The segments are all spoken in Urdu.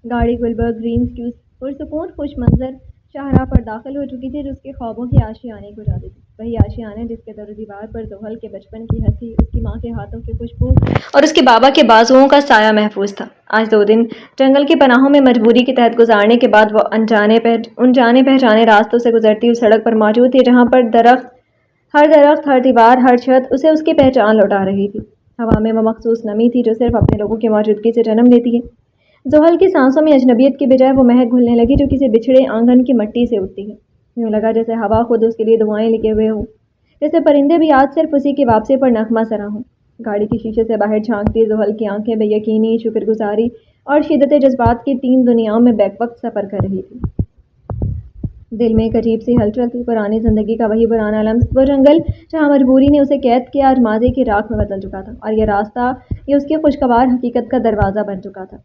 گاڑی گلبرگ گرینز کی اس پرسکون خوش منظر شاہراہ پر داخل ہو چکی تھی جو اس کے خوابوں کے آشیانے کو جاتی تھی، وہی آشیانے جس کے در و دیوار پر زحل کے بچپن کی ہنسی، اس کی ماں کے ہاتھوں کی خوشبو اور اس کے بابا کے بازوؤں کا سایہ محفوظ تھا۔ آج 2 دن جنگل کی پناہوں میں مجبوری کے تحت گزارنے کے بعد وہ ان جانے پہچانے راستوں سے گزرتی اس سڑک پر موجود تھی جہاں پر درخت، ہر دیوار، ہر چھت اسے اس کی پہچان لوٹا رہی تھی۔ ہوا میں وہ مخصوص نمی تھی جو صرف اپنے لوگوں کی موجودگی سے جنم لیتی ہے۔ زحل کی سانسوں میں اجنبیت کی بجائے وہ مہک گھلنے لگی جو کسی بچھڑے آنگن کی مٹی سے اٹھتی ہے۔ یوں لگا جیسے ہوا خود اس کے لیے دعائیں لکھے ہوئے ہو، جیسے پرندے بھی آج صرف اسی کی واپسی پر نغمہ سرا ہوں۔ گاڑی کے شیشے سے باہر جھانکتی زحل کی آنکھیں بے یقینی، شکر گزاری اور شدت جذبات کی 3 دنیاؤں میں بیک وقت سفر کر رہی تھی۔ دل میں ایک عجیب سی ہلچل تھی، پرانی زندگی کا وہی پرانا لمس، وہ جنگل جہاں مجبوری نے اسے قید کیا آج ماضی کی راکھ میں بدل چکا تھا، اور یہ راستہ، یہ اس کی خوشگوار حقیقت کا دروازہ بن چکا تھا۔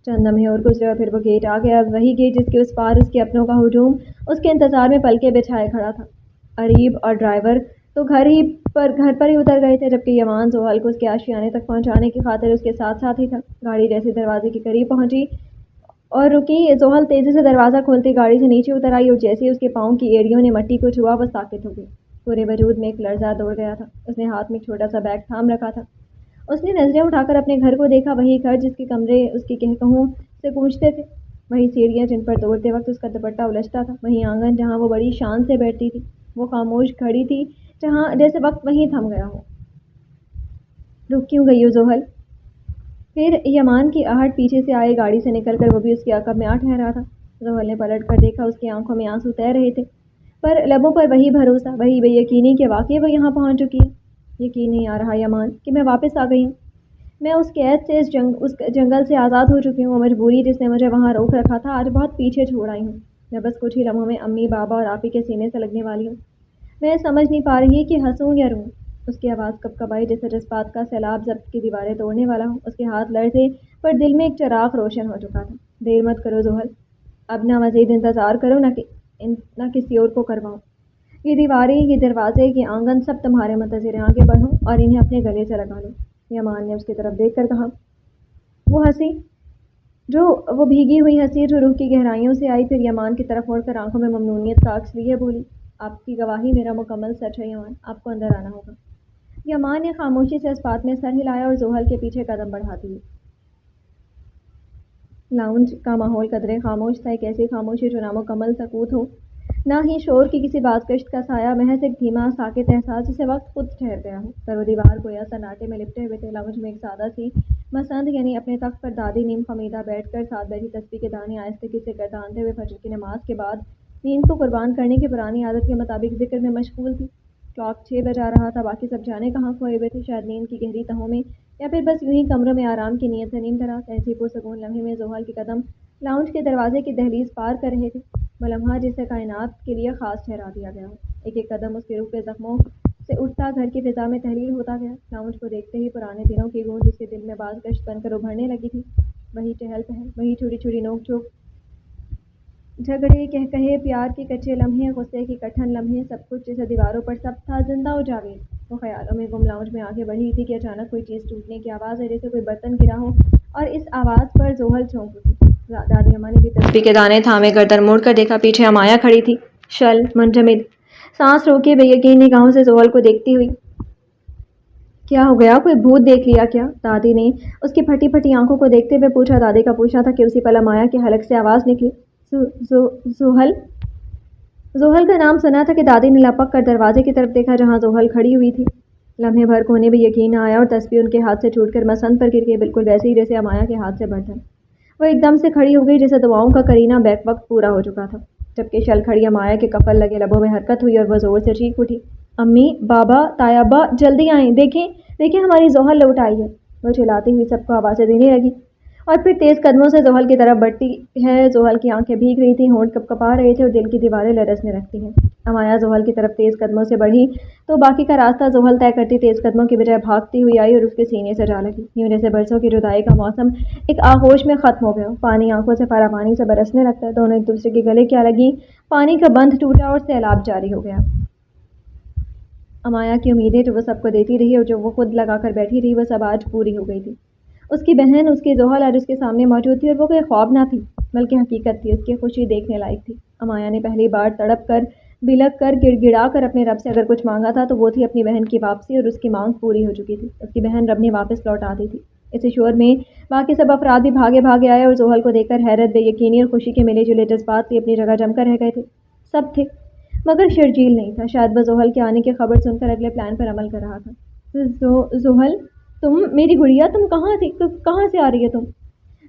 چند لمحے اور گزرے اور پھر وہ گیٹ آ گیا، وہی گیٹ جس کے اس پار اس کے اپنوں کا ہجوم اس کے انتظار میں پلکیں بچھائے کھڑا تھا۔ اریب اور ڈرائیور تو گھر پر ہی اتر گئے تھے، جبکہ یمان زحل کو اس کے آشیانے تک پہنچانے کی خاطر اس کے ساتھ ساتھ ہی تھا۔ گاڑی جیسے دروازے کے قریب پہنچی اور رکی، زحل تیزی سے دروازہ کھولتی گاڑی سے نیچے اتر آئی اور جیسے اس کے پاؤں کی ایڑیوں نے مٹی کو چھوا وہ ساکت ہو گئی۔ پورے وجود میں ایک لرزہ دوڑ گیا تھا۔ اس نے ہاتھ میں ایک چھوٹا سا بیگ تھام رکھا تھا۔ اس نے نظریں اٹھا کر اپنے گھر کو دیکھا، وہی گھر جس کے کمرے اس کی کہکہوں سے گونجتے تھے، وہی سیڑھیاں جن پر دوڑتے وقت اس کا دوپٹہ الجھتا تھا، وہی آنگن جہاں وہ بڑی شان سے بیٹھتی تھی، وہ خاموش کھڑی تھی جیسے وقت وہیں تھم گیا ہو۔ رک کیوں گئی ہو زحل؟ پھر یمان کی آہٹ پیچھے سے آئے گاڑی سے نکل کر وہ بھی اس کے عقب میں آ ٹھہرا تھا۔ زحل نے پلٹ کر دیکھا، اس کی آنکھوں میں آنسو تیر رہے تھے، پر لبوں پر وہی بھروسہ، وہی بے یقینی کہ واقعی وہ یہاں پہنچ چکی ہے۔ یقین نہیں آ رہا یمان کہ میں واپس آ گئی ہوں، میں اس قید سے، اس جنگل سے آزاد ہو چکی ہوں۔ وہ مجبوری جس نے مجھے وہاں روک رکھا تھا آج بہت پیچھے چھوڑ آئی ہوں۔ میں بس کچھ ہی لمحوں میں امی، بابا اور آپی کے سینے سے لگنے والی ہوں۔ میں سمجھ نہیں پا رہی کہ ہنسوں یا روں۔ اس کی آواز کب کب آئی جیسے جذبات کا سیلاب ضبط کی دیواریں توڑنے والا ہو۔ اس کے ہاتھ لرزے پر دل میں ایک چراغ روشن ہو چکا تھا۔ دیر مت کرو زحل، اب نہ مزید انتظار کرو، نہ کسی اور کو کرواؤ۔ یہ دیواریں، یہ دروازے، یہ آنگن سب تمہارے منتظر ہیں، آگے بڑھو اور انہیں اپنے گلے سے لگا لو۔ یمان نے اس کی طرف دیکھ کر کہا۔ وہ بھیگی ہوئی ہنسی جو روح کی گہرائیوں سے آئی، پھر یمان کی طرف مڑ کر آنکھوں میں ممنونیت کا عکس لیے بولی، آپ کی گواہی میرا مکمل سچ ہے یمان، آپ کو اندر آنا ہوگا۔ یمان نے خاموشی سے اس بات میں سر ہلایا اور زحل کے پیچھے قدم بڑھاتی ہوئی۔ لاؤنج کا ماحول قدرے خاموش تھا، ایک ایسی خاموشی جو نامکمل سکوت ہو، نہ ہی شور کی کسی بازگشت کا سایہ، محض ایک دھیما ساکت احساس جسے وقت خود ٹھہر گیا ہو۔ در و دیوار گویا سناٹے میں لپٹے ہوئے تھے۔ لاؤنج میں ایک سادہ سی مسند، یعنی اپنے تخت پر دادی نیم خمیدہ بیٹھ کر ساتھ بیٹھی، تسبیح کے دانے آہستگی سے گردانتے ہوئے فجر کی نماز کے بعد نیند کو قربان کرنے کی پرانی عادت کے مطابق ذکر میں مشغول تھی۔ کلاک 6 بجا رہا تھا، باقی سب جانے کہاں کھوئے ہوئے تھے، شاید نیند کی گہری تہوں میں، یا پھر بس یوں ہی کمروں میں آرام کی نیت سے نیم دراز۔ ایسے پرسکون لمحے میں زحل کے قدم لاؤنج کے دروازے کی دہلیز پار کر رہے تھے، وہ لمحہ جسے کائنات کے لیے خاص ٹھہرا دیا گیا ہو۔ ایک ایک قدم اس کے روح کے زخموں سے اٹھتا گھر کی فضا میں تحلیل ہوتا گیا۔ لاؤنج کو دیکھتے ہی پرانے دنوں کی گونج اس کے دل میں بازگشت بن کر ابھرنے لگی تھی، وہی چہل پہل، وہی چھوٹی چھوٹی نوک جھوک، جھگڑے، قہقہے، پیار کے کچے لمحے، غصے کے کٹھن لمحے، سب کچھ جیسے دیواروں پر ثبت تھا، زندہ و جاوید۔ وہ خیالوں میں گم لاؤنج میں آگے بڑھی تھی کہ اچانک کوئی چیز ٹوٹنے کی آواز ہے، جیسے کوئی برتن گرا ہو، اور اس آواز پر زحل چونک اٹھی۔ دادی اماں نے بھی تسبیح کے دانے تھامے گردن موڑ کر دیکھا، پیچھے امایا کھڑی تھی، شل، منجمد، سانس روکے بے یقین نگاہوں سے زحل کو دیکھتی ہوئی۔ کیا ہو گیا، کوئی بھوت دیکھ لیا کیا؟ دادی نے اس کی پھٹی پھٹی آنکھوں کو دیکھتے ہوئے پوچھا۔ دادی کا پوچھنا تھا کہ اسی پل امایا کے حلق سے آواز نکلی، زحل۔ زحل کا نام سنا تھا کہ دادی نے لپک کر دروازے کی طرف دیکھا جہاں زحل کھڑی ہوئی تھی۔ لمحے بھر کو انہیں بھی یقین نہ آیا اور تسبیح ان کے ہاتھ سے چھوٹ کر مسند پر گر گئی، بالکل ویسے ہی جیسے امایا کے ہاتھ سے برتن۔ وہ ایک دم سے کھڑی ہو گئی جیسے دعاؤں کا کرینہ بیک وقت پورا ہو چکا تھا، جبکہ شل کھڑی امایا کے کفل لگے لبوں میں حرکت ہوئی اور وہ زور سے چیخ اٹھی، امی، بابا، تایا ابا، جلدی آئیں، دیکھیں ہماری زحل لوٹ آئی ہے۔ وہ چلاتی ہوئی سب کو آوازیں دینے لگی اور پھر تیز قدموں سے زحل کی طرف بڑھتی ہے۔ زحل کی آنکھیں بھیگ رہی تھیں، ہونٹ کپکپا رہے تھے اور دل کی دیواریں لرزنے لگتی ہیں۔ امایا زحل کی طرف تیز قدموں سے بڑھی تو باقی کا راستہ زحل طے کرتی تیز قدموں کی بجائے بھاگتی ہوئی آئی اور اس کے سینے سے جا لگی، یوں جیسے برسوں کی جدائی کا موسم ایک آغوش میں ختم ہو گیا ہو۔ پانی آنکھوں سے فراوانی سے برسنے لگتا ہے، دونوں ایک دوسرے کے گلے کیا لگیں، پانی کا بند ٹوٹا اور سیلاب جاری ہو گیا۔ امایا کی امیدیں جو وہ سب کو دیتی رہی اور جو وہ خود لگا کر بیٹھی رہی، وہ سب آج پوری ہو گئی تھی۔ اس کی بہن، اس کی زحل آج اس کے سامنے موجود تھی، اور وہ کوئی خواب نہ تھی بلکہ حقیقت تھی۔ اس کی خوشی دیکھنے لائق تھی۔ امایا نے پہلی بار تڑپ کر، بلک کر، گڑ گڑا کر اپنے رب سے اگر کچھ مانگا تھا تو وہ تھی اپنی بہن کی واپسی، اور اس کی مانگ پوری ہو چکی تھی۔ اس کی بہن رب نے واپس لوٹا دی تھی۔ اسی شور میں باقی سب افراد بھی بھاگے بھاگے آئے اور زحل کو دیکھ کر حیرت، بے یقینی اور خوشی کے ملے جلے جذبات بھی اپنی جگہ جم کر رہ گئے تھے۔ سب تھے مگر شرجیل نہیں تھا۔ شاید وہ زحل کے آنے کی خبر سن کر اگلے پلان پر عمل کر رہا تھا۔ زحل، تم میری گڑیا، تم کہاں تھی؟ کہاں سے آ رہی ہے تم؟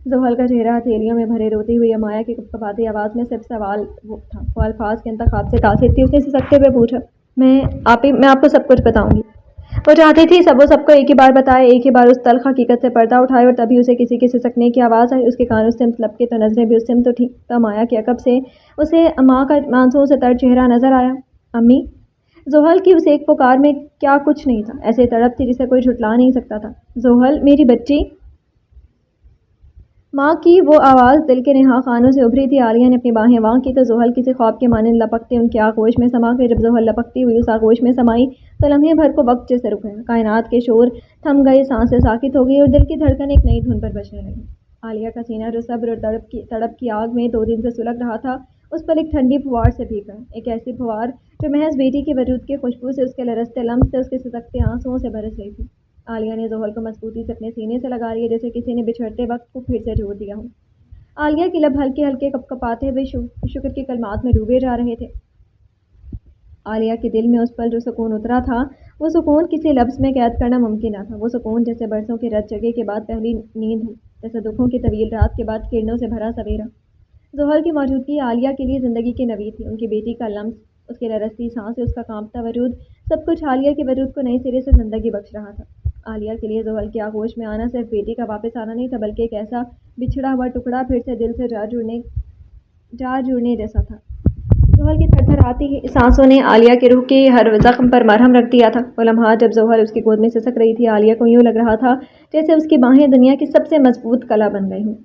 زحل کا چہرہ ہتھیلیوں میں بھرے روتی ہوئی امایا کی کپکپاتی آواز میں صرف سوال تھا، وہ الفاظ کے انتخاب سے قاصر تھی۔ اس نے سسکتے ہوئے پوچھا، میں آپ کو سب کچھ بتاؤں گی۔ وہ چاہتی تھی وہ سب کو ایک ہی بار بتائے، ایک ہی بار اس تلخ حقیقت سے پردہ اٹھائے، اور تبھی اسے کسی کے سسکنے کی آواز آئی۔ اس کے کان اس سمت لپکے تو نظریں بھی اس سمت اٹھیں، تو امایا کے عقب سے اسے ماں کا مانسوں سے تر چہرہ نظر آیا۔ امی! زحل کی اس ایک پکار میں کیا کچھ نہیں تھا، ایسے تڑپ تھی جسے کوئی جھٹلا نہیں سکتا تھا۔ زحل، میری بچی! ماں کی وہ آواز دل کے نہا خانوں سے ابھری تھی۔ عالیہ نے اپنی باہیں واں کی تو زحل کسی خواب کے مانند لپکتے ان کی آغوش میں سما گئی۔ جب زحل لپکتی ہوئی اس آغوش میں سمائی تو لمحے بھر کو وقت جیسے رک گیا، کائنات کے شور تھم گئے، سانسیں ساکت ہو گئی اور دل کی دھڑکن ایک نئی دھن پر بجنے لگی۔ عالیہ کا سینہ جو صبر اور تڑپ کی آگ میں 2 دن سے سلگ رہا تھا، اس پر ایک ٹھنڈی پھوار سے بھیگ گیا، ایک ایسی پھوار جو محض بیٹی کے وجود کی خوشبو سے، اس کے لرزتے لمس سے، اس کے سسکتے آنسوؤں سے برس رہی تھی۔ عالیہ نے زحل کو مضبوطی سے اپنے سینے سے لگا لیا، جیسے کسی نے بچھڑتے وقت کو پھر سے جوڑ دیا ہو۔ عالیہ کے لب ہلکے ہلکے کپکپاتے ہوئے شکر کے کلمات میں ڈوبے جا رہے تھے۔ عالیہ کے دل میں اس پل جو سکون اترا تھا، وہ سکون کسی لفظ میں قید کرنا ممکن نہ تھا۔ وہ سکون جیسے برسوں کی رت جگے کے بعد پہلی نیند ہو، جیسے دکھوں کی طویل رات کے بعد کرنوں سے بھرا سویرا۔ زحل کی موجودگی عالیہ کے لیے زندگی کی نوید تھی۔ ان کی بیٹی کا لمس، اس کی لرزتی سانسیں، اس کا کانپتا وجود، سب کچھ عالیہ کے وجود کو نئے سرے سے زندگی بخش رہا تھا۔ عالیہ کے لیے زحل کی آغوش میں آنا صرف بیٹی کا واپس آنا نہیں تھا، بلکہ ایک ایسا بچھڑا ہوا ٹکڑا پھر سے دل سے جا جڑنے جیسا تھا۔ زحل کی تھر تھر آتی سانسوں نے عالیہ کے روح کے ہر زخم پر مرہم رکھ دیا تھا۔ وہ لمحات جب زحل اس کی گود میں سسک رہی تھی، عالیہ کو یوں لگ رہا تھا جیسے اس کی باہیں دنیا کی سب سے مضبوط کلا بن گئی ہوں،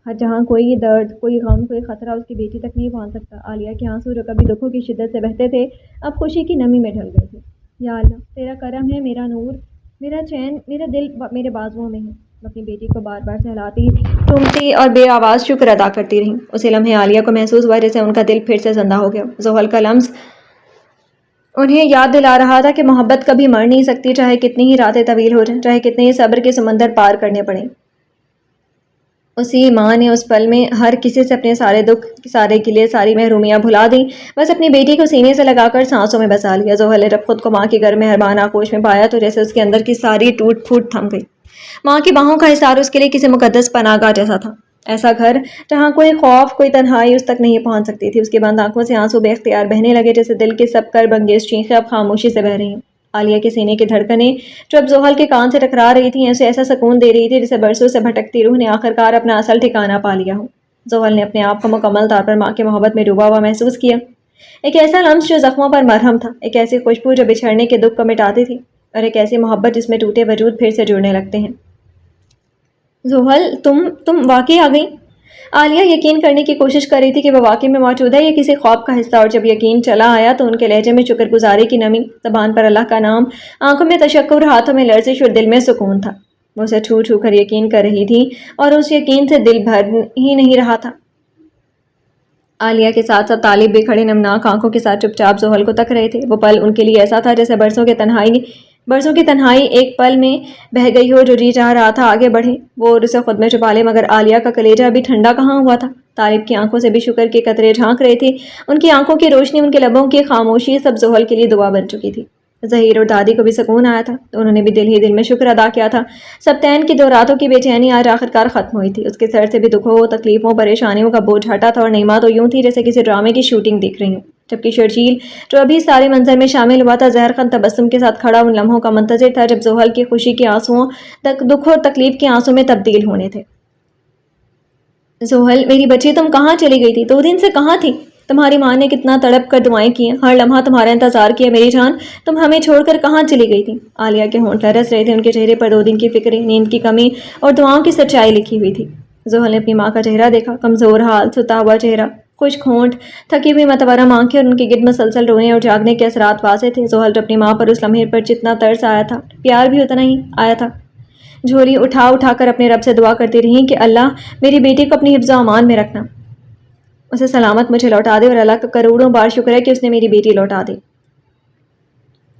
جہاں کوئی درد، کوئی غم، کوئی خطرہ اس کی بیٹی تک نہیں پہنچ سکتا۔ عالیہ کے آنسو جو کبھی دکھوں کی شدت سے بہتے تھے، اب خوشی کی نمی میں ڈھل گئے تھے۔ یا اللہ، تیرا کرم ہے، میرا نور، میرا چین، میرا دل میرے بازوؤں میں ہے۔ وہ اپنی بیٹی کو بار بار سہلاتی، چومتی اور بے آواز شکر ادا کرتی رہیں۔ اسی لمحے عالیہ کو محسوس ہوا جیسے ان کا دل پھر سے زندہ ہو گیا۔ زحل کا لمس انہیں یاد دلا رہا تھا کہ محبت کبھی مر نہیں سکتی، چاہے کتنی ہی راتیں طویل ہو جائیں، چاہے کتنے ہی صبر کے سمندر پار کرنے پڑیں۔ اسی ماں نے اس پل میں ہر کسی سے اپنے سارے دکھ، سارے گلے، ساری محرومیاں بھلا دیں، بس اپنی بیٹی کو سینے سے لگا کر سانسوں میں بسا لیا۔ زحل نے جب خود کو ماں کی گرم مہربان آغوش میں پایا تو جیسے اس کے اندر کی ساری ٹوٹ پھوٹ تھم گئی۔ ماں کی باہوں کا حصار اس کے لیے کسی مقدس پناہ گاہ جیسا تھا، ایسا گھر جہاں کوئی خوف، کوئی تنہائی اس تک نہیں پہنچ سکتی تھی۔ اس کی بند آنکھوں سے آنسو بے اختیار بہنے لگے، جیسے دل کی سب کرب انگیز چیخیں اب خاموشی سے بہہ رہی ہیں۔ عالیہ کے سینے کی دھڑکنیں جو اب زحل کے کان سے ٹکرا رہی تھیں، اسے ایسا سکون دے رہی تھی جیسے برسوں سے بھٹکتی روح نے آخرکار اپنا اصل ٹھکانہ پا لیا ہو۔ زحل نے اپنے آپ کو مکمل طور پر ماں کی محبت میں ڈوبا ہوا محسوس کیا، ایک ایسا لمس جو زخموں پر مرہم تھا، ایک ایسی خوشبو جو بچھڑنے کے دکھ کو مٹاتی تھی، اور ایک ایسی محبت جس میں ٹوٹے وجود پھر سے جڑنے لگتے ہیں۔ زحل، تم واقعی آ گئی؟ عالیہ یقین کرنے کی کوشش کر رہی تھی کہ وہ واقعی میں موجود ہے یا کسی خواب کا حصہ، اور جب یقین چلا آیا تو ان کے لہجے میں شکر گزاری کی نمی، زبان پر اللہ کا نام، آنکھوں میں تشکر، ہاتھوں میں لرزش اور دل میں سکون تھا۔ وہ اسے چھو چھو کر یقین کر رہی تھی اور اس یقین سے دل بھر ہی نہیں رہا تھا۔ عالیہ کے ساتھ ساتھ طالب بھی کھڑے نمناک آنکھوں کے ساتھ چپ چاپ زحل کو تک رہے تھے۔ وہ پل ان کے لیے ایسا تھا جیسے برسوں کی تنہائی ایک پل میں بہہ گئی ہو، جو جی چاہ رہا تھا آگے بڑھے وہ اور اسے خود میں چھپا لے، مگر عالیہ کا کلیجہ ابھی ٹھنڈا کہاں ہوا تھا۔ طالب کی آنکھوں سے بھی شکر کے قطرے جھانک رہے تھے، ان کی آنکھوں کی روشنی، ان کے لبوں کی خاموشی سب زحل کے لیے دعا بن چکی تھی۔ ظہیر اور دادی کو بھی سکون آیا تھا تو انہوں نے بھی دل ہی دل میں شکر ادا کیا تھا۔ سبتین کی 2 راتوں کی بے چینی آج آخرکار ختم ہوئی تھی۔ اس کے سر سے بھی دکھوں، تکلیفوں، پریشانیوں کا بوجھ ہٹا تھا، اور نعمہ تو یوں تھی جیسے کسی ڈرامے کی شوٹنگ دیکھ رہی ہوں، جبکہ شرجیل جو ابھی سارے منظر میں شامل ہوا تھا، زہرخند تبسم کے ساتھ کھڑا ان لمحوں کا منتظر تھا جب زحل کی خوشی کے آنسوؤں دکھ اور تکلیف کے آنسو میں تبدیل ہونے تھے۔ زحل، میری بچی، تم کہاں چلی گئی تھی؟ 2 دن سے کہاں تھی؟ تمہاری ماں نے کتنا تڑپ کر دعائیں کی ہیں، ہر لمحہ تمہارا انتظار کیا، میری جان، تم ہمیں چھوڑ کر کہاں چلی گئی تھی؟ عالیہ کے ہونٹ لرز رہے تھے، ان کے چہرے پر 2 دن کی فکریں، نیند کی کمی اور دعاؤں کی سچائی لکھی ہوئی تھی۔ زحل نے اپنی ماں کا چہرہ دیکھا، کمزور حال، ستا ہوا چہرہ، خشک ہونٹ، تھکی ہوئی متورم آنکھیں، اور ان کے گرد مسلسل رونے اور جاگنے کے اثرات واضح تھے۔ زحل جو اپنی ماں پر اس لمحے پر جتنا ترس آیا تھا، پیار بھی اتنا ہی آیا تھا، جھولی اٹھا اٹھا کر اپنے رب سے دعا کرتی رہیں کہ اللہ میری بیٹی کو اپنی حفظ و امان میں رکھنا، اسے سلامت مجھے لوٹا دے، اور اللہ کا کروڑوں بار شکر ہے کہ اس نے میری بیٹی لوٹا دی۔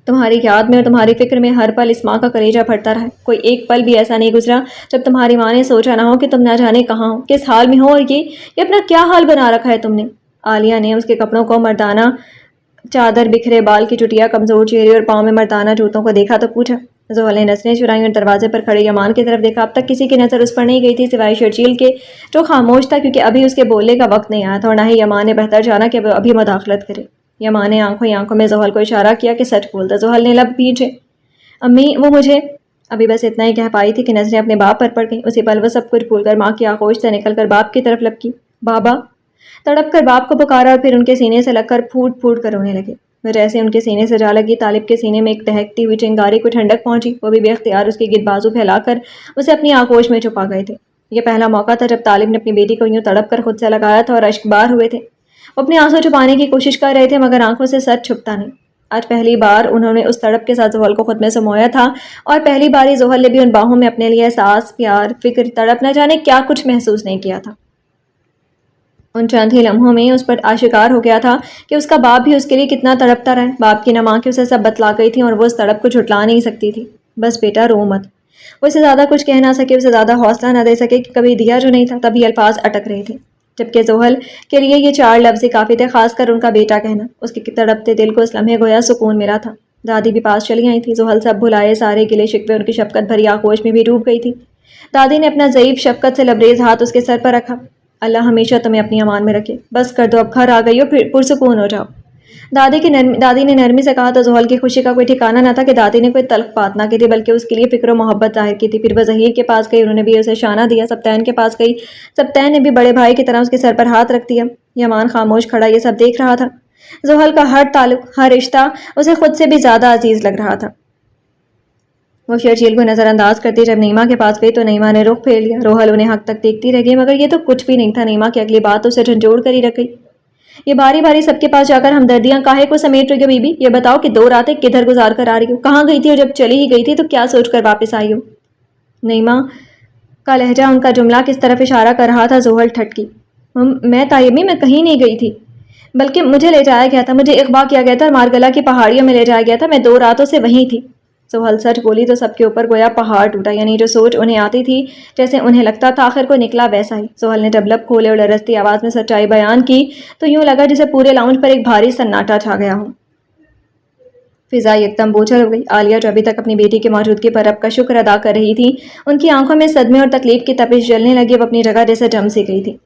تمہاری یاد میں اور تمہاری فکر میں ہر پل اس ماں کا کلیجہ پھٹتا رہا، کوئی ایک پل بھی ایسا نہیں گزرا جب تمہاری ماں نے سوچا نہ ہو کہ تم نہ جانے کہاں ہو، کس حال میں ہو، اور یہ اپنا کیا حال بنا رکھا ہے تم نے۔ عالیہ نے اس کے کپڑوں کو، مردانہ چادر، بکھرے بال کی چٹیا، کمزور چہرے اور پاؤں میں مردانہ جوتوں کو دیکھا تو پوچھا۔ زحل نے نظریں چرائیں اور دروازے پر کھڑے یمان کی طرف دیکھا۔ اب تک کسی کی نظر اس پر نہیں گئی تھی سوائے شرجیل کے، جو خاموش تھا کیونکہ ابھی اس کے بولنے کا وقت نہیں آیا تھا، اور نہ ہی یمان نے بہتر جانا کہ وہ ابھی مداخلت کرے۔ یمان نے آنکھوں میں زحل کو اشارہ کیا کہ سچ بول دے۔ زحل نے لب بھیجے۔ امی وہ مجھے ابھی بس اتنا ہی کہہ پائی تھی کہ نظریں اپنے باپ پر پڑ گئیں۔ اسی پل وہ سب کچھ بھول کر ماں کی آغوش سے نکل کر باپ کی طرف لپکی۔ بابا تڑپ کر باپ کو پکارا اور پھر ان کے سینے سے لگ کر پھوٹ پھوٹ کر رونے لگے۔ وہ جیسے ان کے سینے سے جا لگی، طالب کے سینے میں ایک دہکتی ہوئی چنگاری کو ٹھنڈک پہنچی۔ وہ بھی بے اختیار اس کے گرد بازو پھیلا کر اسے اپنی آغوش میں چھپا گئے تھے۔ یہ پہلا موقع تھا جب طالب نے اپنی بیٹی کو یوں تڑپ کر خود سے لگایا تھا، اور اشک بار ہوئے تھے۔ وہ اپنے آنسو چھپانے کی کوشش کر رہے تھے مگر آنکھوں سے سچ چھپتا نہیں۔ آج پہلی بار انہوں نے اس تڑپ کے ساتھ زحل کو خود میں سمویا تھا، اور پہلی بار ہی زحل نے بھی ان باہوں میں اپنے لیے احساس، پیار، فکر، تڑپ، نہ جانے کیا کچھ محسوس نہیں کیا تھا۔ ان چند ہی لمحوں میں اس پر آشکار ہو گیا تھا کہ اس کا باپ بھی اس کے لیے کتنا تڑپتا رہا۔ باپ کی نہ ماں کی اسے سب بتلا گئی تھی، اور وہ اس تڑپ کو جھٹلا نہیں سکتی تھی۔ بس بیٹا رو مت۔ وہ اسے زیادہ کچھ کہہ نہ سکے، اسے زیادہ حوصلہ نہ دے سکے کہ کبھی دیا جو نہیں تھا تب یہ الفاظ اٹک رہے تھے، جبکہ زحل کے لیے یہ 4 لفظ ہی کافی تھے، خاص کر ان کا بیٹا کہنا۔ اس کے تڑپتے دل کو اس لمحے گویا سکون ملا تھا۔ دادی بھی پاس چلی آئی تھی۔ زحل سب بھلائے سارے گلے شکوے ان کی شفقت بھری آغوش میں بھی ڈوب گئی تھی۔ دادی نے اپنا ضعیف شفقت سے لبریز ہاتھ اس کے سر پر رکھا۔ اللہ ہمیشہ تمہیں اپنی امان میں رکھے، بس کر دو، اب گھر آ گئی ہو، پھر پرسکون ہو جاؤ۔ دادی نے نرمی سے کہا تو زحل کی خوشی کا کوئی ٹھکانہ نہ تھا کہ دادی نے کوئی تلخ بات نہ کی تھی بلکہ اس کے لیے فکر و محبت ظاہر کی تھی۔ پھر وہ ظہیر کے پاس گئی، انہوں نے بھی اسے شانہ دیا۔ سبتین کے پاس گئی، سبتین نے بھی بڑے بھائی کی طرح اس کے سر پر ہاتھ رکھ دیا۔ یمان خاموش کھڑا یہ سب دیکھ رہا تھا۔ زحل کا ہر تعلق، ہر رشتہ اسے خود سے بھی زیادہ عزیز لگ رہا تھا۔ وہ شرجیل کو نظر انداز کرتی جب نیما کے پاس گئی تو نیما نے رخ پھیر لیا۔ روحل انہیں حق تک دیکھتی رہ گئی مگر یہ تو کچھ بھی نہیں تھا۔ نیما کی اگلی بات اسے جھنجھوڑ کر ہی رکھ گئی۔ یہ باری باری سب کے پاس جا کر ہمدردیاں کاہے کو سمیٹ رہی ہو بی بی؟ یہ بتاؤ کہ 2 راتیں کدھر گزار کر آ رہی ہو؟ کہاں گئی تھی؟ اور جب چلی ہی گئی تھی تو کیا سوچ کر واپس آئی ہو؟ نیما کا لہجہ ان کا جملہ کس طرف اشارہ کر رہا تھا۔ زحل ٹھٹکی۔ میں طیبی میں کہیں نہیں گئی تھی، بلکہ مجھے لے جایا گیا تھا، مجھے اغوا کیا گیا تھا اور مارگلا کی پہاڑیوں میں لے جایا گیا تھا۔ میں 2 راتوں سے وہیں تھی۔ زحل سچ بولی تو سب کے اوپر گویا پہاڑ ٹوٹا، یعنی جو سوچ انہیں آتی تھی جیسے انہیں لگتا تھا آخر کو نکلا ویسا ہی۔ زحل نے جب لب کھولے اور لرزتی آواز میں سچائی بیان کی تو یوں لگا جسے پورے لاؤنج پر ایک بھاری سناٹا چھا گیا ہو۔ فضا یکدم بوجھل ہو گئی۔ عالیہ جو ابھی تک اپنی بیٹی کی موجودگی پر رب کا شکر ادا کر رہی تھی، ان کی آنکھوں میں صدمے اور تکلیف کی تپش جلنے لگی۔ وہ اپنی جگہ جیسے جم سی گئی تھی۔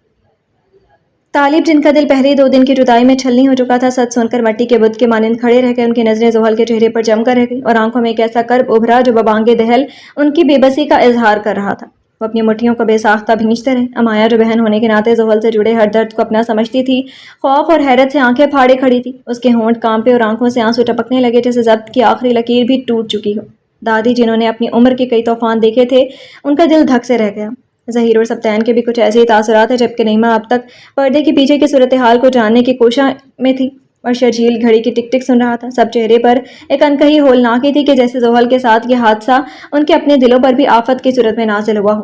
طالب جن کا دل پہلے 2 دن کی جدائی میں چھلنی ہو چکا تھا، سچ سن کر مٹی کے بت کے مانند کھڑے رہ گئے۔ ان کی نظریں زحل کے چہرے پر جم کر رہ گئی اور آنکھوں میں ایک ایسا کرب ابھرا جو ببانگ دہل ان کی بے بسی کا اظہار کر رہا تھا۔ وہ اپنی مٹھیوں کو بے ساختہ بھینچتے رہے۔ امایا جو بہن ہونے کے ناطے زحل سے جڑے ہر درد کو اپنا سمجھتی تھی، خوف اور حیرت سے آنکھیں پھاڑے کھڑی تھی۔ اس کے ہونٹ کانپے اور آنکھوں سے آنسو ٹپکنے لگے جیسے ضبط کی آخری لکیر بھی ٹوٹ چکی ہو۔ دادی جنہوں نے اپنی عمر کے کئی طوفان دیکھے تھے، ان کا دل دھک سے رہ گیا۔ ظہیر اور سبتین کے بھی کچھ ایسے ہی تاثرات ہیں، جبکہ نیما اب تک پردے کے پیچھے کی صورتحال کو جاننے کی کوشش میں تھی اور شرجیل گھڑی کی ٹک ٹک سن رہا تھا۔ سب چہرے پر ایک انکہی ہولناکی تھی کہ جیسے زحل کے ساتھ یہ حادثہ ان کے اپنے دلوں پر بھی آفت کی صورت میں نازل ہوا ہو۔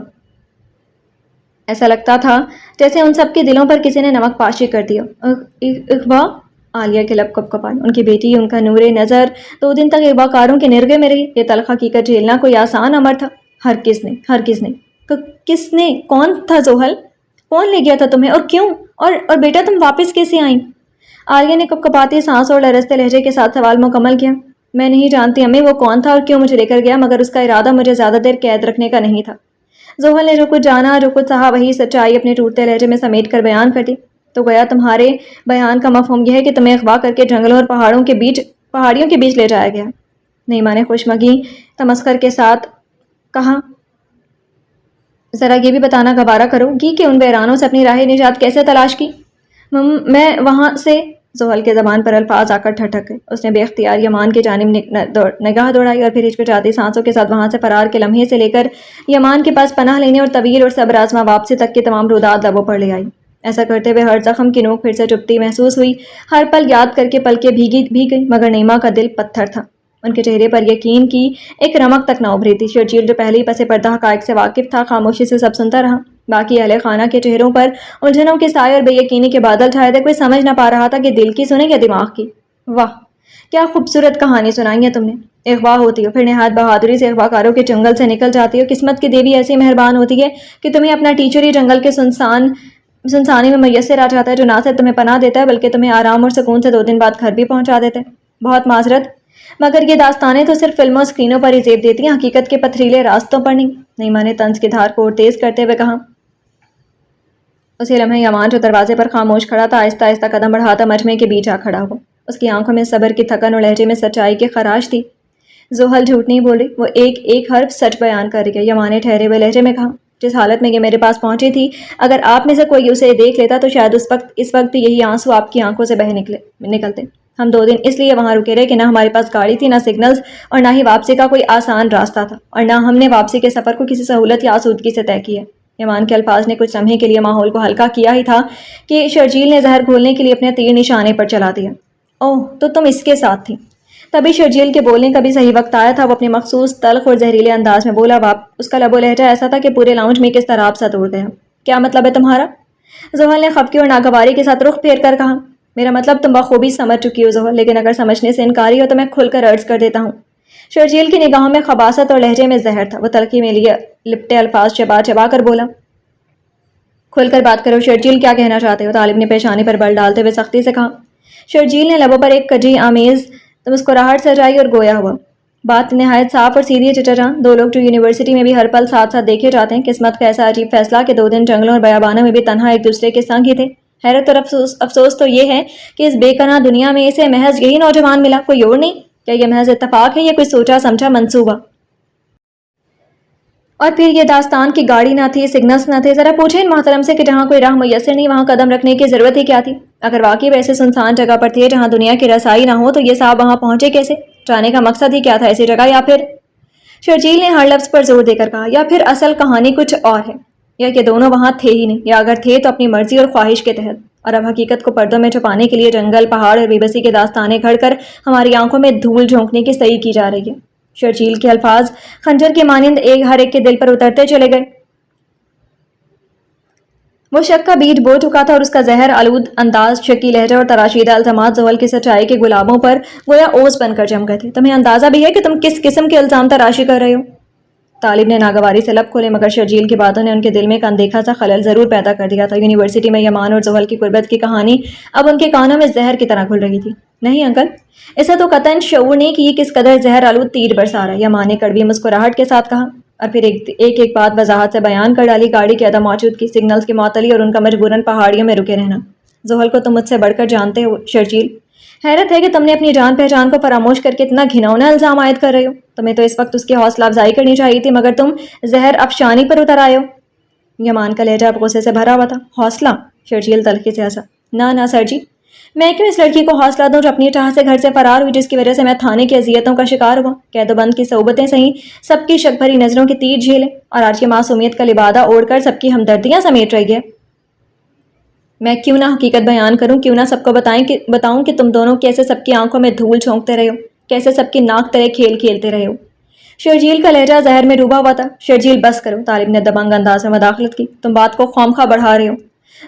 ایسا لگتا تھا جیسے ان سب کے دلوں پر کسی نے نمک پاشی کر دیا۔ اغوا؟ عالیہ کے لب کپ کپائے۔ ان کی بیٹی، ان کا نور نظر 2 دن تک اغوا کاروں کے نرغے میں رہی۔ یہ تلخ حقیقت جھیلنا کوئی آسان امر تھا؟ ہرگز نہیں۔ کس نے؟ کون تھا زحل؟ کون لے گیا تھا تمہیں اور کیوں؟ اور بیٹا تم واپس کیسے آئیں؟ عالیہ نے کپکپاتی سانس اور لرزتے لہجے کے ساتھ سوال مکمل کیا۔ میں نہیں جانتی امی وہ کون تھا اور کیوں مجھے لے کر گیا، مگر اس کا ارادہ مجھے زیادہ دیر قید رکھنے کا نہیں تھا۔ زحل نے جو کچھ جانا، جو کچھ سہا، وہی سچائی اپنے ٹوٹتے لہجے میں سمیٹ کر بیان کر دی۔ تو گویا تمہارے بیان کا مفہوم یہ ہے کہ تمہیں اغوا کر کے جنگلوں اور پہاڑیوں کے بیچ لے جایا گیا؟ نیما نے خوشمگی تمسخر کے ساتھ کہا۔ ذرا یہ بھی بتانا گوارا کرو گی کہ ان ویرانوں سے اپنی راہ نجات کیسے تلاش کی؟ میں وہاں سے زحل کے زبان پر الفاظ آ کر ٹھٹک گئے۔ اس نے بے اختیار یمان کی جانب نگاہ دوڑائی اور پھر ہچکچاتی سانسوں کے ساتھ وہاں سے فرار کے لمحے سے لے کر یمان کے پاس پناہ لینے اور طویل اور صبر آزما واپسی تک کی تمام روداد لبوں پر لے آئی۔ ایسا کرتے ہوئے ہر زخم کی نوک پھر سے چبھتی محسوس ہوئی، ہر پل یاد کر کے پلکیں بھیگ گئی، مگر نیما کا دل پتھر تھا۔ ان کے چہرے پر یقین کی ایک رمق تک نہ ابھری تھی۔ شرجیل جو پہلے ہی پس پردہ حقائق سے واقف تھا خاموشی سے سب سنتا رہا۔ باقی اہل خانہ کے چہروں پر الجھنوں کے سائے اور بے یقینی کے بادل چھائے تھے۔ کوئی سمجھ نہ پا رہا تھا کہ دل کی سنے یا دماغ کی۔ واہ کیا خوبصورت کہانی سنائی ہے تم نے، اغوا ہوتی ہو پھر نہایت بہادری سے اغوا کاروں کے جنگل سے نکل جاتی ہو۔ قسمت کی دیوی ایسی مہربان ہوتی ہے کہ تمہیں اپنا ٹیچر ہی جنگل کے سنسانی میں میسر آ جاتا ہے، جو نہ صرف تمہیں پناہ دیتا ہے بلکہ تمہیں آرام اور سکون سے 2 دن بعد گھر بھی پہنچا دیتا ہے۔ بہت معذرت مگر یہ داستانیں تو صرف فلموں اسکرینوں پر ہی زیب دیتی ہیں، حقیقت کے پتھریلے راستوں پر نہیں۔ نیما نے طنز کی دھار کو اور تیز کرتے ہوئے کہا۔ اسی لمحے یمان جو دروازے پر خاموش کھڑا تھا آہستہ آہستہ قدم بڑھاتا مجمع کے بیچ آ کھڑا ہوا۔ اس کی آنکھوں میں صبر کی تھکن اور لہجے میں سچائی کی خراش تھی۔ زحل جھوٹ نہیں بول رہی، وہ ایک ایک حرف سچ بیان کر رہی ہے، یمان نے ٹھہرے ہوئے لہجے میں کہا۔ جس حالت میں یہ میرے پاس پہنچی تھی اگر آپ میں سے کوئی اسے دیکھ لیتا تو شاید اس وقت یہی آنسو آپ کی آنکھوں سے بہہ نکلتے۔ ہم 2 دن اس لیے وہاں رکے رہے کہ نہ ہمارے پاس گاڑی تھی، نہ سگنلز، اور نہ ہی واپسی کا کوئی آسان راستہ تھا، اور نہ ہم نے واپسی کے سفر کو کسی سہولت یا آسودگی سے طے کیا۔ یمان کے الفاظ نے کچھ لمحے کے لیے ماحول کو ہلکا کیا ہی تھا کہ شرجیل نے زہر گھولنے کے لیے اپنے تیر نشانے پر چلا دیا۔ اوہ تو تم اس کے ساتھ تھی۔ تبھی شرجیل کے بولنے کا بھی صحیح وقت آیا تھا۔ وہ اپنے مخصوص تلخ اور زہریلے انداز میں بولا۔ اس کا لب و لہجہ ایسا تھا کہ پورے لاؤنج میں ایک اضطراب سا توڑ گیا۔ کیا مطلب ہے تمہارا؟ زحل نے خفگی اور ناگواری کے ساتھ رخ پھیر کر کہا۔ میرا مطلب تم بخوبی سمجھ چکی ہو زحل، لیکن اگر سمجھنے سے انکاری ہو تو میں کھل کر عرض کر دیتا ہوں۔ شرجیل کی نگاہوں میں خباثت اور لہجے میں زہر تھا۔ وہ تلخی میں لیے لپٹے الفاظ چبا چبا کر بولا۔ کھل کر بات کرو شرجیل، کیا کہنا چاہتے ہو؟ طالب نے پیشانی پر بل ڈالتے ہوئے سختی سے کہا۔ شرجیل نے لبوں پر ایک کجی آمیز مسکراہٹ سجائی اور گویا ہوا۔ بات نہایت صاف اور سیدھی ہے چچا جان، 2 لوگ جو یونیورسٹی میں بھی ہر پل ساتھ ساتھ دیکھے جاتے ہیں، قسمت کا ایسا عجیب فیصلہ کہ 2 دن جنگلوں اور بیابانوں میں بھی تنہا ایک دوسرے کے سنگ ہی تھے۔ حیرت اور افسوس تو یہ ہے کہ اس بے پناہ دنیا میں اسے محض یہی نوجوان ملا، کوئی اور نہیں۔ کیا یہ محض اتفاق ہے یا کوئی سوچا سمجھا منصوبہ؟ اور پھر یہ داستان کی گاڑی نہ تھی، سگنلز نہ تھے۔ ذرا پوچھیں ان محترم سے کہ جہاں کوئی راہ میسر نہیں وہاں قدم رکھنے کی ضرورت ہی کیا تھی؟ اگر واقعی ویسے سنسان جگہ پر تھے جہاں دنیا کی رسائی نہ ہو تو یہ صاحب وہاں پہنچے کیسے؟ جانے کا مقصد ہی کیا تھا ایسی جگہ؟ یا پھر شرجیل نے ہر لفظ پر زور دے کر کہا، یا پھر اصل کہانی کچھ اور ہے، یا کہ دونوں وہاں تھے ہی نہیں، یا اگر تھے تو اپنی مرضی اور خواہش کے تحت، اور اب حقیقت کو پردوں میں چھپانے کے لیے جنگل، پہاڑ اور بے بسی کے داستانیں گھڑ کر ہماری آنکھوں میں دھول جھونکنے کی صحیح کی جا رہی ہے۔ شرجیل کے الفاظ خنجر کے مانند ہر ایک کے دل پر اترتے چلے گئے۔ وہ شک کا بیج بو چکا تھا اور اس کا زہر آلود انداز، شکی لہجہ اور تراشیدہ الزامات زحل کی سچائی کے گلابوں پر گویا اوس بن کر جم گئے تھے۔ تمہیں اندازہ بھی ہے کہ تم کس قسم کے الزام تراشی کر رہے ہو؟ طالب نے ناگواری سے لب کھولے، مگر شرجیل کی باتوں نے ان کے دل میں ایک اندیکھا سا خلل ضرور پیدا کر دیا تھا۔ یونیورسٹی میں یمان اور زحل کی قربت کی کہانی اب ان کے کانوں میں زہر کی طرح گھل رہی تھی۔ نہیں انکل، اسے تو قطعاً شعور نہیں کہ یہ کس قدر زہر آلود تیر برسا رہا ہے، یمان نے کڑوی مسکراہٹ کے ساتھ کہا، اور پھر ایک بات وضاحت سے بیان کر ڈالی، گاڑی کی عدم موجودگی، سگنلز کی معطلی اور ان کا مجبوراً پہاڑیوں میں رکے رہنا۔ زحل کو تم مجھ سے بڑھ کر جانتے ہو شرجیل، حیرت ہے کہ تم نے اپنی جان پہچان کو فراموش کر کے اتنا گھناؤنا الزام عائد کر رہے ہو۔ تمہیں تو اس وقت اس کی حوصلہ افزائی کرنی چاہیے تھی، مگر تم زہر افشانی پر اتر آئے ہو۔ یمان کا لہجہ اب غصے سے بھرا ہوا تھا۔ حوصلہ؟ شرجیل تلخی سے ہنسا۔ نہ سر جی، میں کیوں اس لڑکی کو حوصلہ دوں جو اپنی چاہ سے گھر سے فرار ہوئی، جس کی وجہ سے میں تھانے کی اذیتوں کا شکار ہوا، قید و بند کی صعوبتیں سہیں، سب کی شک بھری نظروں کی تیر جھیلیں، اور آج کی معصومیت کا لبادہ اوڑھ کر سب کی ہمدردیاں سمیٹ رہی ہے۔ میں کیوں نہ حقیقت بیان کروں، کیوں نہ سب کو بتاؤں کہ تم دونوں کیسے سب کی آنکھوں میں دھول جھونکتے رہے ہو، کیسے سب کی ناک تلے کھیل کھیلتے رہے ہو۔ شرجیل کا لہجہ زہر میں ڈوبا ہوا تھا۔ شرجیل بس کرو، طالب نے دبنگ انداز میں مداخلت کی، تم بات کو خواہ بڑھا رہے ہو۔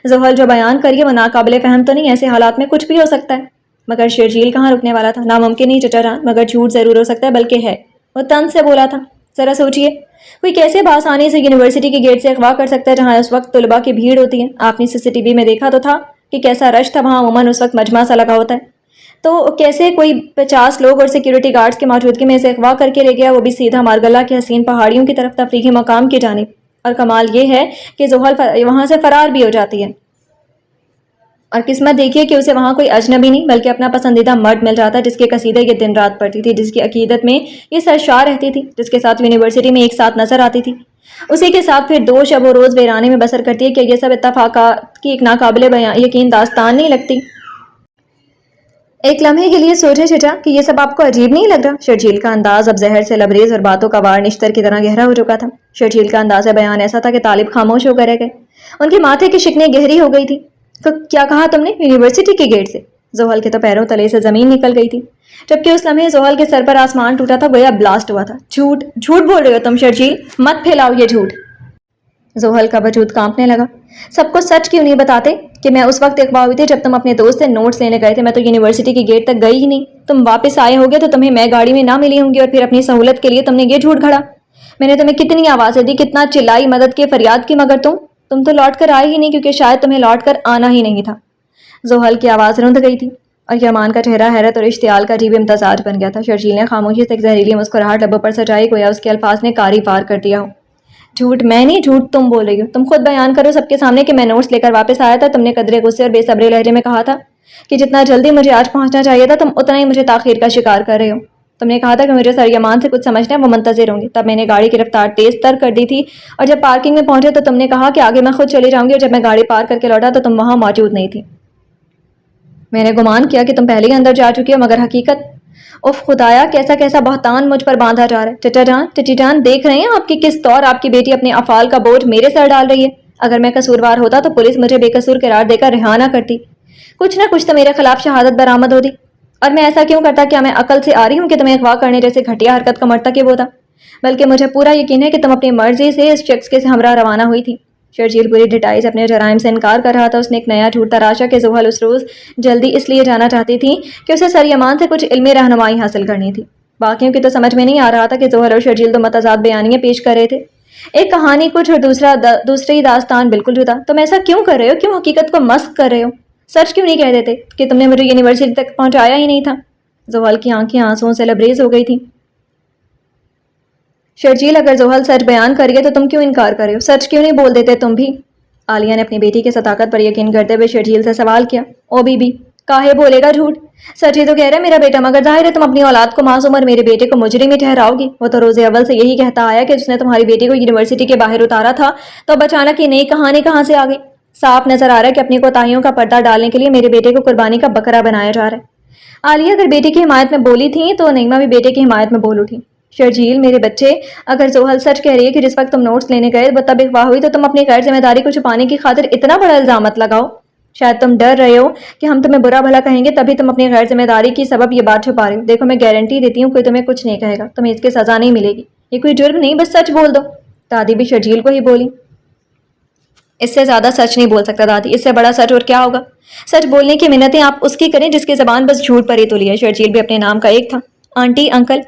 زحل جو بیان کریے وہ ناقابل فہم تو نہیں، ایسے حالات میں کچھ بھی ہو سکتا ہے۔ مگر شرجیل کہاں رکنے والا تھا۔ ناممکن نہیں چچا جان، مگر جھوٹ ضرور ہو سکتا ہے، بلکہ ہے۔ وہ طنز سے بولا تھا۔ ذرا سوچئے، کوئی کیسے بآسانی سے یونیورسٹی کے گیٹ سے اغوا کر سکتا ہے جہاں اس وقت طلباء کی بھیڑ ہوتی ہے؟ آپ نے CCTV میں دیکھا تو تھا کہ کیسا رش تھا وہاں، عموماً اس وقت مجمع سا لگا ہوتا ہے۔ تو کیسے کوئی 50 لوگ اور سیکیورٹی گارڈز کی موجودگی میں اسے اغوا کر کے لے گیا، وہ بھی سیدھا مارگلہ کی حسین پہاڑیوں کی طرف، تفریحی مقام کی جانب؟ اور کمال یہ ہے کہ زحل وہاں سے فرار بھی ہو جاتی ہے، اور قسمت دیکھیے کہ اسے وہاں کوئی اجنبی نہیں بلکہ اپنا پسندیدہ مرد مل جاتا ہے، جس کے قصیدے یہ دن رات پڑھتی تھی، جس کی عقیدت میں یہ سرشار رہتی تھی، جس کے ساتھ یونیورسٹی میں ایک ساتھ نظر آتی تھی، اسی کے ساتھ پھر 2 شب و روز ویرانے میں بسر کرتی ہے۔ کہ یہ سب اتفاقات کی ایک ناقابل یقین داستان نہیں لگتی؟ ایک لمحے کے لیے سوچے چچا کہ یہ سب آپ کو عجیب نہیں لگ رہا؟ شرجیل کا انداز اب زہر سے لبریز اور باتوں کا وار نشتر کی طرح گہرا ہو چکا تھا۔ شرجیل کا انداز بیان ایسا تھا کہ طالب خاموش ہو کر رہ گئے۔ ان کے ماتھے کی شکنیں گہری ہو گئی تھی۔ کیا کہا تم نے؟ یونیورسٹی کے گیٹ سے؟ زحل کے تو پیروں تلے سے زمین نکل گئی تھی، جبکہ اس لمحے زحل کے سر پر آسمان ٹوٹا تھا، گویا بلاسٹ ہوا تھا۔ جھوٹ جھوٹ بول رہے ہو تم شرجیل، مت پھیلاؤ یہ جھوٹ۔ زحل کا وجود کانپنے لگا۔ سب کو سچ کیوں نہیں بتاتے کہ میں اس وقت اغوا ہوئی تھی جب تم اپنے دوست سے نوٹس لینے گئے تھے؟ میں تو یونیورسٹی کی گیٹ تک گئی ہی نہیں۔ تم واپس آئے ہوگے تو تمہیں میں گاڑی میں نہ ملی ہوں گی، اور پھر اپنی سہولت کے لیے تم نے یہ جھوٹ گھڑا۔ میں نے تمہیں کتنی آوازیں دی، کتنا چلائی مدد کی، فریاد کی، مگر تم تو لوٹ کر آئے ہی نہیں، کیونکہ شاید تمہیں لوٹ کر آنا ہی نہیں تھا۔ زحل کی آواز رند گئی تھی اور یمان کا چہرہ حیرت اور اشتعال کا عجیب امتزاج بن گیا تھا۔ شرجیل نے خاموشی سے ایک زہریلی مسکراہٹ لبوں پر سجائی، گویا اس کے الفاظ نے کاری پار کر دیا ہو۔ جھوٹ میں نہیں، جھوٹ تم بول رہی ہو۔ تم خود بیان کرو سب کے سامنے کہ میں نوٹس لے کر واپس آیا تھا۔ تم نے قدرے غصے اور بے صبرے لہجے میں کہا تھا کہ جتنا جلدی مجھے آج پہنچنا چاہیے تھا تم اتنا ہی مجھے تاخیر کا شکار کر رہے ہو۔ تم نے کہا تھا کہ مجھے سر یمان سے کچھ سمجھنا ہے، وہ منتظر ہوں گے۔ تب میں نے گاڑی کی رفتار تیز تر کر دی تھی، اور جب پارکنگ میں پہنچے تو تم نے کہا کہ آگے میں خود چلی جاؤں گی، اور جب میں گاڑی پارک کر کے لوٹا تو تم وہاں موجود نہیں تھی۔ میں نے گمان کیا کہ تم پہلے ہی اندر جا چکی ہو، مگر حقیقت، اف خدایا، کیسا کیسا بہتان مجھ پر باندھا جا رہا ہے۔ چچا جان دیکھ رہے ہیں آپ کی کس طور آپ کی بیٹی اپنے افعال کا بوجھ میرے سر ڈال رہی ہے۔ اگر میں قصوروار ہوتا تو پولیس مجھے بے قصور قرار دے کر رہا نہ کرتی، کچھ نہ کچھ تو میرے خلاف شہادت برآمد ہوتی۔ اور میں ایسا کیوں کرتا؟ کیا میں عقل سے آ رہی ہوں کہ تمہیں اغوا کرنے جیسے گھٹیا حرکت کا مرتکب ہوتا؟ بلکہ مجھے پورا یقین ہے کہ تم اپنی مرضی سے اس شخص کے ہمراہ روانہ ہوئی تھی۔ شرجیل پوری ڈٹائی سے اپنے جرائم سے انکار کر رہا تھا۔ اس نے ایک نیا جھوٹ تراشا کہ زحل اس روز جلدی اس لیے جانا چاہتی تھی کہ اسے سر یمان سے کچھ علمی رہنمائی حاصل کرنی تھی۔ باقیوں کی تو سمجھ میں نہیں آ رہا تھا کہ زحل اور شرجیل دو متضاد بیانیاں پیش کر رہے تھے، ایک کہانی کچھ اور دوسری داستان بالکل جدا۔ تم ایسا کیوں کر رہے ہو؟ کیوں حقیقت کو مسخ کر رہے ہو؟ سچ کیوں نہیں کہہ دیتے کہ تم نے مجھے یونیورسٹی تک پہنچایا ہی نہیں تھا؟ زحل کی آنکھیں آنسوؤں سے لبریز ہو گئی تھیں۔ شرجیل، اگر زحل سچ بیان کریے تو تم کیوں انکار کر رہے ہو؟ سچ کیوں نہیں بول دیتے تم بھی؟ عالیہ نے اپنی بیٹی کی صداقت پر یقین کرتے ہوئے شرجیل سے سوال کیا۔ او بی بی، کاہے بولے گا جھوٹ؟ سچ ہی تو کہہ رہا ہے میرا بیٹا، مگر ظاہر ہے تم اپنی اولاد کو معصوم اور میرے بیٹے کو مجرم ہی ٹھہراؤ گی۔ وہ تو روز اول سے یہی کہتا آیا کہ جس نے تمہاری بیٹی کو یونیورسٹی کے باہر اتارا تھا، تو اب اچانک یہ نئی کہانی کہاں سے آ گئی؟ صاف نظر آ رہا ہے کہ اپنی کوتاہیوں کا پردہ ڈالنے کے لیے میرے بیٹے کو قربانی کا بکرا بنایا جا رہا ہے۔ عالیہ اگر بیٹے کی حمایت میں بولی تھیں تو نعیمہ بھی بیٹے کی حمایت میں بول اٹھی۔ شرجیل، میرے بچے، اگر زحل سچ کہہ رہی ہے کہ جس وقت تم نوٹس لینے گئے وہ تب اغوا ہوئی، تو تم اپنی غیر ذمہ داری کو چھپانے کی خاطر اتنا بڑا الزام مت لگاؤ۔ شاید تم ڈر رہے ہو کہ ہم تمہیں برا بھلا کہیں گے، تبھی تم اپنی غیر ذمہ داری کی سبب یہ بات چھپا رہے ہو۔ دیکھو میں گارنٹی دیتی ہوں کوئی تمہیں کچھ نہیں کہے گا، تمہیں اس کی سزا نہیں ملے گی، یہ کوئی جرم نہیں، بس سچ بول دو۔ دادی بھی شرجیل کو ہی بولی۔ اس سے زیادہ سچ نہیں بول سکتا دادی، اس سے بڑا سچ اور کیا ہوگا؟ سچ بولنے کی منتیں آپ اس کی کریں جس کی زبان بس جھوٹ پر ہی تلی ہے۔ شرجیل بھی اپنے نام کا ایک تھا۔ آنٹی، انکل،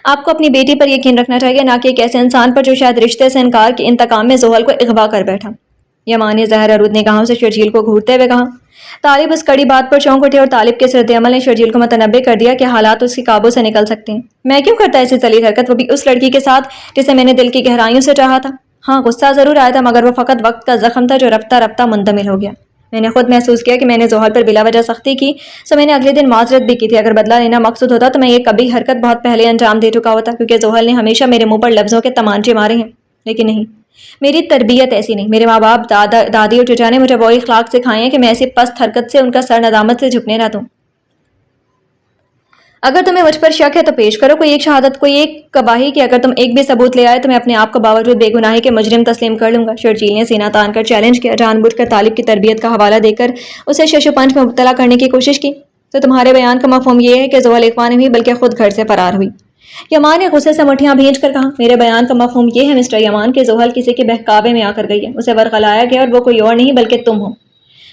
آپ کو اپنی بیٹی پر یقین رکھنا چاہیے، نہ کہ ایک ایسے انسان پر جو شاید رشتے سے انکار کے انتقام میں زحل کو اغوا کر بیٹھا۔ یمان نے زہر آلود نگاہوں سے شرجیل کو گھورتے ہوئے کہا۔ طالب اس کڑی بات پر چونک اٹھے، اور طالب کے رد عمل نے شرجیل کو متنبہ کر دیا کہ حالات اس کے قابو سے نکل سکتے ہیں۔ میں کیوں کرتا ایسی ذلیل حرکت، وہ بھی اس لڑکی کے ساتھ جسے میں نے دل کی گہرائیوں سے چاہا تھا؟ ہاں، غصہ ضرور آیا تھا، مگر وہ فقط وقت کا زخم تھا جو رفتہ رفتہ منتمل ہو گیا۔ میں نے خود محسوس کیا کہ میں نے زحل پر بلا وجہ سختی کی، سو میں نے اگلے دن معذرت بھی کی تھی۔ اگر بدلہ لینا مقصود ہوتا تو میں یہ کبھی حرکت بہت پہلے انجام دے چکا ہوتا، کیونکہ زحل نے ہمیشہ میرے منہ پر لفظوں کے تمانچے مارے ہیں۔ لیکن نہیں، میری تربیت ایسی نہیں۔ میرے ماں باپ، دادی اور چچا نے مجھے وہ اخلاق سکھائے ہیں کہ میں ایسی پست حرکت سے ان کا سر ندامت سے جھکنے نہ دوں۔ اگر تمہیں مجھ پر شک ہے تو پیش کرو کوئی ایک شہادت، کوئی ایک گواہی کہ اگر تم ایک بھی ثبوت لے آئے تو میں اپنے آپ کو باوجود بے گناہی کے مجرم تسلیم کر لوں گا۔ شرجیل نے سینہ تان کر چیلنج کیا، جان بوجھ کر طالب کی تربیت کا حوالہ دے کر اسے شش و پنج میں مبتلا کرنے کی کوشش کی۔ تو تمہارے بیان کا مفہوم یہ ہے کہ زحل اغوا نہیں ہوئی بلکہ خود گھر سے فرار ہوئی؟ یمان نے غصے سے مٹھیاں بھینج کر کہا۔ میرے بیان کا مفہوم یہ ہے مسٹر یمان کہ زحل کسی کے بہکاوے میں آ کر گئی ہے، اسے ورغلایا گیا اور وہ کوئی اور نہیں بلکہ تم ہو۔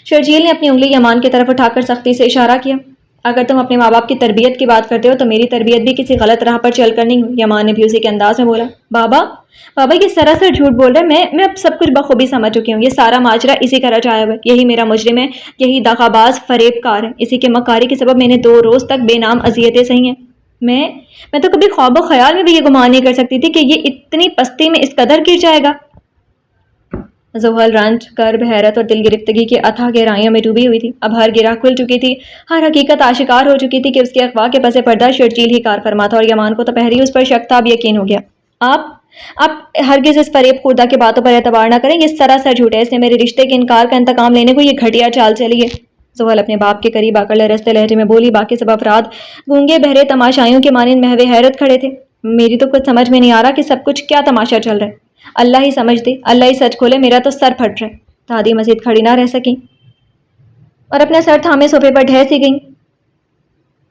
شرجیل نے اپنی انگلی یمان کی طرف اٹھا کر سختی سے اشارہ کیا۔ اگر تم اپنے ماں باپ کی تربیت کی بات کرتے ہو تو میری تربیت بھی کسی غلط راہ پر چل کر نہیں ہوئی۔ یمان نے بھی اسی کے انداز میں بولا۔ بابا یہ سراسر جھوٹ بول رہا ہے، میں اب سب کچھ بخوبی سمجھ چکی ہوں۔ یہ سارا ماجرا اسی کا رچایا ہوا ہے، یہی میرا مجرم ہے، یہی دغاباز فریب کار ہے، اسی کے مکاری کے سبب میں نے 2 روز تک بے نام اذیتیں سہی ہیں۔ میں تو کبھی خواب و خیال میں بھی یہ گمان نہیں کر سکتی تھی کہ یہ اتنی پستی میں اس قدر گر جائے گا۔ زحل رنج، کرب، حیرت اور دل گرفتگی کی اتھاہ گہرائیوں میں ڈوبی ہوئی تھی۔ اب ہر گرہ کھل چکی تھی، ہر حقیقت آشکار ہو چکی تھی کہ اس کے اغوا کے پس پردہ شرجیل ہی کار فرما تھا، اور یمان کو تو پہلے ہی اس پر شک تھا، اب یقین ہو گیا۔ آپ ہرگز اس فریب خوردہ کی باتوں پر اعتبار نہ کریں، یہ سراسر جھوٹ ہے، اس نے میرے رشتے کے انکار کا انتقام لینے کو یہ گھٹیا چال چلی ہے۔ زحل اپنے باپ کے قریب آ کر لرزتے لہجے میں بولی۔ باقی سب افراد گونگے بہرے تماشائیوں کے مانند محو حیرت کھڑے تھے۔ میری تو کچھ سمجھ میں نہیں آ رہا کہ سب کچھ کیا تماشا چل رہا ہے۔ اللہ ہی سمجھ دے، اللہ ہی سچ کھولے، میرا تو سر پھٹ رہا ہے۔ دادی مزید کھڑی نہ رہ سکیں اور اپنا سر تھامے صوفے پر ڈھہ سی گئیں۔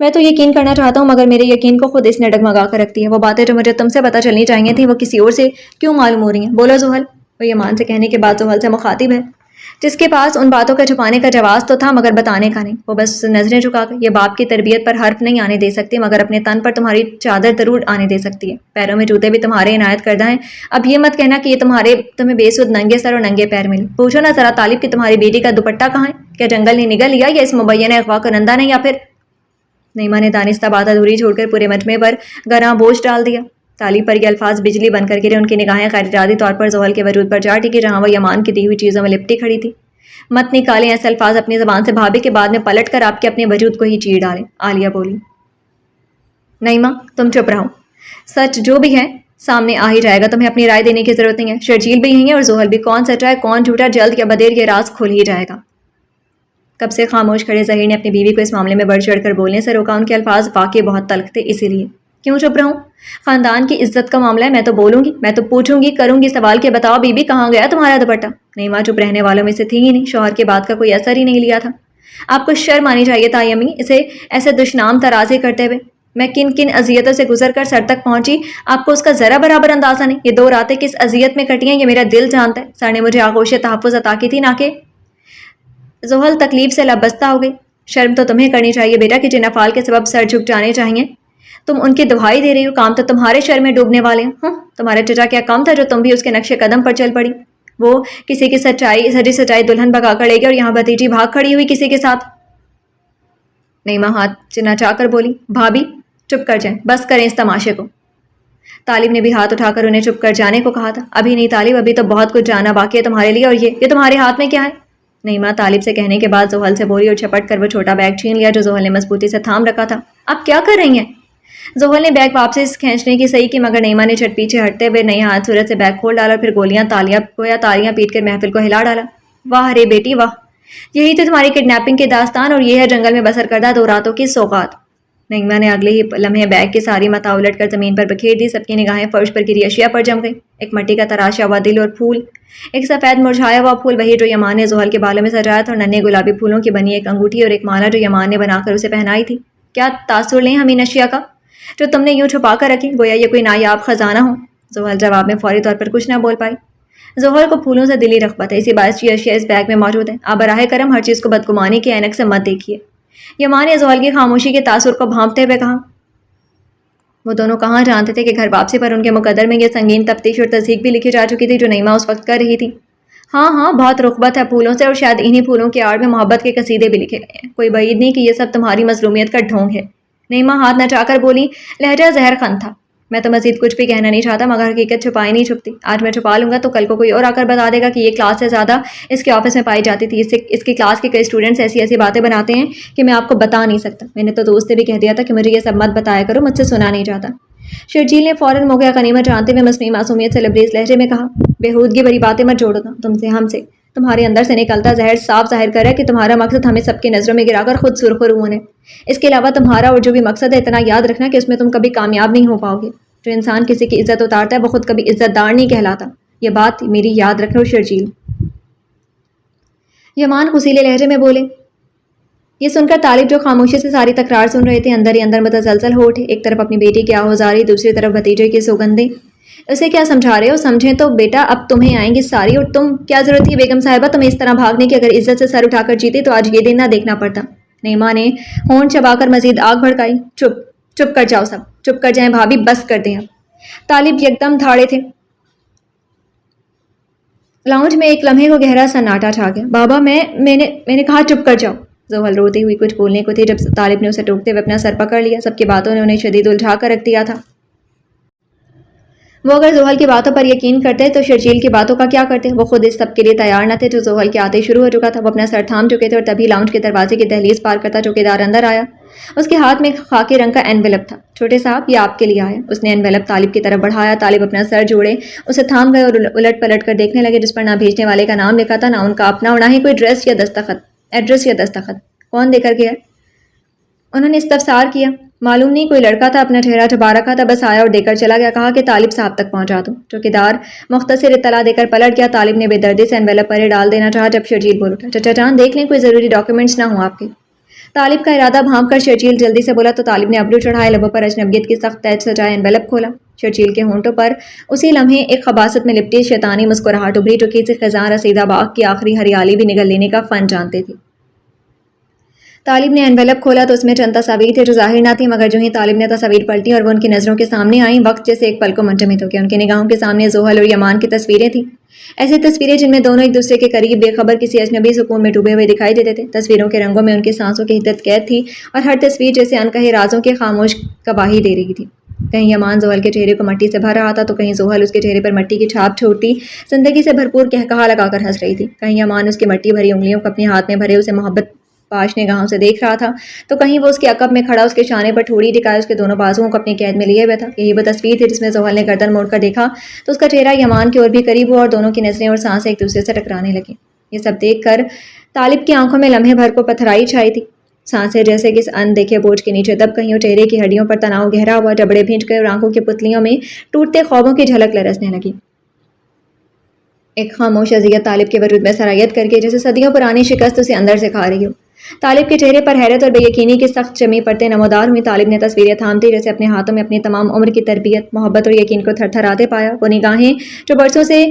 میں تو یقین کرنا چاہتا ہوں مگر میرے یقین کو خود اس نے ڈگمگا کر رکھ دیا. وہ باتیں جو مجھے تم سے پتہ چلنی چاہیے تھیں وہ کسی اور سے کیوں معلوم ہو رہی ہیں؟ بولو زحل. وہ یمان سے کہنے کے بعد زحل سے مخاطب ہے جس کے پاس ان باتوں کا چھپانے کا جواز تو تھا مگر بتانے کا نہیں. وہ بس نظریں جھکا کر یہ باپ کی تربیت پر حرف نہیں آنے دے سکتی مگر اپنے تن پر تمہاری چادر ضرور آنے دے سکتی ہے. پیروں میں جوتے بھی تمہارے عنایت کردہ ہیں. اب یہ مت کہنا کہ یہ تمہیں بے سود ننگے سر اور ننگے پیر ملے. پوچھو نا ذرا طالب کہ تمہاری بیٹی کا دوپٹہ کہاں ہے؟ کیا جنگل نے نگل لیا یا اس مبینہ اغوا کنندہ نے یا پھر؟ نعیمہ نے دانستہ بات ادھوری چھوڑ کر پورے مجمع پر گراں بوجھ ڈال دیا. طالب پر یہ الفاظ بجلی بن کر گرے. ان کی نگاہیں غیر ارادی طور پر زحل کے وجود پر جا ٹکی جہاں وہ یمان کی دی ہوئی چیزوں میں لپٹی کھڑی تھی. مت نکالیں ایسے الفاظ اپنی زبان سے بھابھی کے بعد میں پلٹ کر آپ کے اپنے وجود کو ہی چیر ڈالیں. عالیہ بولی. نعیمہ تم چپ رہو. سچ جو بھی ہے سامنے آ ہی جائے گا. تمہیں اپنی رائے دینے کی ضرورت نہیں ہے. شرجیل بھی یہی ہے اور زحل بھی. کون سچا ہے کون جھوٹا جلد یا بدیر یہ راز کھل ہی جائے گا. کب سے خاموش کھڑے ظہیر نے اپنی بیوی کو اس معاملے میں بڑھ چڑھ کر بولنے سے روکا. ان کے الفاظ واقعی بہت تلخ تھے. اسی لیے کیوں چپ رہوں؟ خاندان کی عزت کا معاملہ ہے. میں تو بولوں گی, میں تو پوچھوں گی, کروں گی سوال کہ بتاؤ بی بی کہاں گیا تمہارا دوپٹہ؟ نعیمہ چپ رہنے والوں میں سے تھی ہی نہیں. شوہر کی بات کا کوئی اثر ہی نہیں لیا تھا. آپ کو شرم آنی چاہیے تھا امی اسے ایسے دشنام ترازی کرتے ہوئے. میں کن کن اذیتوں سے گزر کر سر تک پہنچی آپ کو اس کا ذرا برابر اندازہ نہیں. یہ 2 راتیں کس اذیت میں کٹی ہیں یہ میرا دل جانتا ہے. سر نے مجھے آغوش تحفظ عطا کی تھی نہ کہ. زحل تکلیف سے لب بستہ ہو گئی. شرم تو تمہیں کرنی چاہیے بیٹا کہ جن افعال کے سبب سر جھک جانے چاہیے تم ان کی دہائی دے رہی ہو. کام تو تمہارے شر میں ڈوبنے والے ہیں. تمہارا چچا کیا کم تھا جو تم بھی اس کے نقش قدم پر چل پڑی. وہ کسی کی سچی سچائی دلہن بھگا کر لے گی اور یہاں بھتیجی بھاگ کھڑی ہوئی کسی کے ساتھ. نعیمہ ہاتھ چنچا کر بولی. بھابھی چپ کر جائیں, بس کریں اس تماشے کو. طالب نے بھی ہاتھ اٹھا کر انہیں چپ کر جانے کو کہا تھا. ابھی نہیں طالب, ابھی تو بہت کچھ جانا باقی ہے تمہارے لیے. اور یہ تمہارے ہاتھ میں کیا ہے؟ نعیمہ طالب سے کہنے کے بعد زحل سے بولی اور چھپٹ کر وہ چھوٹا بیگ چھین لیا جو زحل نے مضبوطی سے تھام رکھا تھا. آپ کیا کر رہی ہیں؟ زحل نے بیگ واپس کھینچنے کی صحیح کی مگر نعیمہ نے جھٹ پیچھے ہٹتے ہوئے نئے ہاتھ صورت سے بیگ کھول ڈالا. پھر گولیاں تالیاں پیٹ کر محفل کو ہلا ڈالا. واہ رے بیٹی واہ, یہی تو تمہاری کڈنیپنگ کی داستان اور یہ ہے جنگل میں بسر کردہ 2 راتوں کی سوغات. نعیمہ نے اگلے ہی لمحے بیگ کی ساری متاع الٹ کر زمین پر بکھیر دی. سب کی نگاہیں فرش پر گری اشیاء پر جم گئی. ایک مٹی کا تراشا ہوا دل اور پھول, ایک سفید مرجھایا ہوا پھول وہی جو یمان نے زحل کے بالوں میں سجایا تھا, اور ننھے گلابی پھولوں کی بنی ایک انگوٹھی اور ایک مالا جو یمان نے بنا کر اسے پہنائی تھی. کیا تاثر لیں ہم ان اشیاء کا جو تم نے یوں چھپا کر رکھی, گویا یہ کوئی نایاب خزانہ ہو. زحل جواب میں فوری طور پر کچھ نہ بول پائی. زحل کو پھولوں سے دلی رغبت ہے, اسی باعث یہ اشیاء اس بیگ میں موجود ہیں. آپ براہ کرم ہر چیز کو بدگمانی کے عینک سے مت دیکھیے. یمان نے زحل کی خاموشی کے تاثر کو بھانپتے ہوئے کہا. وہ دونوں کہاں جانتے تھے کہ گھر واپسی پر ان کے مقدر میں یہ سنگین تفتیش اور تصدیق بھی لکھی جا چکی تھی جو نعیمہ اس وقت کر رہی تھی. ہاں بہت رغبت ہے پھولوں سے, اور شاید انہی پھولوں کی آڑ میں محبت کے قصیدے بھی لکھے گئے ہیں. کوئی بعید نہیں کہ یہ سب تمہاری مظلومیت کا ڈھونگ ہے. نعیمہ ہاتھ نچا کر بولی. لہجہ زہر خن تھا. میں تو مزید کچھ بھی کہنا نہیں چاہتا مگر حقیقت چھپائی نہیں چھپتی. آج میں چھپا لوں گا تو کل کو کوئی اور آ کر بتا دے گا کہ یہ کلاس سے زیادہ اس کے آفس میں پائی جاتی تھی. اس کی کلاس کے کئی اسٹوڈنٹس ایسی باتیں بناتے ہیں کہ میں آپ کو بتا نہیں سکتا. میں نے تو دوست سے بھی کہہ دیا تھا کہ مجھے یہ سب مت بتایا کرو, مجھ سے سنا نہیں جاتا. شرجیل نے فوراً موقع غنیمت جانتے ہوئے مصنوعی معصومیت سے لبریز لہجے میں کہا. بےہودگی بھری باتیں مت جوڑو تم سے ہم سے. تمہارے اندر سے نکلتا زہر صاف ظاہر کر ہے کہ تمہارا مقصد ہمیں سب کی نظروں میں گرا کر خود سرخ و روان ہے. اس کے علاوہ تمہارا اور جو بھی مقصد ہے اتنا یاد رکھنا کہ اس میں تم کبھی کامیاب نہیں ہو پاؤ گے. جو انسان کسی کی عزت اتارتا ہے وہ خود کبھی عزت دار نہیں کہلاتا. یہ بات میری یاد رکھو شرجیل. یمان خصیلے لہجے میں بولے. یہ سن کر طالب جو خاموشی سے ساری تکرار سن رہے تھے اندر ہی اندر متزلزل ہو اٹھے. ایک طرف اپنی بیٹی کی آہوزاری, دوسری طرف بھتیجے کی سوگندیں. اسے کیا سمجھا رہے ہو؟ سمجھیں تو بیٹا اب تمہیں آئیں گی ساری, اور تم کیا ضرورت تھی بیگم صاحبہ تمہیں اس طرح بھاگنے کی. اگر عزت سے سر اٹھا کر جیتی تو آج یہ دن نہ دیکھنا پڑتا. نعیمہ نے ہونٹ چبا کر مزید آگ بھڑکائی. چپ کر جاؤ سب, چپ کر جائیں بھابھی, بس کر دیں اب. طالب یکدم دھاڑے تھے. لاؤنج میں ایک لمحے کو گہرا سناٹا چھا گیا. بابا میں نے کہا چپ کر جاؤ. زحل روتی ہوئی کچھ بولنے کو تھی جب طالب نے اسے ٹوکتے ہوئے اپنا سر پکڑ لیا. سب کی باتوں نے انہیں شدید الجھا کر رکھ دیا تھا. وہ اگر زحل کی باتوں پر یقین کرتے تو شرجیل کی باتوں کا کیا کرتے؟ وہ خود اس سب کے لیے تیار نہ تھے جو زحل کے آتے شروع ہو چکا تھا. وہ اپنا سر تھام چکے تھے اور تبھی لاؤنج کے دروازے کی دہلیز پار کرتا چوکیدار اندر آیا. اس کے ہاتھ میں خاکی رنگ کا اینویلپ تھا. چھوٹے صاحب یہ آپ کے لیے آیا. اس نے اینویلپ طالب کی طرف بڑھایا. طالب اپنا سر جوڑے اسے تھام گئے اور الٹ پلٹ کر دیکھنے لگے جس پر نہ بھیجنے والے کا نام لکھا تھا, نہ ان کا اپنا, اور نہ ہی کوئی ایڈریس یا دستخط. کون دے کر گیا؟ انہوں نے استفسار کیا. معلوم نہیں, کوئی لڑکا تھا, اپنا چہرہ چھپا رکھا تھا, بس آیا اور دے کر چلا گیا. کہا کہ طالب صاحب تک پہنچا دو. چوکیدار مختصر اطلاع دے کر پلٹ گیا. طالب نے بے دردی سے اینویلپ پر ڈال دینا چاہا جب شرجیل بول اٹھا. چچا جان دیکھ لیں کوئی ضروری ڈاکیومنٹس نہ ہوں آپ کے. طالب کا ارادہ بھانپ کر شرجیل جلدی سے بولا تو طالب نے ابرو چڑھائے، لبوں پر اجنبیت کی سخت تہج سجائے انویلپ کھولا۔ شرجیل کے ہونٹوں پر اسی لمحے ایک خباثت میں لپٹی شیطانی مسکراہٹ ابھری جو کسی خزاں رسیدہ باغ کی آخری ہریالی بھی نگل لینے کا فن جانتے تھی۔ طالب نے انویلپ کھولا تو اس میں چند تصاویر تھے جو ظاہر نہ تھی، مگر جو ہی طالب نے تصاویر پلٹی اور وہ ان کی نظروں کے سامنے آئیں، وقت جیسے ایک پل کو منجمد ہو گیا۔ ان کی نگاہوں کے سامنے زحل اور یمان کی تصویریں تھیں، ایسی تصویریں جن میں دونوں ایک دوسرے کے قریب بے خبر کسی اجنبی سکون میں ڈوبے ہوئے دکھائی دیتے تھے۔ تصویروں کے رنگوں میں ان کی سانسوں کی حدت قید تھی اور ہر تصویر جیسے انکہے رازوں کے خاموش گواہی دے رہی تھی۔ کہیں یمان زحل کے چہرے کو مٹی سے بھر رہا تھا تو کہیں زحل اس کے چہرے پر مٹی کی چھاپ چھوڑتی زندگی سے بھرپور قہقہا لگا کر ہنس رہی تھی۔ کہیں یمان اس کی مٹی بھری انگلیوں کو اپنے ہاتھ میں بھرے اسے محبت پاش نگاہوں سے دیکھ رہا تھا تو کہیں وہ اس کے عقب میں کھڑا اس کے شانے پر ٹھوڑی ٹکائے اس کے دونوں بازوؤں کو اپنی قید میں لیے ہوئے تھا۔ یہی وہ تصویر تھی جس میں زحل نے گردن موڑ کر دیکھا تو اس کا چہرہ یمان کی اور بھی قریب ہوا اور دونوں کی نظریں اور سانسیں ایک دوسرے سے ٹکرانے لگیں۔ یہ سب دیکھ کر طالب کی آنکھوں میں لمحے بھر کو پتھرائی چھائی تھی، سانسیں جیسے کس ان دیکھے بوجھ کے نیچے دب گئیں اور چہرے کی ہڈیوں پر تناؤ گہرا ہوا، جبڑے بھینچ گئے اور آنکھوں کی پتلیوں میں ٹوٹتے خوابوں کی جھلک لرزنے لگی۔ ایک خاموش اذیت طالب کے وجود میں سرایت کر کے جیسے صدیوں پرانی شکست اسے اندر سے کھا رہی ہو۔ طالب کے چہرے پر حیرت اور بے یقینی کی سخت جمی پرتیں نمودار ہوئی۔ طالب نے تصویریں تھامتے جیسے اپنے ہاتھوں میں اپنی تمام عمر کی تربیت، محبت اور یقین کو تھر تھراتے پایا۔ وہ نگاہیں جو برسوں سے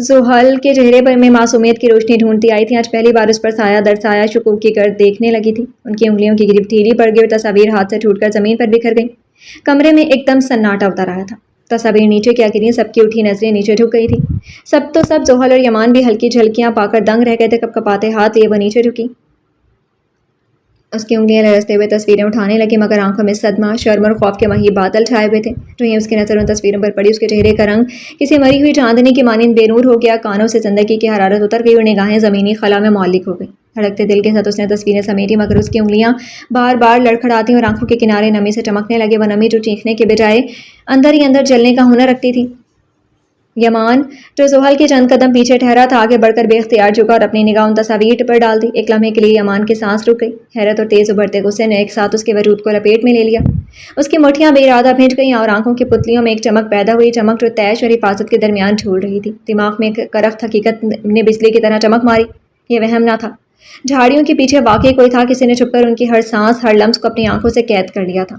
زحل کے چہرے پر میں معصومیت کی روشنی ڈھونڈتی آئی تھیں، آج پہلی بار اس پر سایہ در سایہ شکوک کی گرد دیکھنے لگی تھی۔ ان کی انگلیوں کی گرفت ڈھیلی پڑ گئی اور تصاویر ہاتھ سے ٹوٹ کر زمین پر بکھر گئیں۔ کمرے میں ایک دم سناٹا اتر آیا تھا۔ تصاویر نیچے کیا گریں، سب کی اٹھی نظریں نیچے جھک گئی تھیں۔ سب زحل اور یمان بھی ہلکی جھلکیاں پا کر دنگ رہ گئے تھے۔ کپ کپاتے ہاتھ لیے وہ نیچے جھکی، اس کی انگلیاں لرزتے ہوئے تصویریں اٹھانے لگی، مگر آنکھوں میں صدمہ، شرم اور خوف کے مہیب بادل چھائے ہوئے تھے۔ جو ہی اس کی نظر ان تصویروں پر پڑی، اس کے چہرے کا رنگ کسی مری ہوئی چاندنی کی مانند بے نور ہو گیا، کانوں سے زندگی کی حرارت اتر گئی اور نگاہیں زمینی خلا میں معلق ہو گئیں۔ دھڑکتے دل کے ساتھ اس نے تصویریں سمیٹی، مگر اس کی انگلیاں بار بار لڑکھڑاتی اور آنکھوں کے کنارے نمی سے چمکنے لگے، وہ نمی جو چیخنے کے بجائے اندر ہی اندر جلنے کا ہنر رکھتی تھی۔ یمان جو زحل کے چند قدم پیچھے ٹھہرا تھا، آگے بڑھ کر بے اختیار جھکا اور اپنی نگاہ ان تصاویر پر ڈال دی۔ ایک لمحے کے لیے یمان کی سانس رک گئی، حیرت اور تیز ابھرتے غصے نے ایک ساتھ اس کے وجود کو لپیٹ میں لے لیا۔ اس کی مٹھیاں بے ارادہ بھیج گئیں اور آنکھوں کی پتلیوں میں ایک چمک پیدا ہوئی، چمک جو تیش اور حفاظت کے درمیان جھول رہی تھی۔ دماغ میں ایک کرخت حقیقت نے بجلی کی طرح چمک ماری، یہ وہم نہ تھا، جھاڑیوں کے پیچھے واقعی کوئی تھا، کسی نے چھپ کر ان کی ہر سانس، ہر لمس کو اپنی آنکھوں سے قید کر لیا تھا۔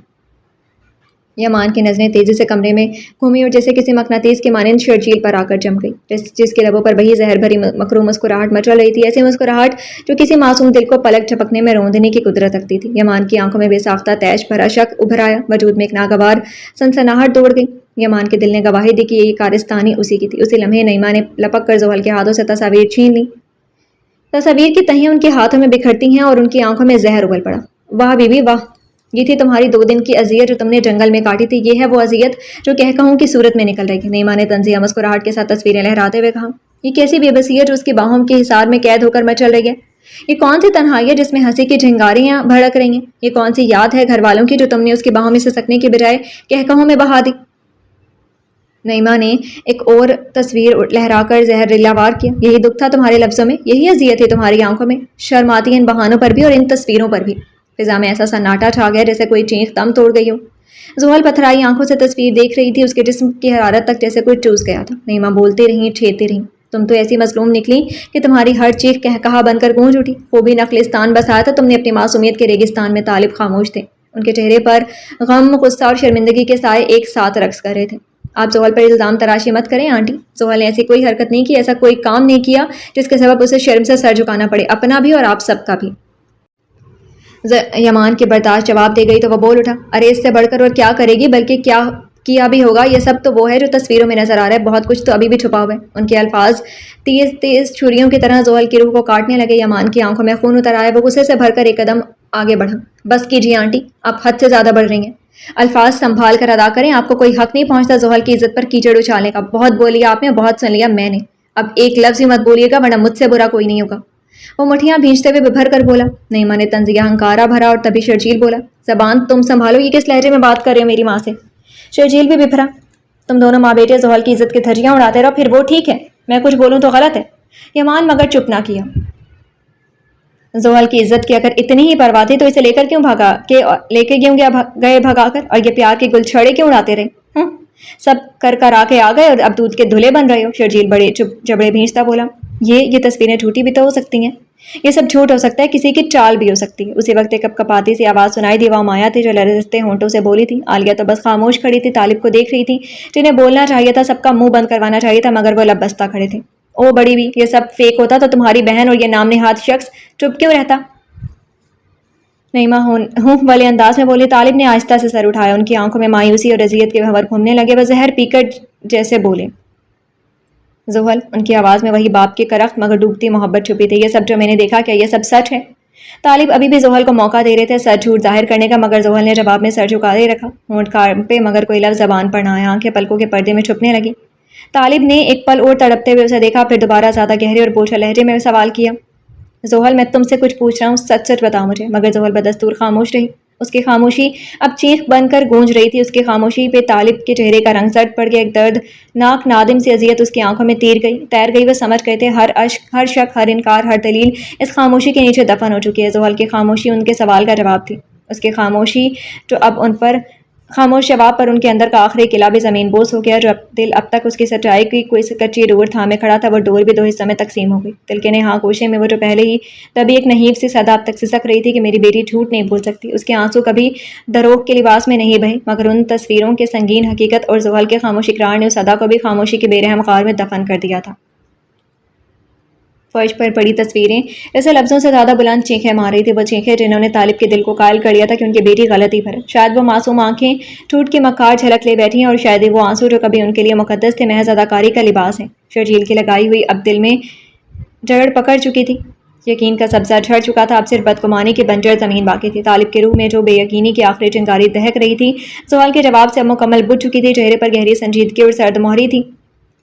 یمان کی نظریں تیزی سے کمرے میں گھومی اور جیسے کسی مقناطیس کے مانند شرجیل پر آ کر جم گئی، جس کے لبوں پر وہی زہر بھری مکروہ مسکراہٹ مچل رہی تھی، ایسی مسکراہٹ جو کسی معصوم دل کو پلک جھپکنے میں روندنے کی قدرت رکھتی تھی۔ یمان کی آنکھوں میں بے ساختہ تیش بھرا شک ابھر آیا، وجود میں ایک ناگوار سنسناہٹ دوڑ گئی۔ یمان کے دل نے گواہی دی کہ یہ کارستانی اسی کی تھی۔ اسی لمحے نعیمہ نے لپک کر زحل کے ہاتھوں سے تصاویر چھین لی، تصاویر کی تہیں ان کے ہاتھوں میں بکھرتی ہیں اور ان کی آنکھوں میں زہر ابل پڑا۔ واہ بیوی واہ، یہ تھی تمہاری 2 دن کی اذیت جو تم نے جنگل میں کاٹی تھی، یہ ہے وہ اذیت جو کہکہوں کی صورت میں نکل رہی تھی۔ نعیمہ نے تنزیہ مسکراہٹ کے ساتھ تصویریں لہراتے ہوئے کہا، یہ کیسی بے بسی ہے جو اس کی باہوں کے حصار میں قید ہو کر مچل رہی ہے؟ یہ کون سی تنہائی ہے جس میں ہنسی کی جھنگاریاں بھڑک رہی ہیں؟ یہ کون سی یاد ہے گھر والوں کی جو تم نے اس کی باہوں میں سسکنے کے بجائے کہکہوں میں بہا دی؟ نعیمہ نے ایک اور تصویر لہرا کر زہریلا وار کیا، یہی دکھ تھا تمہارے لفظوں میں، یہی اذیت ہے تمہاری آنکھوں میں؟ شرم آتی ہے ان بہانوں پر بھی اور ان تصویروں پر بھی۔ فضا میں ایسا سناٹا چھا گیا جیسے کوئی چیخ دم توڑ گئی ہو۔ زحل پتھرائی آنکھوں سے تصویر دیکھ رہی تھی، اس کے جسم کی حرارت تک جیسے کوئی چوس گیا تھا۔ نعیمہ بولتی رہیں، چھیڑتی رہیں، تم تو ایسی مظلوم نکلی کہ تمہاری ہر چیخ قہقہا بن کر گونج اٹھی۔ خوبی نخلستان بسایا تھا تم نے اپنی معصومیت کے ریگستان میں۔ طالب خاموش تھے، ان کے چہرے پر غم، غصہ اور شرمندگی کے سائے ایک ساتھ رقص کر رہے تھے۔ آپ زحل پر الزام تراشی مت کریں آنٹی، زحل نے ایسی کوئی حرکت نہیں کی، ایسا کوئی کام نہیں کیا جس کے سبب اسے شرم سے سر جھکانا پڑے، اپنا بھی اور آپ سب کا بھی۔ یمان کی برداشت جواب دے گئی تو وہ بول اٹھا، ارے اس سے بڑھ کر اور کیا کرے گی، بلکہ کیا کیا بھی ہوگا، یہ سب تو وہ ہے جو تصویروں میں نظر آ رہا ہے، بہت کچھ تو ابھی بھی چھپا ہوا ہے۔ ان کے الفاظ تیز تیز چھریوں کی طرح زحل کی روح کو کاٹنے لگے۔ یمان کی آنکھوں میں خون اتر آیا، وہ غصے سے بھر کر ایک قدم آگے بڑھا۔ بس کیجیے آنٹی، آپ حد سے زیادہ بڑھ رہی ہیں، الفاظ سنبھال کر ادا کریں، آپ کو کوئی حق نہیں پہنچتا زحل کی عزت پر کیچڑ اچھالنے کا۔ بہت بولی آپ نے، بہت سن لیا میں نے، اب ایک لفظ ہی مت بولیے گا ورنہ مجھ سے برا کوئی نہیں ہوگا۔ وہ مٹھیاں بھینچتے ہوئے ببھر کر بولا۔ نعیمہ نے طنزیہ ہنکارا بھرا اور تبھی شرجیل بولا، زبان تم سنبھالو، یہ کس لہجے میں بات کر رہے ہو میری ماں سے؟ شرجیل بھی بپھرا، تم دونوں ماں بیٹے زحل کی عزت کی دھجیاں اڑاتے رہو، پھر وہ ٹھیک ہے، میں کچھ بولوں تو غلط ہے؟ یمان مگر چپ نہ کیا۔ زحل کی عزت کی اگر اتنی ہی پرواہ تھی تو اسے لے کے کیوں گئے بھگا کر، اور یہ پیار کے گل چھڑے کیوں اڑاتے رہے؟ سب کر آ کے آ گئے اور اب دودھ کے دھلے بن رہے ہو؟ شرجیل بڑے جبڑے بھینچتا بولا۔ یہ تصویریں جھوٹی بھی تو ہو سکتی ہیں، یہ سب جھوٹ ہو سکتا ہے، کسی کی چال بھی ہو سکتی ہے۔ اسی وقت ایک کپکپاتی سی آواز سنائی دی، وہ مایا تھی جو لرزتے ہونٹوں سے بولی تھی۔ عالیہ تو بس خاموش کھڑی تھی، طالب کو دیکھ رہی تھی۔ جنہیں بولنا چاہیے تھا، سب کا منہ بند کروانا چاہیے تھا، مگر وہ لب بستہ کھڑے تھے۔ او بڑی بھی، یہ سب فیک ہوتا تو تمہاری بہن اور یہ نام نہاد شخص چپ کیوں رہتا؟ نعیمہ ہوں والے انداز میں بولی۔ طالب نے آہستہ سے سر اٹھایا، ان کی آنکھوں میں مایوسی اور اذیت کے بھنور گھومنے لگے۔ وہ زہر پی کر جیسے بولے۔ زحل، ان کی آواز میں وہی باپ کی کرخت مگر ڈوبتی محبت چھپی تھی۔ یہ سب جو میں نے دیکھا، کیا یہ سب سچ ہے؟ طالب ابھی بھی زحل کو موقع دے رہے تھے سچ جھوٹ ظاہر کرنے کا، مگر زحل نے جواب میں سر جھکائے رکھا۔ ہونٹ کانپے مگر کوئی لفظ زبان پر نہ آیا، آنکھیں پلکوں کے پردے میں چھپنے لگی۔ طالب نے ایک پل اور تڑپتے ہوئے اسے دیکھا، پھر دوبارہ زیادہ گہرے اور بوجھل لہجے میں سوال کیا، زحل میں تم سے کچھ پوچھ رہا ہوں، سچ سچ بتاؤ مجھے۔ مگر زحل بدستور خاموش رہی۔ اس کی خاموشی اب چیخ بن کر گونج رہی تھی۔ اس کی خاموشی پہ طالب کے چہرے کا رنگ زرد پڑ گیا، ایک دردناک نادم سی اذیت اس کی آنکھوں میں تیر گئی۔ وہ سمجھ گئے تھے ہر اشک، ہر شک، ہر انکار، ہر دلیل اس خاموشی کے نیچے دفن ہو چکی ہے۔ زحل کی خاموشی ان کے سوال کا جواب تھی، اس کی خاموشی جو اب ان پر خاموش جواب پر ان کے اندر کا آخری قلعہ بھی زمین بوس ہو گیا۔ جو دل اب تک اس کی سچائی کی کوئی کچی ڈور تھامے کھڑا تھا، وہ ڈور بھی دو حصوں میں تقسیم ہو گئی۔ دل کے نہا گوشے میں وہ جو پہلے ہی تبھی ایک نحیف سی صدا اب تک سسک رہی تھی کہ میری بیٹی جھوٹ نہیں بول سکتی، اس کے آنسو کبھی دروغ کے لباس میں نہیں بہے، مگر ان تصویروں کے سنگین حقیقت اور زحل کے خاموش اقرار نے اس صدا کو بھی خاموشی کے بے رحم غار میں دفن کر دیا تھا۔ فرش پر پڑی تصویریں جیسے لفظوں سے زیادہ بلند چیخیں مار رہی تھی، وہ چیخیں جنہوں نے طالب کے دل کو قائل کر لیا تھا کہ ان کی بیٹی غلطی پر ہے۔ شاید وہ معصوم آنکھیں جھوٹ کی مکار جھلک لے بیٹھی ہیں، اور شاید وہ آنسو جو کبھی ان کے لیے مقدس تھے محض اداکاری کا لباس ہے۔ شرجیل کی لگائی ہوئی اب دل میں جڑ پکڑ چکی تھی، یقین کا سبزہ جھڑ چکا تھا، اب صرف بدگمانی کی بنجر زمین باقی تھی۔ طالب کے روح میں جو بے یقینی کی آخری چنگاری دہک رہی تھی، زحل کے جواب سے اب مکمل بجھ چکی تھی۔ چہرے پر گہری سنجیدگی اور سرد مہری تھی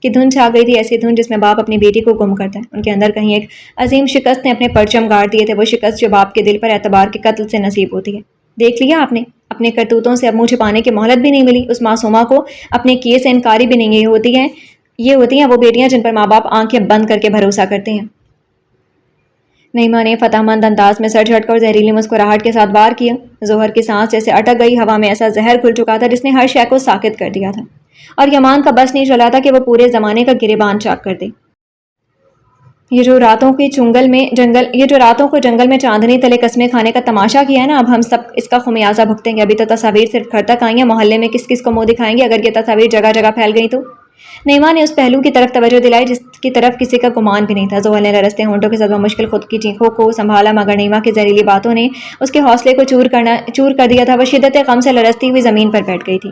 کہ دھند چھا گئی تھی، ایسی دھند جس میں باپ اپنی بیٹی کو گم کرتا ہے۔ ان کے اندر کہیں ایک عظیم شکست نے اپنے پرچم گاڑ دیے تھے، وہ شکست جو باپ کے دل پر اعتبار کے قتل سے نصیب ہوتی ہے۔ دیکھ لیا آپ نے، اپنے کرتوتوں سے اب منہ چھپانے کی مہلت بھی نہیں ملی، اس معصومہ کو اپنے کیے سے انکاری بھی نہیں۔ یہ ہوتی ہیں وہ بیٹیاں جن پر ماں باپ آنکھیں بند کر کے بھروسہ کرتے ہیں۔ نعیمہ نے فتح مند انداز میں سر جھٹکا اور زہریلی مسکراہٹ کے ساتھ وار کیا۔ زہر کی سانس جیسے اٹک گئی، ہوا میں ایسا زہر گھل چکا تھا جس نے ہر شے کو ساکت کر دیا تھا، اور یمان کا بس نہیں چلا تھا کہ وہ پورے زمانے کا گریبان چاک کر دے۔ یہ جو راتوں کو جنگل میں چاندنی تلے قسمیں کھانے کا تماشا کیا ہے نا، اب ہم سب اس کا خمیازہ بھگتیں گے۔ ابھی تو تصاویر صرف گھر تک آئی ہیں، محلے میں کس کس کو منہ دکھائیں گے اگر یہ تصاویر جگہ جگہ پھیل گئی تو؟ نعیمہ نے اس پہلو کی طرف توجہ دلائی جس کی طرف کسی کا گمان بھی نہیں تھا۔ زحل نے لرزتے ہونٹوں کے ساتھ مشکل خود کی چیخوں کو سنبھالا، مگر نعیمہ کی زہریلی باتوں نے اس کے حوصلے کو چور کر دیا تھا۔ وہ شدت غم سے لرزتی ہوئی زمین پر بیٹھ گئی تھی۔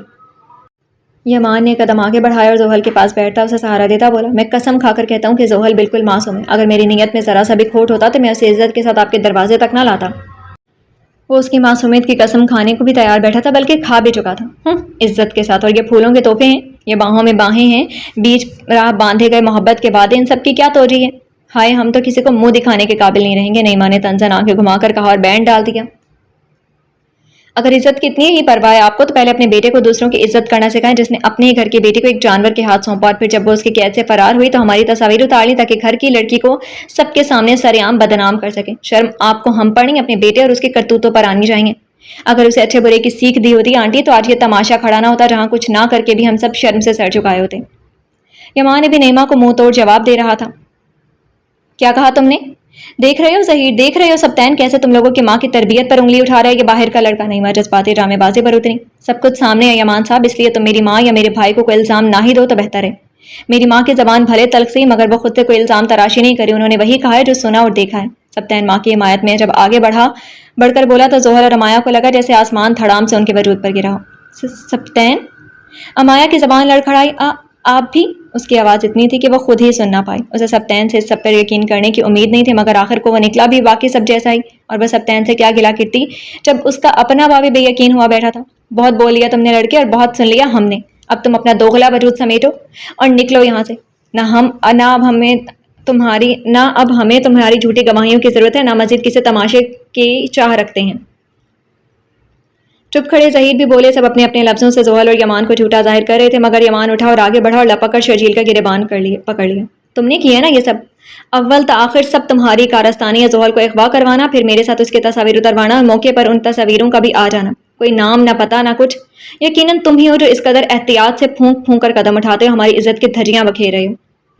یمان نے قدم آگے بڑھایا اور زحل کے پاس بیٹھتا اسے سہارا دیتا بولا، میں قسم کھا کر کہتا ہوں کہ زحل بالکل معصوم ہے۔ اگر میری نیت میں ذرا سا بھی کھوٹ ہوتا تو میں اسے عزت کے ساتھ آپ کے دروازے تک نہ لاتا۔ وہ اس کی معصومیت کی قسم کھانے کو بھی تیار بیٹھا تھا، بلکہ کھا بھی چکا تھا، عزت کے ساتھ۔ اور یہ پھولوں کے تحفے ہیں، یہ باہوں میں باہیں ہیں، بیچ راہ باندھے گئے محبت کے وعدے، ان سب کی کیا توجیہ ہے؟ ہائے، ہم تو کسی کو منہ دکھانے کے قابل نہیں رہیں گے۔ نعیمہ نے تنزن آنکھیں گھما کر کہا اور بینڈ ڈال دیا، اگر عزت کی اتنی ہی پرواہ ہے آپ کو تو پہلے اپنے بیٹے کو دوسروں کی عزت کرنا سکھائیں، جس نے اپنے ہی گھر کی بیٹی کو ایک جانور کے ہاتھ سونپا، اور پھر جب وہ اس کی قید سے فرار ہوئی تو ہماری تصاویر اتار لیں تاکہ گھر کی لڑکی کو سب کے سامنے سر عام بدنام کر سکیں۔ شرم آپ کو ہم پر نہیں، اپنے بیٹے اور اس کے کرتوتوں پر آنی چاہیے۔ اگر اسے اچھے برے کی سیکھ دی ہوتی آنٹی تو آج یہ تماشا کھڑا نہ ہوتا، جہاں کچھ نہ کر کے بھی ہم سب شرم سے سر جھکائے ہوتے۔ یمان نے بھی نعیمہ کو منہ توڑ جواب دے رہا تھا، کیا کہا تم نے؟ دیکھ رہے ہو ظہیر، دیکھ رہے ہو سبتین کیسے تم لوگوں کی ماں کی تربیت پر انگلی اٹھا رہا ہے، یہ باہر کا لڑکا۔ نعیمہ جذباتی ڈرامے بازی پر اتری، سب کچھ سامنے ہے یمان صاحب، اس لیے تم میری ماں یا میرے بھائی کو کوئی الزام نہ ہی دو تو بہتر ہے۔ میری ماں کی زبان بھلے تلخ سی، مگر وہ خود سے کوئی الزام تراشی نہیں کری، انہوں نے وہی کہا ہے جو سنا اور دیکھا ہے۔ سبتین ماں کی حمایت میں جب آگے بڑھ کر بولا تو زحل اور امایا کو لگا جیسے آسمان دھڑام سے ان کے وجود پر گرا ہو۔ سبتین، امایا کی زبان لڑکھڑائی، آپ بھی؟ اس کی آواز اتنی تھی کہ وہ خود ہی سن نہ پائی۔ اسے سبتین سے اس سب پر یقین کرنے کی امید نہیں تھی، مگر آخر کو وہ نکلا بھی واقعی سب جیسا ہی، اور وہ سبتین سے کیا گلا کرتی جب اس کا اپنا باپ بھی بے یقین ہوا بیٹھا تھا۔ بہت بول لیا تم نے لڑکے، اور بہت سن لیا ہم نے، اب تم اپنا دوغلا وجود سمیٹو اور نکلو یہاں سے۔ نہ اب ہمیں تمہاری جھوٹی گواہیوں کی ضرورت ہے، نہ مزید کسی تماشے کی چاہ رکھتے ہیں۔ چپ کھڑے ظہیر بھی بولے، سب اپنے اپنے لفظوں سے زحل اور یمان کو جھوٹا ظاہر کر رہے تھے، مگر یمان اٹھا اور آگے بڑھا اور لپک کر شرجیل کا گریبان پکڑ لیا۔ تم نے کیا نا یہ سب، اول تا آخر سب تمہاری کارستانی ہے، زحل کو اغوا کروانا، پھر میرے ساتھ اس کی تصاویر اتروانا، اور موقع پر ان تصاویروں کا بھی آ جانا، کوئی نام نہ پتہ نہ کچھ۔ یقیناً تم ہی ہو جو اس قدر احتیاط سے پھونک پھونک کر قدم اٹھاتے ہو، ہماری عزت کی دھجیاں بکھیر رہے ہو۔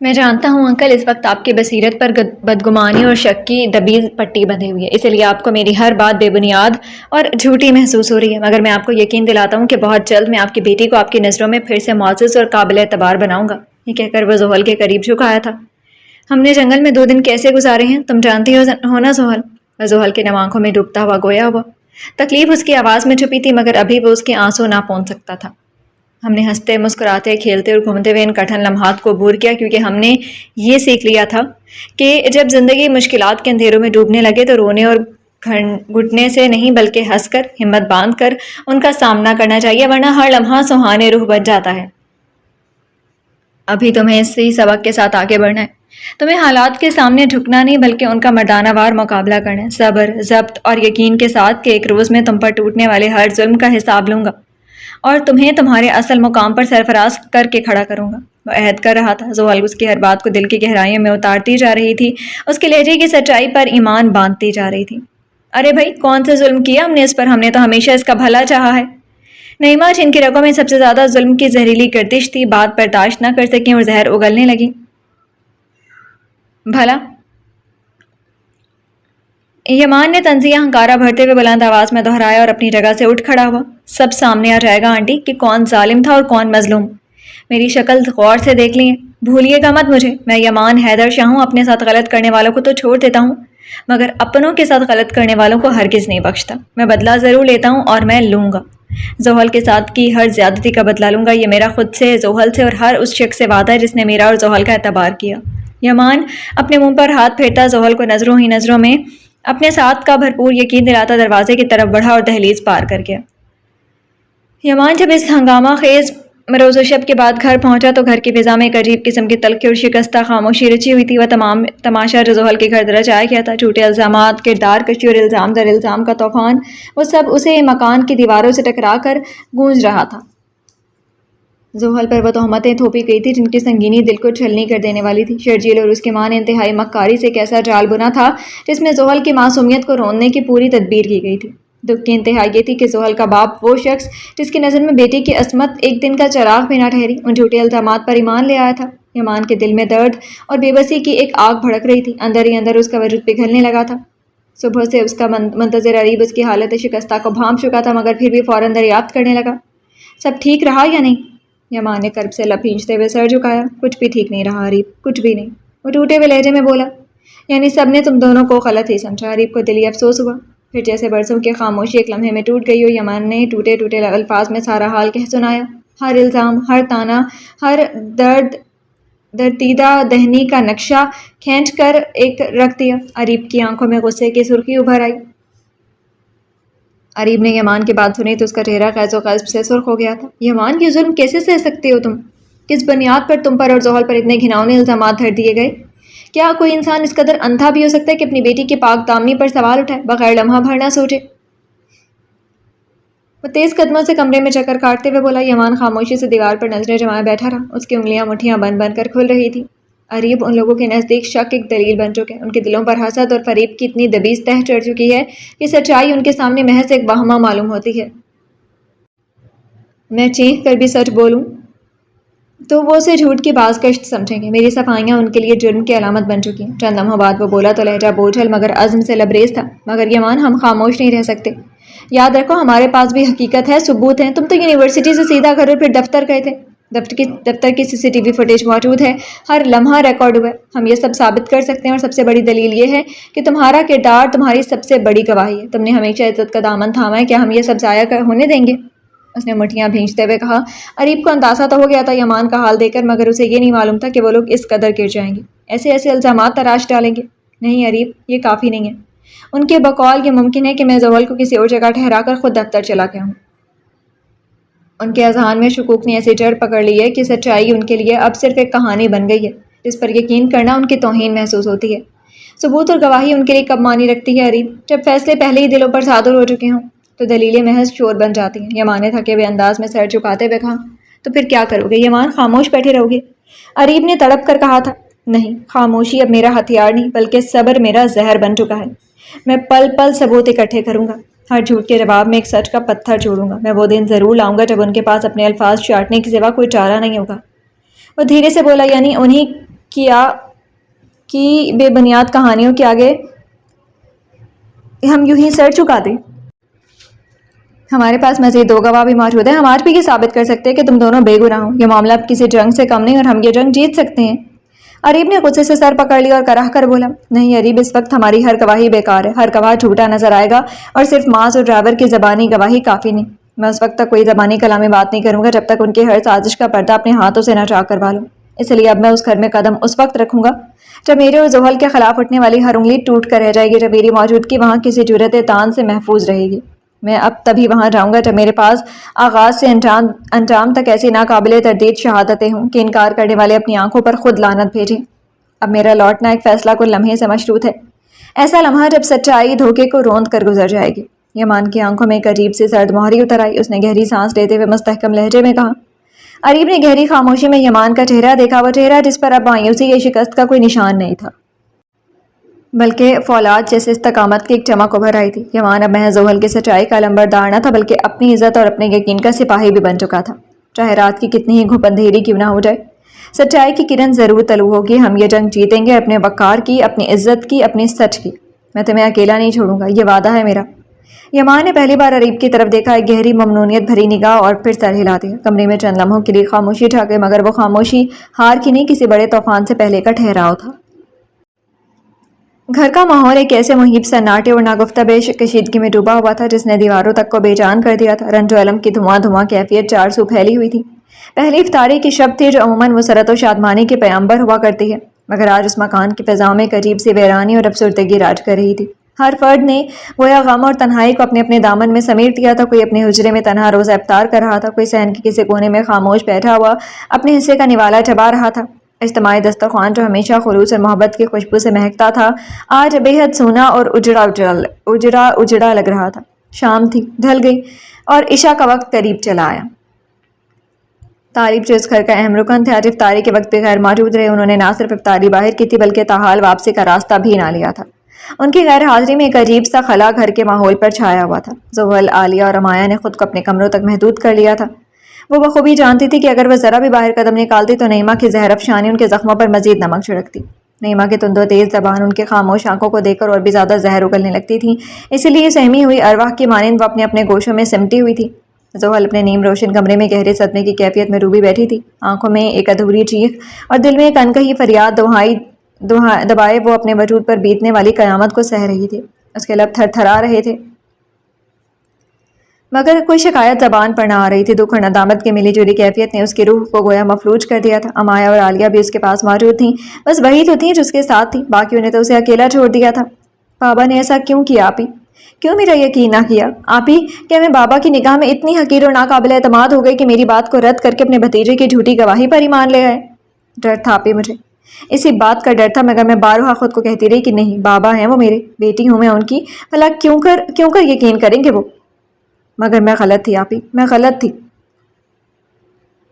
میں جانتا ہوں انکل، اس وقت آپ کی بصیرت پر بدگمانی اور شک کی دبیز پٹی بندھی ہوئی ہے، اسی لیے آپ کو میری ہر بات بے بنیاد اور جھوٹی محسوس ہو رہی ہے، مگر میں آپ کو یقین دلاتا ہوں کہ بہت جلد میں آپ کی بیٹی کو آپ کی نظروں میں پھر سے معزز اور قابل اعتبار بناؤں گا۔ یہ کہہ کر وہ زحل کے قریب جھکایا تھا۔ ہم نے جنگل میں 2 دن کیسے گزارے ہیں تم جانتی ہو نا زحل؟ وہ زحل کے نم آنکھوں میں ڈوبتا ہوا گویا ہوا۔ تکلیف اس کی آواز میں چھپی تھی، مگر ابھی وہ اس کے آنسو نہ پون سکتا تھا۔ ہم نے ہنستے، مسکراتے، کھیلتے اور گھومتے ہوئے ان کٹھن لمحات کو عبور کیا، کیونکہ ہم نے یہ سیکھ لیا تھا کہ جب زندگی مشکلات کے اندھیروں میں ڈوبنے لگے تو رونے اور گھٹنے سے نہیں بلکہ ہنس کر، ہمت باندھ کر ان کا سامنا کرنا چاہیے، ورنہ ہر لمحہ سہانے روح بن جاتا ہے۔ ابھی تمہیں اسی سبق کے ساتھ آگے بڑھنا ہے۔ تمہیں حالات کے سامنے جھکنا نہیں بلکہ ان کا مردانہ وار مقابلہ کرنا ہے، صبر، ضبط اور یقین کے ساتھ کہ ایک روز میں تم پر ٹوٹنے والے ہر ظلم کا حساب لوں گا اور تمہیں تمہارے اصل مقام پر سرفراز کر کے کھڑا کروں گا۔ وہ عہد کر رہا تھا۔ زحل اس کی ہر بات کو دل کی گہرائیوں میں اتارتی جا رہی تھی، اس کے لہجے کی سچائی پر ایمان باندھتی جا رہی تھی۔ ارے بھائی، کون سے ظلم کیا ہم نے اس پر؟ ہم نے تو ہمیشہ اس کا بھلا چاہا ہے۔ نعیمہ جن کی رگوں میں سب سے زیادہ ظلم کی زہریلی گردش تھی، بات برداشت نہ کر سکیں اور زہر اگلنے لگی۔ بھلا؟ یمان نے طنزیہ ہنکارا بھرتے ہوئے بلند آواز میں دہرایا اور اپنی جگہ سے اٹھ کھڑا ہوا۔ سب سامنے آ جائے گا آنٹی کہ کون ظالم تھا اور کون مظلوم۔ میری شکل غور سے دیکھ لیں، بھولیے گا مت مجھے۔ میں یمان حیدر شاہ ہوں، اپنے ساتھ غلط کرنے والوں کو تو چھوڑ دیتا ہوں، مگر اپنوں کے ساتھ غلط کرنے والوں کو ہرگز نہیں بخشتا۔ میں بدلہ ضرور لیتا ہوں اور میں لوں گا۔ زحل کے ساتھ کی ہر زیادتی کا بدلہ لوں گا۔ یہ میرا خود سے، زحل سے اور ہر اس شخص سے وعدہ ہے جس نے میرا اور زحل کا اعتبار کیا۔ یمان اپنے منہ پر ہاتھ پھیرتا زحل کو نظروں ہی نظروں میں اپنے ساتھ کا بھرپور یقین دلاتا دروازے کی طرف بڑھا اور دہلیز پار کر گیا۔ یمان جب اس ہنگامہ خیز روز و شب کے بعد گھر پہنچا تو گھر کی فضا میں ایک عجیب قسم کی تلخی اور شکستہ خاموشی رچی ہوئی تھی۔ وہ تمام تماشا جو زحل کے گھر درج آیا کیا تھا، جھوٹے الزامات، کردار کشی اور الزام در الزام کا طوفان، وہ سب اسے مکان کی دیواروں سے ٹکرا کر گونج رہا تھا۔ زحل پر وہ تہمتیں تھوپی گئی تھی جن کی سنگینی دل کو چھلنی کر دینے والی تھی۔ شرجیل اور اس کی ماں نے انتہائی مکاری سے ایک ایسا جال بنا تھا جس میں زحل کی معصومیت کو روندنے کی پوری تدبیر کی گئی تھی۔ دکھ کی انتہا یہ تھی کہ زحل کا باپ، وہ شخص جس کی نظر میں بیٹی کی عصمت ایک دن کا چراغ بھی نہ ٹھہری، ان جھوٹے الزامات پر ایمان لے آیا تھا۔ یمان کے دل میں درد اور بے بسی کی ایک آگ بھڑک رہی تھی، اندر ہی اندر اس کا وجود پگھلنے لگا تھا۔ صبح سے اس کا منتظر عریب اس کی حالت شکستہ کو بھانپ چکا تھا، مگر پھر بھی فوراً دریافت کرنے لگا۔ سب ٹھیک رہا یا نہیں؟ یمان نے کرب سے لب بھینچتے ہوئے سر جھکایا۔ کچھ بھی ٹھیک نہیں رہا عریب، کچھ بھی نہیں۔ وہ ٹوٹے ہوئے لہجے میں بولا۔ یعنی سب نے تم دونوں کو غلط ہی سمجھا؟ عریب کو دلی افسوس ہوا، پھر جیسے برسوں کی خاموشی ایک لمحے میں ٹوٹ گئی ہو۔ یمان نے ٹوٹے ٹوٹے الفاظ میں سارا حال کہہ سنایا، ہر الزام، ہر تانا، ہر دردیدہ دہنی کا نقشہ کھینچ کر ایک رکھ دیا۔ عریب کی آنکھوں میں غصے کی سرخی ابھر آئی۔ عریب نے یمان کی بات سنی تو اس کا چہرہ خیز و غضب سے سرخ ہو گیا تھا۔ یمان، یہ ظلم کیسے سہ سکتے ہو تم؟ کس بنیاد پر تم پر اور زحل پر اتنے گھناؤنے الزامات دھر دیے گئے؟ کیا کوئی انسان اس قدر اندھا بھی ہو سکتا ہے کہ اپنی بیٹی کی پاک دامنی پر سوال اٹھائے، بغیر لمحہ بھر نہ سوچے؟ وہ تیز قدموں سے کمرے میں چکر کاٹتے ہوئے بولا۔ یمان خاموشی سے دیوار پر نظریں جمائے بیٹھا رہا، اس کی انگلیاں مٹھیاں بن بن کر کھل رہی تھی۔ عریب ان لوگوں کے نزدیک شک ایک دلیل بن چکے، ان کے دلوں پر حسد اور فریب کی اتنی دبیز تہ چڑھ چکی ہے کہ سچائی ان کے سامنے محض ایک وہمہ معلوم ہوتی ہے۔ میں چینک کر بھی سچ بولوں تو وہ اسے جھوٹ کی بازگشت سمجھیں گے۔ میری صفائیاں ان کے لیے جرم کی علامت بن چکی ہیں۔ چند لمحوں بعد وہ بولا تو لہجہ بوجھل مگر عزم سے لبریز تھا۔ مگر یمان، ہم خاموش نہیں رہ سکتے۔ یاد رکھو، ہمارے پاس بھی حقیقت ہے، ثبوت ہیں۔ تم تو یونیورسٹی سے سیدھا گھر اور پھر دفتر گئے تھے۔ دفتر کی CCTV فوٹیج موجود ہے، ہر لمحہ ریکارڈ ہوا ہے۔ ہم یہ سب ثابت کر سکتے ہیں، اور سب سے بڑی دلیل یہ ہے کہ تمہارا کردار تمہاری سب سے بڑی گواہی ہے۔ تم نے ہمیشہ عزت کا دامن تھاما ہے، کیا ہم یہ سب ضائع ہونے دیں گے؟ اس نے مٹھیاں بھینچتے ہوئے کہا۔ عریب کو اندازہ تو ہو گیا تھا یمان کا حال دیکھ کر، مگر اسے یہ نہیں معلوم تھا کہ وہ لوگ اس قدر گر جائیں گے، ایسے ایسے الزامات تراش ڈالیں گے۔ نہیں عریب، یہ کافی نہیں ہے۔ ان کے بقول یہ ممکن ہے کہ میں زحل کو کسی اور جگہ ٹھہرا کر خود دفتر چلا گیا ہوں۔ ان کے اذہان میں شکوک نے ایسی جڑ پکڑ لی ہے کہ سچائی ان کے لیے اب صرف ایک کہانی بن گئی ہے جس پر یقین کرنا ان کی توہین محسوس ہوتی ہے۔ ثبوت اور گواہی ان کے لیے کب معنی رکھتی ہے عریب؟ جب فیصلے پہلے ہی دلوں پر صادر ہو چکے ہوں تو دلیلیں محض شور بن جاتی ہیں۔ یمان نے تھکے ہوئے انداز میں سر جھکاتے ہوئے کہا۔ تو پھر کیا کرو گے یمان؟ خاموش بیٹھے رہو گے؟ عریب نے تڑپ کر کہا تھا۔ نہیں، خاموشی اب میرا ہتھیار نہیں بلکہ صبر میرا زہر بن چکا ہے۔ میں پل پل ثبوت اکٹھے کروں گا، ہر جھوٹ کے جواب میں ایک سچ کا پتھر جوڑوں گا۔ میں وہ دن ضرور لاؤں گا جب ان کے پاس اپنے الفاظ چاٹنے کے سوا کوئی چارہ نہیں ہوگا۔ وہ دھیرے سے بولا۔ یعنی انہی کیا کی بے بنیاد کہانیوں کے آگے ہم یوں ہی سر چکا دیں؟ ہمارے پاس مزید 2 گواہ بھی موجود ہیں. ہم آج بھی یہ ثابت کر سکتے ہیں کہ تم دونوں بے گناہ ہو. یہ معاملہ اب کسی جنگ سے کم نہیں اور ہم یہ جنگ جیت سکتے ہیں. عریب نے غصے سے سر پکڑ لیا اور کراہ کر بولا، نہیں عریب، اس وقت ہماری ہر گواہی بیکار ہے. ہر گواہ جھوٹا نظر آئے گا اور صرف ماس اور ڈرائیور کی زبانی گواہی کافی نہیں. میں اس وقت تک کوئی زبانی کلامی بات نہیں کروں گا جب تک ان کی ہر سازش کا پردہ اپنے ہاتھوں سے نہ چاک کروا لوں. اس لیے اب میں اس گھر میں قدم اس وقت رکھوں گا جب میرے اور زحل کے خلاف اٹھنے والی ہر انگلی ٹوٹ کر رہ جائے گی، جب میری موجودگی وہاں کسی جرأت تان سے محفوظ رہے گی. میں اب تبھی وہاں جاؤں گا جب میرے پاس آغاز سے انجام تک ایسی ناقابل تردید شہادتیں ہوں کہ انکار کرنے والے اپنی آنکھوں پر خود لعنت بھیجیں. اب میرا لوٹنا ایک فیصلہ کن لمحے سے مشروط ہے، ایسا لمحہ جب سچائی دھوکے کو روند کر گزر جائے گی. یمان کی آنکھوں میں ایک عجیب سی سرد مہری اتر آئی. اس نے گہری سانس لیتے ہوئے مستحکم لہجے میں کہا. عریب نے گہری خاموشی میں یمان کا چہرہ دیکھا، وہ چہرہ جس پر اب مایوسی یا شکست کا کوئی نشان نہیں تھا، بلکہ فولاد جیسے استقامت کی ایک چمک ابھر آئی تھی. یمان اب محض زحل کی سچائی کا علمبردار نہ تھا بلکہ اپنی عزت اور اپنے یقین کا سپاہی بھی بن چکا تھا. چاہے رات کی کتنی ہی گھپ اندھیری کیوں نہ ہو جائے، سچائی کی کرن ضرور طلوع ہوگی. ہم یہ جنگ جیتیں گے، اپنے وقار کی، اپنی عزت کی، اپنی سچ کی. میں تمہیں اکیلا نہیں چھوڑوں گا، یہ وعدہ ہے میرا. یمان نے پہلی بار عریب کی طرف دیکھا، ایک گہری ممنونیت بھری نگاہ، اور پھر سر ہلا دیا. کمرے میں چند لمحوں کے لیے خاموشی چھا گئی، مگر وہ خاموشی ہار کی نہیں، کسی بڑے طوفان سے پہلے کا ٹھہراؤ تھا. گھر کا ماحول ایک ایسے مہیب سناٹے اور ناگفتہ بے کشیدگی میں ڈوبا ہوا تھا جس نے دیواروں تک کو بے جان کر دیا تھا. رنج و الم کی دھواں دھواں کیفیت چار سو پھیلی ہوئی تھی. پہلی افطاری کی شب تھی جو عموماً مسرت و شادمانی کی پیامبر ہوا کرتی ہے، مگر آج اس مکان کی فضاؤں میں ایک عجیب سی ویرانی اور افسردگی راج کر رہی تھی. ہر فرد نے گویا غم اور تنہائی کو اپنے اپنے دامن میں سمیٹ دیا تھا. کوئی اپنے حجرے میں تنہا روزہ افطار کر رہا تھا، کوئی صحن کے کسی کونے میں خاموش بیٹھا ہوا اپنے حصے کا نوالا چبا رہا تھا. اجتماعی دسترخوان جو ہمیشہ خلوص اور محبت کی خوشبو سے مہکتا تھا آج بے حد سونا اور اجڑا لگ رہا تھا. شام تھی، ڈھل گئی اور عشاء کا وقت قریب چلا آیا. طالب جو اس گھر کا اہم رکن تھے آج افطاری کے وقت بغیر موجود رہے. انہوں نے نہ صرف افطاری باہر کی تھی بلکہ تاحال واپسی کا راستہ بھی نہ لیا تھا. ان کی غیر حاضری میں ایک عجیب سا خلا گھر کے ماحول پر چھایا ہوا تھا. زحل، عالیہ اور امایہ نے خود کو اپنے کمروں تک محدود کر لیا تھا. وہ بخوبی جانتی تھی کہ اگر وہ ذرا بھی باہر قدم نکالتی تو نعیمہ کی زہر افشانی ان کے زخموں پر مزید نمک چھڑکتی. نعیمہ کی تند و تیز زبان ان کے خاموش آنکھوں کو دیکھ کر اور بھی زیادہ زہر اگلنے لگتی تھی، اسی لیے سہمی ہوئی ارواح کی مانند وہ اپنے اپنے گوشوں میں سمٹی ہوئی تھی. زحل اپنے نیم روشن کمرے میں گہرے صدمے کی کیفیت میں ڈوبی بیٹھی تھی. آنکھوں میں ایک ادھوری چیخ اور دل میں ایک انکہی فریاد دبائے وہ اپنے وجود پر بیتنے والی قیامت کو سہ رہی تھی. اس کے لب تھر تھرا رہے تھے مگر کوئی شکایت زبان پر نہ آ رہی تھی. دکھ اور ندامت کی ملی جلی کیفیت نے اس کی روح کو گویا مفلوج کر دیا تھا. امایہ اور عالیہ بھی اس کے پاس موجود تھیں، بس وہی تو تھیں جو اس کے ساتھ تھی، باقیوں نے تو اسے اکیلا چھوڑ دیا تھا. بابا نے ایسا کیوں کیا آپی؟ کیوں میرا یقین نہ کیا آپی؟ کیا میں بابا کی نگاہ میں اتنی حقیر اور ناقابل اعتماد ہو گئی کہ میری بات کو رد کر کے اپنے بھتیجے کی جھوٹی گواہی پر ایمان لے آئے؟ ڈر تھا آپی، مجھے اسی بات کا ڈر تھا، مگر میں بارہا خود کو کہتی رہی کہ نہیں، بابا ہیں وہ میرے، بیٹی ہوں میں ان کی، بھلا کیوں کر یقین کریں گے وہ؟ مگر میں غلط تھی آپی، میں غلط تھی.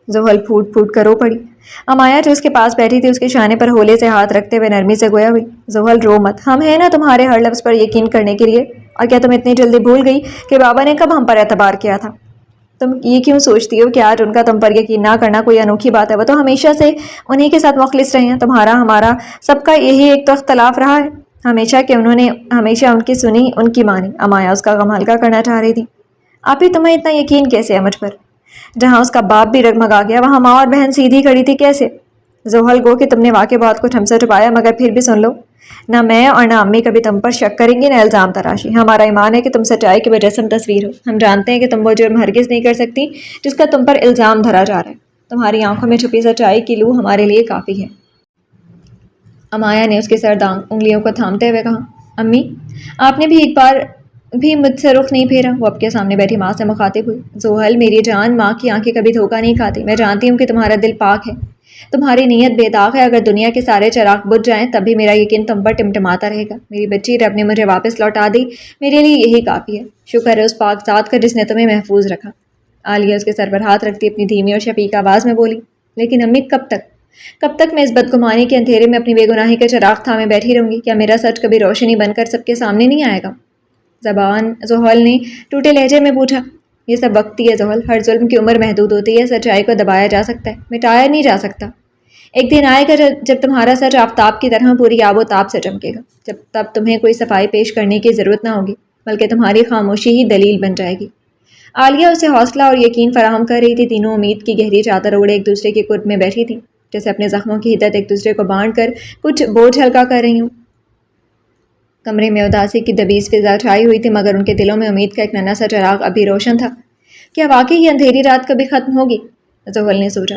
زحل پھوٹ پھوٹ کر رو پڑی. امایہ جو اس کے پاس بیٹھی تھی اس کے شانے پر ہولے سے ہاتھ رکھتے ہوئے نرمی سے گویا ہوئی. زحل رو مت، ہم ہیں نا تمہارے ہر لفظ پر یقین کرنے کے لیے. اور کیا تم اتنی جلدی بھول گئی کہ بابا نے کب ہم پر اعتبار کیا تھا؟ تم یہ کیوں سوچتی ہو کہ آج ان کا تم پر یقین نہ کرنا کوئی انوکھی بات ہے؟ وہ تو ہمیشہ سے انہی کے ساتھ مخلص رہے ہیں. تمہارا ہمارا سب کا یہی ایک تو اختلاف رہا ہے ہمیشہ کہ انہوں نے ہمیشہ ان کی سنی، ان کی مانی. امایہ اس کا غم ہلکا کرنا چاہ رہی تھی. آپی تمہیں اتنا یقین کیسے ہے مجھ پر؟ جہاں اس کا باپ بھی ڈگمگا گیا وہاں ماں اور بہن سیدھی کھڑی تھی، کیسے؟ زحل گو کہ تم نے واقع بہت کچھ ہم سے چھپایا، مگر پھر بھی سن لو، نہ میں اور نہ امی کبھی تم پر شک کریں گی، نہ الزام تراشی. ہمارا ایمان ہے کہ تم سچائی کی مجسم تصویر ہو. ہم جانتے ہیں کہ تم وہ جرم ہرگز نہیں کر سکتی جس کا تم پر الزام دھرا جا رہا ہے. تمہاری آنکھوں میں چھپی سچائی کی لو ہمارے لیے کافی ہے. امایہ نے اس کی سرد انگلیوں کو تھامتے ہوئے کہا. امی آپ نے بھی ایک بار بھی مجھ سے رخ نہیں پھیرا. وہ اب کے سامنے بیٹھی ماں سے مخاطب ہوئی. زحل میری جان، ماں کی آنکھیں کبھی دھوکہ نہیں کھاتی. میں جانتی ہوں کہ تمہارا دل پاک ہے، تمہاری نیت بے داغ ہے. اگر دنیا کے سارے چراغ بجھ جائیں تب بھی میرا یقین تم پر ٹمٹماتا رہے گا. میری بچی، رب نے مجھے واپس لوٹا دی، میرے لیے یہی کافی ہے. شکر ہے اس پاک ذات کا جس نے تمہیں محفوظ رکھا. عالیہ اس کے سر پر ہاتھ رکھتی اپنی دھیمی اور شفیق آواز میں بولی. لیکن امی کب تک میں اس بدگمانی کے اندھیرے میں اپنی بے گناہی کے چراغ تھامے بیٹھی رہوں گی؟ کیا میرا سچ کبھی روشنی بن کر سب کے سامنے نہیں آئے گا؟ زحل نے ٹوٹے لہجے میں پوچھا. یہ سب وقتی ہے زحل، ہر ظلم کی عمر محدود ہوتی ہے. سچائی کو دبایا جا سکتا ہے، مٹایا نہیں جا سکتا. ایک دن آئے گا جب تمہارا سچ آفتاب کی طرح پوری آب و تاب سے چمکے گا، جب تب تمہیں کوئی صفائی پیش کرنے کی ضرورت نہ ہوگی، بلکہ تمہاری خاموشی ہی دلیل بن جائے گی۔ عالیہ اسے حوصلہ اور یقین فراہم کر رہی تھی۔ تینوں امید کی گہری چادر اوڑے ایک دوسرے کی قرب میں بیٹھی تھیں، جیسے اپنے زخموں کی حدت ایک دوسرے کو بانٹ کر کچھ بوجھ ہلکا کر رہی ہوں۔ کمرے میں اداسی کی دبیز فضا چھائی ہوئی تھی، مگر ان کے دلوں میں امید کا ایک ننھا سا چراغ ابھی روشن تھا۔ کیا واقعی یہ اندھیری رات کبھی ختم ہوگی؟ زحل نے سوچا۔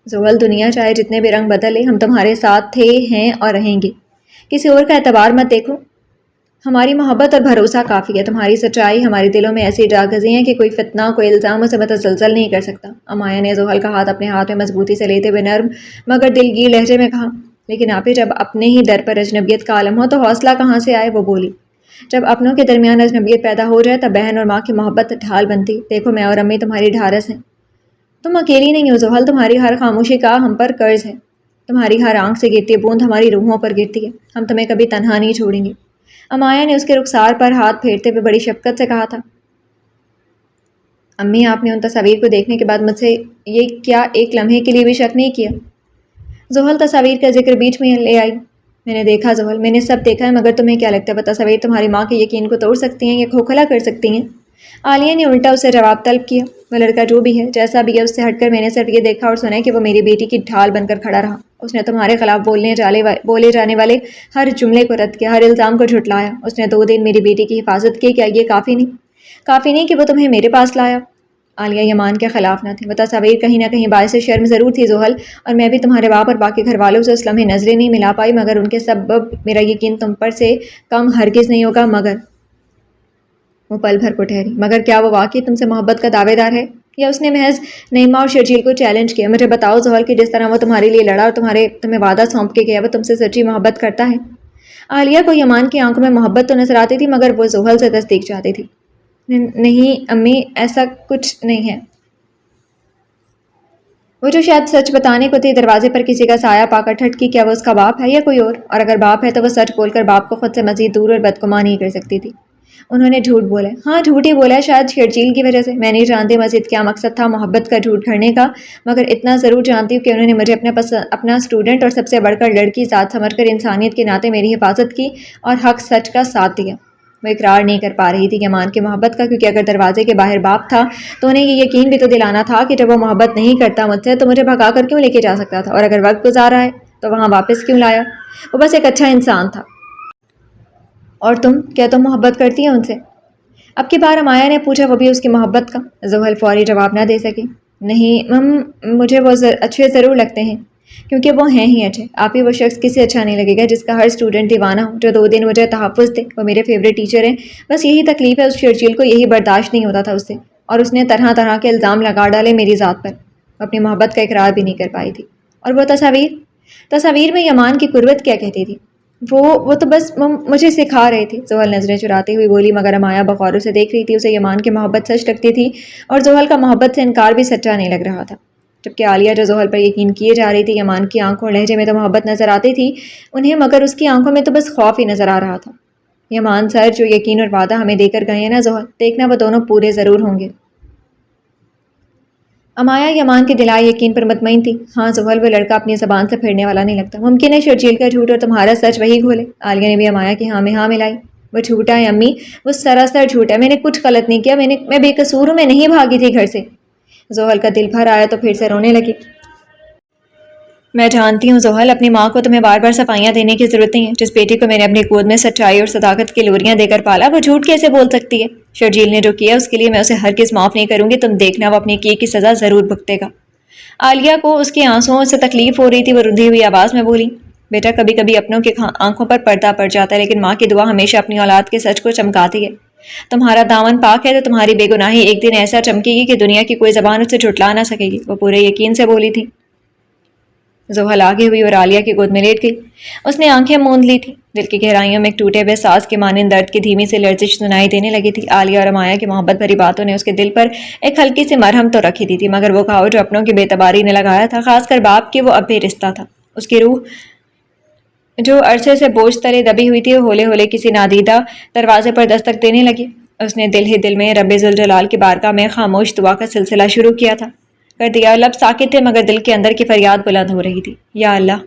زحل، دنیا چاہے جتنے بھی رنگ بدلے، ہم تمہارے ساتھ تھے، ہیں اور رہیں گے۔ کسی اور کا اعتبار مت دیکھو، ہماری محبت اور بھروسہ کافی ہے۔ تمہاری سچائی ہمارے دلوں میں ایسی جا گزی ہے کہ کوئی فتنہ، کوئی الزام اسے متزلزل نہیں کر سکتا۔ امایا نے زحل کا ہاتھ اپنے ہاتھ میں مضبوطی سے لیتے ہوئے نرم مگر دلگیر لہجے میں کہا، لیکن آپی، جب اپنے ہی در پر اجنبیت کا عالم ہو تو حوصلہ کہاں سے آئے؟ وہ بولی۔ جب اپنوں کے درمیان اجنبیت پیدا ہو جائے تب بہن اور ماں کی محبت ڈھال بنتی۔ دیکھو، میں اور امی تمہاری ڈھارس ہیں۔ تم اکیلی نہیں ہو زحل، تمہاری ہر خاموشی کا ہم پر قرض ہے، تمہاری ہر آنکھ سے گرتی بوند ہماری روحوں پر گرتی ہے۔ ہم تمہیں کبھی تنہا نہیں چھوڑیں گے۔ امایا نے اس کے رخسار پر ہاتھ پھیرتے ہوئے بڑی شفقت سے کہا تھا۔ امی، آپ نے ان تصاویر کو دیکھنے کے بعد مجھ سے یہ کیا ایک لمحے کے لیے بھی شک نہیں کیا؟ زحل تصاویر کا ذکر بیچ میں لے آئی۔ میں نے دیکھا زحل، میں نے سب دیکھا ہے، مگر تمہیں کیا لگتا ہے وہ تصاویر تمہاری ماں کے یقین کو توڑ سکتی ہیں یا کھوکھلا کر سکتی ہیں؟ عالیہ نے الٹا اسے جواب طلب کیا۔ وہ لڑکا جو بھی ہے، جیسا بھی ہے، اس سے ہٹ کر میں نے صرف یہ دیکھا اور سنا کہ وہ میری بیٹی کی ڈھال بن کر کھڑا رہا۔ اس نے تمہارے خلاف بولے جانے والے ہر جملے کو رد کیا، ہر الزام کو جھٹلایا۔ اس نے 2 دن میری بیٹی کی حفاظت کی۔ کیا یہ کافی نہیں؟ کافی نہیں کہ وہ تمہیں میرے پاس لایا؟ عالیہ یمان کے خلاف نہ تھی، وہ تصاویر کہیں نہ کہیں باعث شرم ضرور تھی زحل، اور میں بھی تمہارے باپ اور باقی گھر والوں سے اس لمحے نظریں نہیں ملا پائی، مگر ان کے سبب میرا یقین تم پر سے کم ہرگز نہیں ہوگا۔ مگر وہ پل بھر کو ٹھہری۔ مگر کیا وہ واقعی تم سے محبت کا دعوے دار ہے، یا اس نے محض نعیمہ اور شرجیل کو چیلنج کیا؟ مجھے بتاؤ زحل کہ جس طرح وہ تمہارے لیے لڑا اور تمہیں وعدہ سونپ کے گیا، وہ تم سے سچی محبت کرتا ہے؟ عالیہ کو یمان کی آنکھوں میں محبت تو نظر آتی تھی، مگر وہ زحل سے تصدیق چاہتی تھی۔ نہیں امی، ایسا کچھ نہیں ہے۔ وہ جو شاید سچ بتانے کو تھی، دروازے پر کسی کا سایہ پا کر ٹھٹکی۔ کیا وہ اس کا باپ ہے یا کوئی اور اگر باپ ہے تو وہ سچ بول کر باپ کو خود سے مزید دور اور بدگمان نہیں کر سکتی تھی۔ انہوں نے جھوٹ بولا۔ ہاں، جھوٹ ہی بولا ہے، شاید شرجیل کی وجہ سے۔ میں نہیں جانتی مزید کیا مقصد تھا محبت کا جھوٹ گھڑنے کا، مگر اتنا ضرور جانتی ہوں کہ انہوں نے مجھے اپنا اسٹوڈنٹ اور سب سے بڑھ کر لڑکی ذات سمجھ کر انسانیت کے ناطے میری حفاظت کی اور حق سچ کا ساتھ دیا۔ وہ اقرار نہیں کر پا رہی تھی یمان کی محبت کا، کیونکہ اگر دروازے کے باہر باپ تھا تو انہیں یہ یقین بھی تو دلانا تھا کہ جب وہ محبت نہیں کرتا مجھ سے تو مجھے بھگا کر کیوں لے کے جا سکتا تھا، اور اگر وقت گزارا ہے تو وہاں واپس کیوں لایا؟ وہ بس ایک اچھا انسان تھا۔ اور تم، کیا تم محبت کرتی ہیں ان سے؟ اب کی بار امایا نے پوچھا، وہ بھی اس کی محبت کا۔ زحل فوری جواب نہ دے سکی۔ نہیں مجھے وہ اچھے ضرور لگتے ہیں، کیونکہ وہ ہیں ہی اچھے۔ آپ ہی وہ شخص کسے اچھا نہیں لگے گا جس کا ہر اسٹوڈنٹ دیوانہ ہو، جو 2 دن مجھے تحفظ دے۔ وہ میرے فیوریٹ ٹیچر ہیں، بس یہی تکلیف ہے، اس شرجیل کو یہی برداشت نہیں ہوتا تھا اس سے، اور اس نے طرح طرح کے الزام لگا ڈالے میری ذات پر۔ وہ اپنی محبت کا اقرار بھی نہیں کر پائی تھی۔ اور وہ تصاویر میں یمان کی قربت کیا کہتی تھی؟ وہ تو بس مجھے سکھا رہے تھے، زحل نظریں چراتی ہوئی بولی، مگر امایا بغور اسے دیکھ رہی تھی۔ اسے یمان کی محبت سچ لگتی تھی اور زحل کا محبت سے انکار بھی سچا نہیں لگ رہا تھا، جبکہ عالیہ جو زحل پر یقین کیے جا رہی تھی، یمان کی آنکھوں اور لہجے میں تو محبت نظر آتی تھی انہیں، مگر اس کی آنکھوں میں تو بس خوف ہی نظر آ رہا تھا۔ یمان سر، جو یقین اور وعدہ ہمیں دے کر گئے ہیں نا زحل، دیکھنا وہ دونوں پورے ضرور ہوں گے۔ امایا یمان کے دلائے یقین پر مطمئن تھی۔ ہاں زحل، وہ لڑکا اپنی زبان سے پھرنے والا نہیں لگتا۔ ممکن ہے شرجیل کا جھوٹ اور تمہارا سچ وہی گھولے۔ عالیہ نے بھی امایا کی ہاں میں ہاں ملائی۔ وہ جھوٹا ہے امی، وہ سراسر جھوٹ ہے، میں نے کچھ غلط نہیں کیا، میں بے قصور ہوں، میں نہیں بھاگی تھی گھر سے۔ زحل کا دل بھر آیا تو پھر سے رونے لگی۔ میں جانتی ہوں زحل، اپنی ماں کو تمہیں بار بار صفائیاں دینے کی ضرورت نہیں ہے۔ جس بیٹی کو میں نے اپنی گود میں سچائی اور صداقت کی لوریاں دے کر پالا، وہ جھوٹ کیسے بول سکتی ہے؟ شرجیل نے جو کیا اس کے لیے میں اسے ہرگز معاف نہیں کروں گی، تم دیکھنا وہ اپنی کی سزا ضرور بھگتے گا۔ عالیہ کو اس کے آنسوؤں سے تکلیف ہو رہی تھی، وہ رندھی ہوئی آواز میں بولی، بیٹا کبھی کبھی اپنوں کی آنکھوں پر پردہ پڑ جاتا ہے، لیکن ماں کی دعا ہمیشہ اپنی اولاد کے سچ کو چمکاتی ہے۔ تمہارا دامن پاک ہے تو تمہاری بے گناہی ایک دن ایسا چمکے گی کہ دنیا کی کوئی زبان اسے جھٹلا نہ سکے گی، وہ پورے یقین سے بولی تھی۔ زحل آگے ہوئی اور عالیہ کی گود میں لیٹ گئی۔ اس نے آنکھیں موند لی تھی۔ دل کی گہرائیوں میں ایک ٹوٹے ہوئے ساز کے مانند درد کی دھیمی سی لرزش سنائی دینے لگی تھی۔ عالیہ اور امایا کی محبت بھری باتوں نے اس کے دل پر ایک ہلکی سی مرہم تو رکھی تھی، مگر وہ گھاؤ جو اپنوں کی بے اعتباری نے لگایا تھا، خاص کر باپ کی، وہ اب بھی رشتہ تھا۔ اس کی روح جو عرصے سے بوجھ تلے دبی ہوئی تھی، وہ ہولے ہولے کسی نادیدہ دروازے پر دستک دینے لگی۔ اس نے دل ہی دل میں رب ذوالجلال کی بارگاہ میں خاموش دعا کا سلسلہ شروع کیا تھا۔ کر دیا اور لب ساکت تھے مگر دل کے اندر کی فریاد بلند ہو رہی تھی۔ یا اللہ،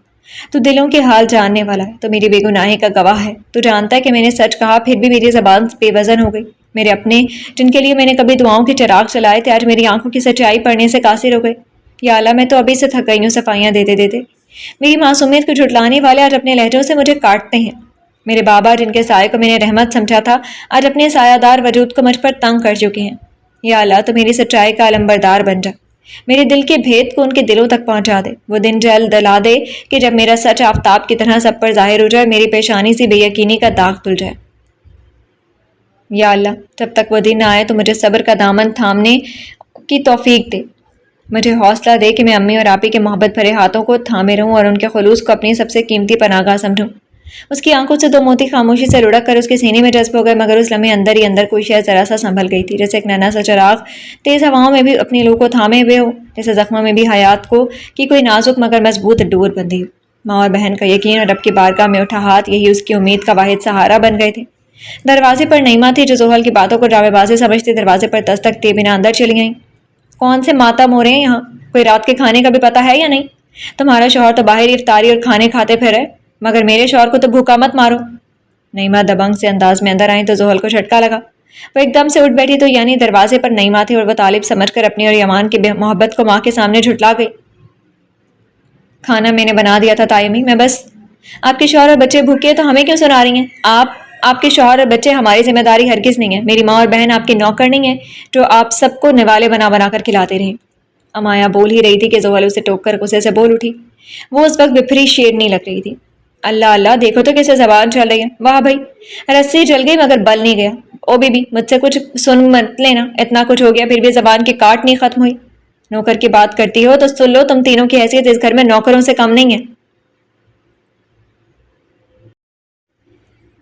تو دلوں کے حال جاننے والا ہے، تو میری بے گناہی کا گواہ ہے، تو جانتا ہے کہ میں نے سچ کہا پھر بھی میری زبان بے وزن ہو گئی۔ میرے اپنے جن کے لیے میں نے کبھی دعاؤں کے چراغ چلائے تھے آج میری آنکھوں کی سچائی پڑھنے سے قاصر ہو گئے۔ یا اللہ، میں تو ابھی سے تھک گئی ہوں صفائیاں دیتے دیتے۔ میری معصومیت کو جھٹلانے والے آج اپنے لہجوں سے مجھے کاٹتے ہیں۔ میرے بابا جن کے سائے کو میں نے رحمت سمجھا تھا آج اپنے سایہ دار وجود کو مجھ پر تنگ کر چکے ہیں۔ یا اللہ، تو میری سچائی کا علمبردار بن جا، میرے دل کے بھید کو ان کے دلوں تک پہنچا دے۔ وہ دن جلد دلا دے کہ جب میرا سچ آفتاب کی طرح سب پر ظاہر ہو جائے، میری پیشانی سی بے یقینی کا داغ دھل جائے۔ یا اللہ، جب تک وہ دن نہ آئے تو مجھے صبر کا دامن تھامنے کی توفیق دے، مجھے حوصلہ دے کہ میں امی اور آپی کے محبت بھرے ہاتھوں کو تھامے رہوں اور ان کے خلوص کو اپنی سب سے قیمتی پناہ گاہ سمجھوں۔ اس کی آنکھوں سے دو موتی خاموشی سے لڑک کر اس کے سینے میں جذب ہو گئے، مگر اس لمحے اندر ہی اندر کوئی شے ذرا سا سنبھل گئی تھی، جیسے ایک ننھا سا چراغ تیز ہواؤں میں بھی اپنی لو کو تھامے ہوئے ہو، جیسے زخموں میں بھی حیات کو کی کوئی نازک مگر مضبوط ڈور بندھی ہو۔ ماں اور بہن کا یقین اور رب کی بارگاہ میں اٹھا ہاتھ یہی اس کی امید کا واحد سہارا بن گئے تھے۔ دروازے پر نعیمہ تھی جو زحل کی باتوں کو ڈرامے بازی سمجھتی دروازے پر دستک دیے بنا اندر چلی گئیں۔ کون سے ماتم ہو رہے ہیں یہاں؟ کوئی رات کے کھانے کا بھی پتہ ہے یا نہیں؟ تمہارا شوہر تو باہر افطاری اور کھانے کھاتے پھر ہے، مگر میرے شوہر کو تو بھوکا مت مارو۔ نعیمہ دبنگ سے انداز میں اندر آئیں تو زحل کو جھٹکا لگا۔ وہ ایک دم سے اٹھ بیٹھی تو یعنی دروازے پر نعیمہ تھی اور وہ طالب سمجھ کر اپنی اور یمان کی محبت کو ماں کے سامنے جھٹلا گئی۔ کھانا میں نے بنا دیا تھا تائمی، میں بس آپ کے شوہر اور بچے بھوکے ہیں تو ہمیں کیوں سنا رہی ہیں؟ آپ کے شوہر اور بچے ہماری ذمہ داری ہرگز نہیں ہے۔ میری ماں اور بہن آپ کی نوکر نہیں ہے جو آپ سب کو نوالے بنا بنا کر کھلاتے رہیں۔ امایا بول ہی رہی تھی کہ زحل اسے ٹوک کر غصے سے بول اٹھی۔ وہ اس وقت بپھری شیرنی لگ رہی تھی۔ اللہ اللہ، دیکھو تو کیسے زبان چل رہی ہے، واہ بھائی، رسی جل گئی مگر بل نہیں گیا۔ او بی بی، مجھ سے کچھ سن مت لینا، اتنا کچھ ہو گیا پھر بھی زبان کی کاٹ نہیں ختم ہوئی۔ نوکر کی بات کرتی ہو تو سن لو، تم تینوں کی حیثیت اس گھر میں نوکروں سے کم نہیں ہے۔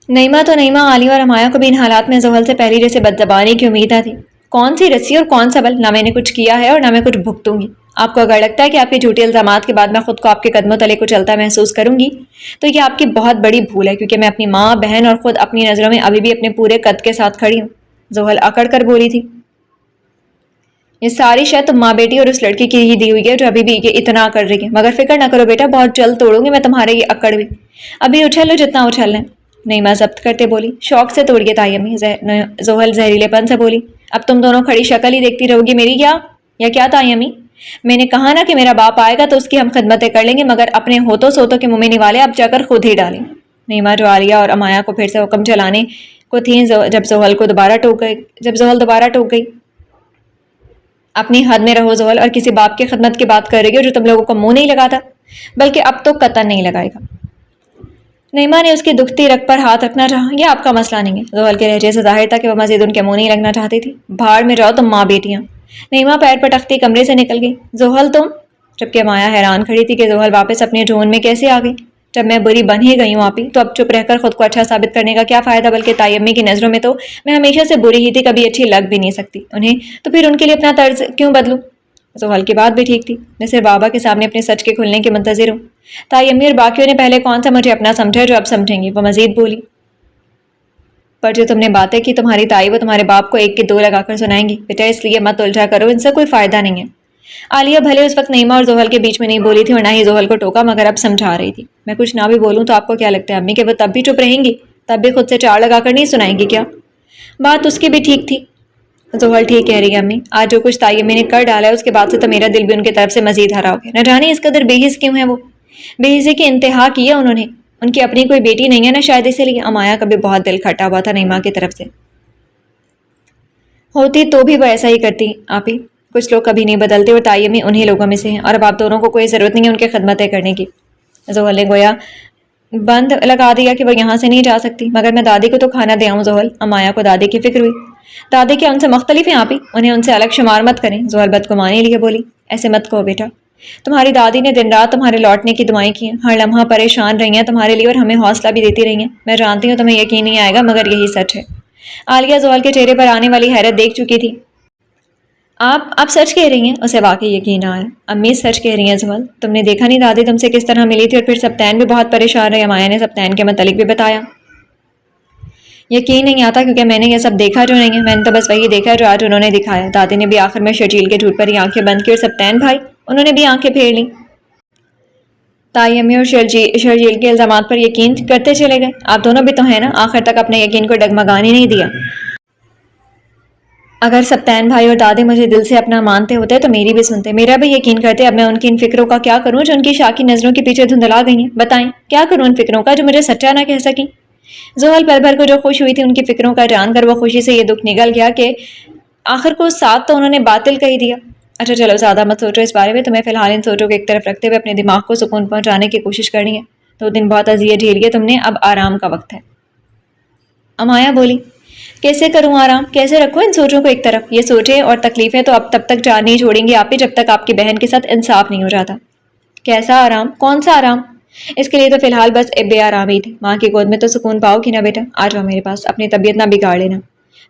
نعیمہ تو نعیمہ، عالیہ اور امایا کو بھی ان حالات میں زحل سے پہلی جیسے بدزبانی کی امید نہ تھی۔ کون سی رسی اور کون سا بل؟ نہ میں نے کچھ کیا ہے اور نہ میں کچھ بھگتوں گی۔ آپ کو اگر لگتا ہے کہ آپ کے جھوٹے الزامات کے بعد میں خود کو آپ کے قدموں تلے کو چلتا محسوس کروں گی تو یہ آپ کی بہت بڑی بھول ہے، کیونکہ میں اپنی ماں، بہن اور خود اپنی نظروں میں ابھی بھی اپنے پورے قد کے ساتھ کھڑی ہوں۔ زحل اکڑ کر بولی تھی۔ یہ ساری شے تم ماں بیٹی اور اس لڑکی کی ہی دی ہوئی ہے جو ابھی بھی یہ اتنا کر رہی ہے، مگر فکر نہ کرو بیٹا، بہت جلد توڑوں گی میں تمہارے یہ اکڑ بھی، ابھی اچھل لو جتنا اچھلنا ہے۔ نعیمہ ضبط کرتے بولی۔ شوق سے توڑیے تائی امی، زحل زہریلے پن سے بولی۔ اب تم دونوں کھڑی شکل ہی دیکھتی رہو گی میری کیا تائی امی؟ میں نے کہا نا کہ میرا باپ آئے گا تو اس کی ہم خدمتیں کر لیں گے، مگر اپنے ہوتوں سوتوں کے منہ میں نوالے اب جا کر خود ہی ڈالیں۔ نعیمہ جو عالیہ اور امایا کو پھر سے حکم چلانے کو تھیں جب زحل دوبارہ ٹوک گئی۔ اپنی حد میں رہو زحل، اور کسی باپ کی خدمت کی بات کر رہی ہو جو تم لوگوں کو منہ نہیں لگاتا، بلکہ اب تو قطعاً نہیں لگائے گا۔ نعیمہ نے اس کی دکھتی رگ پر ہاتھ رکھنا چاہا۔ یہ آپ کا مسئلہ نہیں ہے۔ زحل کے لہجے سے ظاہر تھا کہ وہ مزید ان کے منہ نہیں لگنا چاہتی تھی۔ بھاڑ میں جاؤ تم ماں بیٹیاں۔ نعیمہ پیر پٹکتی کمرے سے نکل گئی۔ زحل تم؟ جبکہ امایا حیران کھڑی تھی کہ زحل واپس اپنے جھون میں کیسے آ گئی۔ جب میں بری بن ہی گئی ہوں آپی تو اب چپ رہ کر خود کو اچھا ثابت کرنے کا کیا فائدہ، بلکہ تائی امی کی نظروں میں تو میں ہمیشہ سے بری ہی تھی، کبھی اچھی لگ بھی نہیں سکتی انہیں، تو پھر ان کے لیے اپنا طرز کیوں بدلوں؟ زحل کی بات بھی ٹھیک تھی، میں صرف بابا کے سامنے اپنے سچ کے کھلنے کے منتظر ہوں۔ تائی امی اور باقیوں نے پہلے کون سا مجھے اپنا سمجھا جو اب سمجھیں گی، وہ مزید بولی۔ پر جو تم نے باتیں کی تمہاری تائی وہ تمہارے باپ کو ایک کے دو لگا کر سنائیں گی، بیٹا اس لیے مت الجھا کرو، ان سے کوئی فائدہ نہیں ہے۔ عالیہ بھلے اس وقت نعیمہ اور زحل کے بیچ میں نہیں بولی تھی اور نہ ہی زحل کو ٹوکا، مگر اب سمجھا رہی تھی۔ میں کچھ نہ بھی بولوں تو آپ کو کیا لگتا ہے امی کہ وہ تب بھی چپ رہیں گی، تب بھی خود سے چاڑ لگا کر نہیں سنائیں گی کیا؟ بات اس کی بھی ٹھیک تھی۔ زحل ٹھیک کہہ رہی ہے امی، آج جو کچھ تائی امی نے کر ڈالا ہے اس کے بعد سے تو میرا دل بھی ان کی طرف سے مزید ہرا ہو گیا، نہ جانے اس قدر بے حس کیوں ہے وہ۔ بے حسی کی انتہا کی ہے انہوں نے، ان کی اپنی کوئی بیٹی نہیں ہے نا شاید اسی لیے۔ امایا کا بھی بہت دل کھٹا ہوا تھا نعیمہ کی طرف سے۔ ہوتی تو بھی وہ ایسا ہی کرتی آپی، کچھ لوگ کبھی نہیں بدلتے اور تائی امی انہی لوگوں میں سے ہیں، اور اب آپ دونوں کو کوئی ضرورت نہیں ہے ان کی خدمتیں کرنے کی۔ زحل نے گویا بند لگا دیا کہ وہ یہاں سے نہیں جا سکتی، مگر میں دادی کو تو کھانا دے آؤں زحل۔ امایا کو دادی کی فکر ہوئی۔ دادی کیا ان سے مختلف ہیں آپی؟ انہیں ان سے الگ شمار مت کریں۔ زحل بدگمانی لیے بولی۔ ایسے مت کہو بیٹا، تمہاری دادی نے دن رات تمہارے لوٹنے کی دعائیں کی ہیں، ہر لمحہ پریشان رہی ہیں تمہارے لیے اور ہمیں حوصلہ بھی دیتی رہی ہیں۔ میں جانتی ہوں تمہیں یقین نہیں آئے گا مگر یہی سچ ہے۔ عالیہ زحل کے چہرے پر آنے والی حیرت دیکھ چکی تھی۔ آپ سچ کہہ رہی ہیں؟ اسے واقعی یقین آیا۔ امی سچ کہہ رہی ہیں زحل، تم نے دیکھا نہیں دادی تم سے کس طرح ملی تھی، اور پھر سبتین بھی بہت پریشان رہے۔ امایا نے سبتین کے متعلق بھی بتایا۔ یقین نہیں آتا کیونکہ میں نے یہ سب دیکھا جو نہیں ہے، میں نے تو بس وہی دیکھا جو آج انہوں نے دکھایا۔ دادی نے بھی آخر میں شرجیل کے جھوٹ پر ہی آنکھیں بند کی اور سبتین بھائی انہوں نے بھی آنکھیں پھیر لیں۔ تائی امی اور شرجیل کے الزامات پر یقین کرتے چلے گئے۔ آپ دونوں بھی تو ہیں نا، آخر تک اپنے یقین کو ڈگمگانے نہیں دیا۔ اگر سبتین بھائی اور دادی مجھے دل سے اپنا مانتے ہوتے تو میری بھی سنتے، میرا بھی یقین کرتے۔ اب میں ان کی ان فکروں کا کیا کروں جو ان کی شاکی نظروں کے پیچھے دھندلا گئی ہیں؟ بتائیں کیا کروں ان فکروں کا جو مجھے سچا نہ کہہ سکیں؟ زحل پل بھر کو جو خوش ہوئی تھی ان کی فکروں کا جان کر وہ خوشی سے یہ دکھ نگل گیا کہ آخر کو ساتھ تو انہوں نے باطل کہی دیا۔ اچھا چلو زیادہ مت سوچو اس بارے میں، تمہیں فی الحال ان سوچوں کو ایک طرف رکھتے ہوئے اپنے دماغ کو سکون پہنچانے کی کوشش کرنی ہے۔ 2 دن بہت اذیت جھیل گئے تم نے، اب آرام کا وقت ہے۔ امایا بولی کیسے کروں آرام، کیسے رکھوں ان سوچوں کو ایک طرف؟ یہ سوچیں اور تکلیفیں تو اب تب تک جان نہیں چھوڑیں گی آپ ہی جب تک آپ کی بہن کے ساتھ انصاف نہیں ہو جاتا۔ کیسا آرام؟ کون سا آرام؟ اس کے لیے تو فی الحال بس بے آرام ہی تھے۔ ماں کی گود میں تو سکون پاؤ گی نا بیٹا، آ جاؤ میرے پاس، اپنی طبیعت نہ بگاڑ لینا۔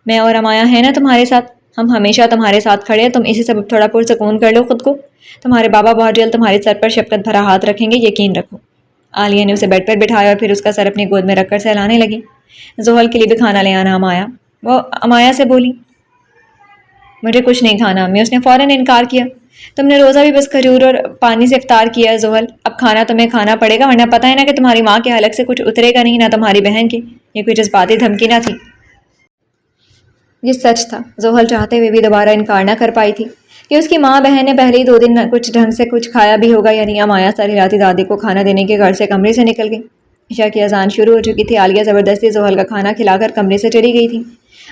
میں اور امایا ہے نا تمہارے ساتھ، ہم ہمیشہ تمہارے ساتھ کھڑے ہیں، تم اسی سبب تھوڑا پرسکون کر لو خود کو۔ تمہارے بابا بہت جلد تمہارے سر پر شفقت بھرا ہاتھ رکھیں گے، یقین رکھو۔ عالیہ نے اسے بیڈ پر بٹھایا اور پھر اس کا سر اپنی گود میں رکھ کر سہلانے لگی۔ زحل کے لیے بھی کھانا لے آنا امایا، وہ امایا سے بولی۔ مجھے کچھ نہیں کھانا امی، اس نے فوراً انکار کیا۔ تم نے روزہ بھی بس کھجور اور پانی سے افطار کیا ہے زحل، اب کھانا تمہیں کھانا پڑے گا، ورنہ پتہ ہے نا کہ تمہاری ماں کے حلق سے کچھ اترے گا نہیں، نہ تمہاری بہن کی۔ یہ کوئی جذباتی دھمکی نہ تھی، یہ سچ تھا۔ زحل چاہتے ہوئے بھی دوبارہ انکار نہ کر پائی تھی کہ اس کی ماں بہن نے پہلے ہی 2 دن کچھ ڈھنگ سے کچھ کھایا بھی ہوگا، یعنی امایا سر ہلاتی دادی کو کھانا دینے کے گھر سے کمرے سے نکل گئی۔ عشاء کی اذان شروع ہو چکی تھی، عالیہ زبردستی زحل کا کھانا کھلا کر کمرے سے چلی گئی تھی۔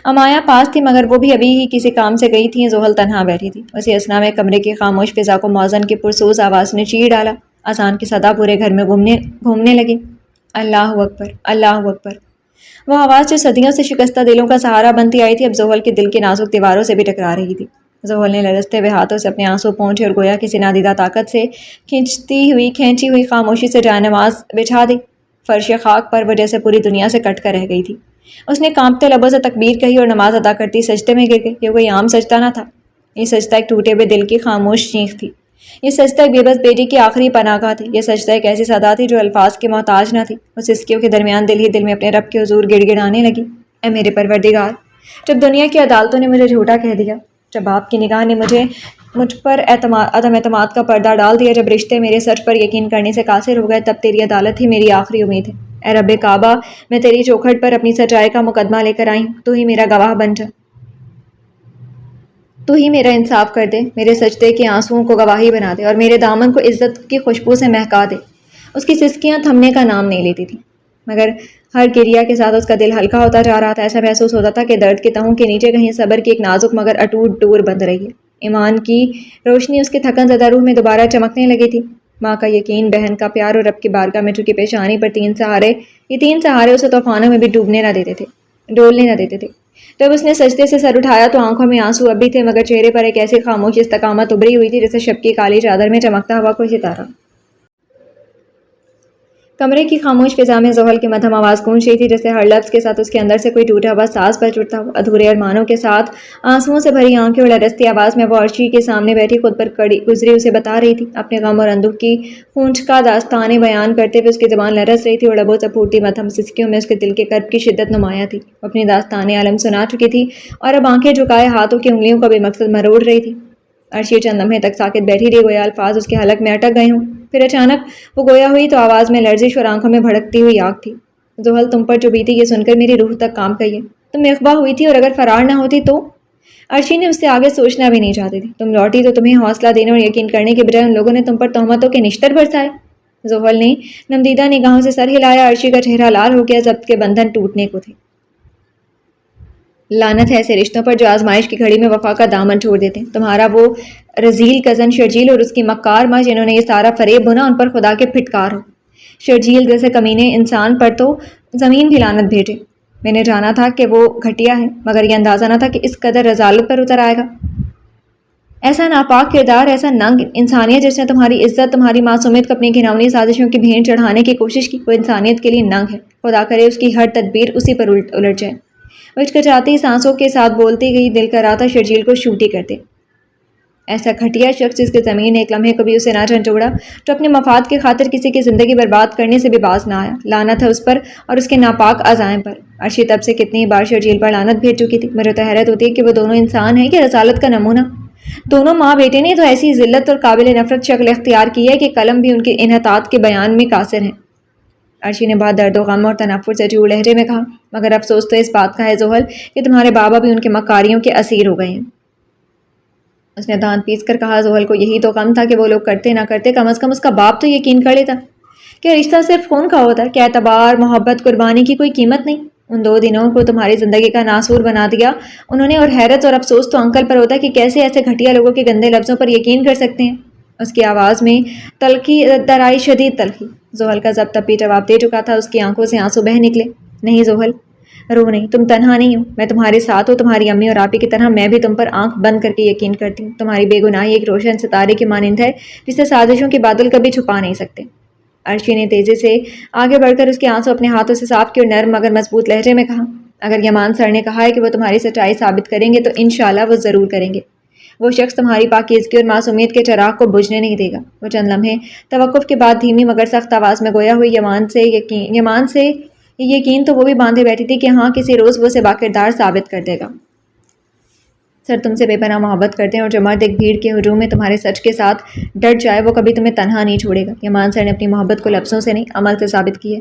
امایا پاس تھی مگر وہ بھی ابھی ہی کسی کام سے گئی تھی، زحل تنہا بیٹھی تھی۔ اسی اثنا میں کمرے کی خاموش فضا کو مؤذن کی پرسوز آواز نے چیر ڈالا۔ اذان کی صدا پورے گھر میں گھومنے لگی۔ اللہ اکبر، اللہ اکبر۔ وہ آواز جو صدیوں سے شکستہ دلوں کا سہارا بنتی آئی تھی اب زحل کے دل کی نازک دیواروں سے بھی ٹکرا رہی تھی۔ زحل نے لرزتے ہوئے ہاتھوں سے اپنے آنسو پونچھے اور گویا کسی نادیدہ طاقت سے کھینچی ہوئی خاموشی سے جائے نماز بچھا دی۔ فرش خاک پر وہ جیسے پوری دنیا سے کٹ کر رہ گئی تھی۔ اس نے کانپتے لبوں سے تکبیر کہی اور نماز ادا کرتی سجدے میں گر گئی۔ یہ کوئی عام سجدہ نہ تھا، یہ سجدہ ایک ٹوٹے ہوئے دل کی خاموش چیخ تھی۔ یہ سجدہ ایک بے بس بیٹی کی آخری پناہ گاہ تھی۔ یہ سجدہ ایک ایسی صدا تھی جو الفاظ کی محتاج نہ تھی۔ اس سسکیوں کے درمیان دل ہی دل میں اپنے رب کے حضور گڑ گڑانے لگی۔ اے میرے پروردگار، جب دنیا کی عدالتوں نے مجھے جھوٹا کہہ دیا، جب آپ کی نگاہ نے مجھ پر عدم اعتماد کا پردہ ڈال دیا، جب رشتے میرے سچ پر یقین کرنے سے قاصر ہو گئے، تب تیری عدالت ہی میری آخری امید ہے۔ اے رب کعبہ، میں تیری چوکھٹ پر اپنی سچائی کا مقدمہ لے کر آئی ہوں، تو ہی میرا گواہ بن جا، تو ہی میرا انصاف کر دے، میرے سجدے کے آنسوؤں کو گواہی بنا دے اور میرے دامن کو عزت کی خوشبو سے مہکا دے۔ اس کی سسکیاں تھمنے کا نام نہیں لیتی تھیں، مگر ہر کریا کے ساتھ اس کا دل ہلکا ہوتا جا رہا تھا۔ ایسا محسوس ہوتا تھا کہ درد کے تہوں کے نیچے کہیں صبر کی ایک نازک مگر اٹوٹ ڈور بند رہی ہے۔ ایمان کی روشنی اس کی تھکن زدہ روح میں دوبارہ چمکنے لگی تھی۔ ماں کا یقین، بہن کا پیار اور رب کی بارگاہ میں جھکی پیشانی پر 3 سہارے، یہ 3 سہارے اسے طوفانوں میں بھی ڈولنے نہ دیتے تھے۔ جب اس نے سجدے سے سر اٹھایا تو آنکھوں میں آنسو اب بھی تھے، مگر چہرے پر ایک ایسی خاموش استقامت ابھری ہوئی تھی جیسے شب کی کالی چادر میں چمکتا ہوا کوئی ستارہ۔ کمرے کی خاموش فضا میں زحل کی مدھم آواز گونج رہی تھی، جیسے ہر لفظ کے ساتھ اس کے اندر سے کوئی ٹوٹا ہوا ساز بج اٹھتا ہو۔ ادھورے ارمانوں کے ساتھ آنسوؤں سے بھری آنکھیں اور لرزتی آواز میں وہ عرشی کے سامنے بیٹھی خود پر گزری اسے بتا رہی تھی، اپنے غم اور اندوہ کی خونچکا داستانیں بیان کرتے ہوئے اس کی زبان لرز رہی تھی اور لبوں سے پھوٹتی مدھم سسکیوں میں اس کے دل کے کرب کی شدت نمایاں تھی۔ وہ اپنی داستان عالم سنا چکی تھی اور اب آنکھیں جھکائے ہاتھوں کی انگلیوں کو بے مقصد مروڑ رہی تھی۔ عرشی چند لمحے تک ساکت بیٹھی رہی، گویا الفاظ اس کے حلق میں اٹک گئے ہوں۔ پھر اچانک وہ گویا ہوئی تو آواز میں لرزش اور آنکھوں میں بھڑکتی ہوئی آگ تھی۔ زحل، تم پر جو بیتی یہ سن کر میری روح تک کانپ گئی ہے۔ تم اغوا ہوئی تھی اور اگر فرار نہ ہوتی تو؟ عرشی نے اس سے آگے سوچنا بھی نہیں چاہتی تھی۔ تم لوٹی تو تمہیں حوصلہ دینے اور یقین کرنے کے بجائے ان لوگوں نے تم پر تہمتوں کے نشتر برسائے۔ زحل نے نمدیدہ نگاہوں سے سر ہلایا۔ عرشی کا چہرہ لال ہو گیا، ضبط کے بندھن ٹوٹنے کو تھے۔ لعنت ہے ایسے رشتوں پر جو آزمائش کی گھڑی میں وفا کا دامن چھوڑ دیتے ہیں۔ تمہارا وہ رذیل کزن شرجیل اور اس کی مکار ماں جنہوں نے یہ سارا فریب بنا، ان پر خدا کے پھٹکار ہو۔ شرجیل جیسے کمینے انسان پر تو زمین بھی لعنت بھیجے۔ میں نے جانا تھا کہ وہ گھٹیا ہے، مگر یہ اندازہ نہ تھا کہ اس قدر رذالت پر اتر آئے گا۔ ایسا ناپاک کردار، ایسا ننگ انسانیت جس نے تمہاری عزت، تمہاری معصومیت کو اپنی گھناؤنی سازشوں کی بھینٹ چڑھانے کی کوشش کی، وہ انسانیت کے لیے ننگ ہے۔ خدا کرے اس کی ہر تدبیر اسی پر الٹ جائے۔ وہ ہچکچاتی سانسوں کے ساتھ بولتی گئی، دل کر رہا تھا شرجیل کو شوٹی کر دے۔ ایسا گھٹیا شخص جس کے زمین ایک لمحے کو بھی اسے نہ جھنجھوڑا، جو اپنے مفاد کی خاطر کسی کی زندگی برباد کرنے سے بھی باز نہ آیا۔ لعنت ہے اس پر اور اس کے ناپاک عزائم پر۔ عرشی تب سے کتنی بار شرجیل پر لعنت بھیج چکی تھی۔ مجھے تو حیرت ہوتی ہے کہ وہ دونوں انسان ہیں کہ رسالت کا نمونہ۔ دونوں ماں بیٹے نے تو ایسی ذلت اور قابل نفرت شکل اختیار کی ہے کہ قلم بھی ان کے انحطاط کے بیان میں قاصر ہیں۔ عرشی نے بہت درد و غم اور تنفر سے جوڑ لہجے میں کہا، مگر افسوس تو اس بات کا ہے زحل کہ تمہارے بابا بھی ان کے مکاریوں کے اسیر ہو گئے ہیں۔ اس نے دانت پیس کر کہا، زحل کو یہی تو غم تھا کہ وہ لوگ کرتے نہ کرتے، کم از کم اس کا باپ تو یقین کر لیتا کہ رشتہ صرف خون کا ہوتا ہے، کہ اعتبار، محبت، قربانی کی کوئی قیمت نہیں۔ ان 2 دنوں کو تمہاری زندگی کا ناسور بنا دیا انہوں نے، اور حیرت اور افسوس تو انکل پر ہوتا کہ کیسے ایسے گھٹیا لوگوں کے گندے لفظوں پر یقین کر سکتے ہیں۔ اس کی آواز میں تلخی درائی، شدید تلخی۔ زحل کا ضبط بھی جواب دے چکا تھا، اس کی آنکھوں سے آنسو بہہ نکلے۔ نہیں زحل، رو نہیں، تم تنہا نہیں ہو، میں تمہارے ساتھ ہوں۔ تمہاری امی اور آپی کی طرح میں بھی تم پر آنکھ بند کر کے یقین کرتی ہوں۔ تمہاری بے گناہی ایک روشن ستارے کی مانند ہے جسے سازشوں کے بادل کبھی چھپا نہیں سکتے۔ عرشی نے تیزی سے آگے بڑھ کر اس کے آنسو اپنے ہاتھوں سے صاف کیے اور نرم مگر مضبوط لہجے میں کہا، اگر یمان سر نے کہا ہے کہ وہ تمہاری سچائی ثابت کریں گے تو انشاءاللہ وہ ضرور کریں گے۔ وہ شخص تمہاری پاکیزگی اور معصومیت کے چراغ کو بجھنے نہیں دے گا۔ وہ چند لمحے توقف کے بعد دھیمی مگر سخت آواز میں گویا ہوئی، یمان سے یقین تو وہ بھی باندھے بیٹھی تھی کہ ہاں کسی روز وہ اسے باکردار ثابت کر دے گا۔ سر تم سے بے پناہ محبت کرتے ہیں، اور جو مرد ایک بھیڑ کے ہجوم میں تمہارے سچ کے ساتھ ڈٹ جائے وہ کبھی تمہیں تنہا نہیں چھوڑے گا۔ یمان سر نے اپنی محبت کو لفظوں سے نہیں عمل سے ثابت کی ہے،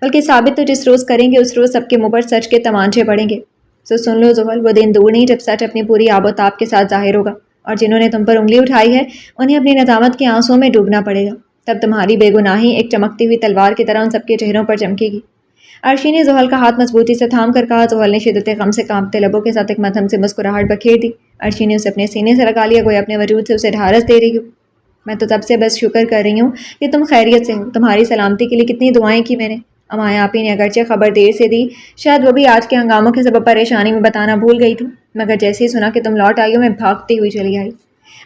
بلکہ ثابت تو جس روز کریں گے اس روز سب کے منہ پر سچ کے تمانچے پڑیں گے۔ سو سن لو زحل، وہ دن دور نہیں جب سچ اپنی پوری آب و تاب کے ساتھ ظاہر ہوگا، اور جنہوں نے تم پر انگلی اٹھائی ہے انہیں اپنی ندامت کے آنسوؤں میں ڈوبنا پڑے گا۔ تب تمہاری بے گناہی ایک چمکتی ہوئی تلوار کی طرح ان سب کے چہروں پر چمکے گی۔ عرشی نے زحل کا ہاتھ مضبوطی سے تھام کر کہا۔ زحل نے شدت غم سے کانپتے لبوں کے ساتھ ایک مدھم سے مسکراہٹ بکھیر دی۔ عرشی نے اسے اپنے سینے سے لگا لیا، گویا اپنے وجود سے اسے ڈھارس دے رہی ہو۔ میں تو تب سے بس شکر کر رہی ہوں کہ تم خیریت سے ہو۔ تمہاری سلامتی کے لیے کتنی دعائیں کی میں نے۔ امایا آپی نے اگرچہ خبر دیر سے دی، شاید وہ بھی آج کے ہنگاموں کے سبب پریشانی میں بتانا بھول گئی تھی، مگر جیسے ہی سنا کہ تم لوٹ آئی ہو میں بھاگتی ہوئی چلی آئی۔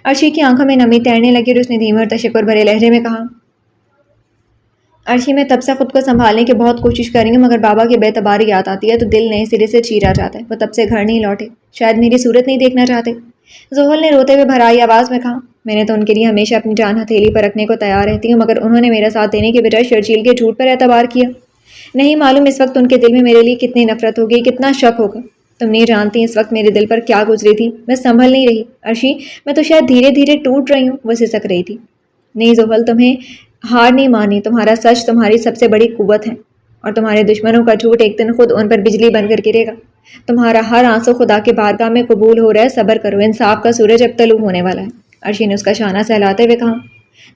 عرشی کی آنکھوں میں نمی تیرنے لگی اور اس نے دھیمے اور تشکر بھرے لہجے میں کہا، عرشی میں تب سے خود کو سنبھالنے کی بہت کوشش کر رہی ہوں، مگر بابا کی بے اعتباری یاد آتی ہے تو دل نئے سرے سے چیرا جاتا ہے۔ وہ تب سے گھر نہیں لوٹے، شاید میری صورت نہیں دیکھنا چاہتے۔ زحل نے روتے ہوئے بھرائی آواز میں کہا، میں نے تو ان کے لیے ہمیشہ اپنی جان ہتھیلی پر رکھنے کو تیار رہتی ہوں، مگر انہوں نے میرا ساتھ دینے کے بجائے شرجیل کے جھوٹ پر اعتبار کیا۔ نہیں معلوم اس وقت ان کے دل میں میرے لیے کتنی نفرت ہوگی، کتنا شک ہوگا۔ تم نہیں جانتی اس وقت میرے دل پر کیا گزری تھی، میں سنبھل نہیں رہی عرشی، میں تو شاید دھیرے دھیرے ٹوٹ رہی ہوں۔ وہ سسک رہی تھی۔ نہیں زحل، تمہیں ہار نہیں مانی، تمہارا سچ تمہاری سب سے بڑی قوت ہے، اور تمہارے دشمنوں کا جھوٹ ایک دن خود ان پر بجلی بن کر گرے گا۔ تمہارا ہر آنسو خدا کے بارگاہ میں قبول ہو رہا ہے، صبر کرو، انصاف کا سورج اب طلوع ہونے والا ہے۔ عرشی نے اس کا شانہ سہلاتے ہوئے کہا،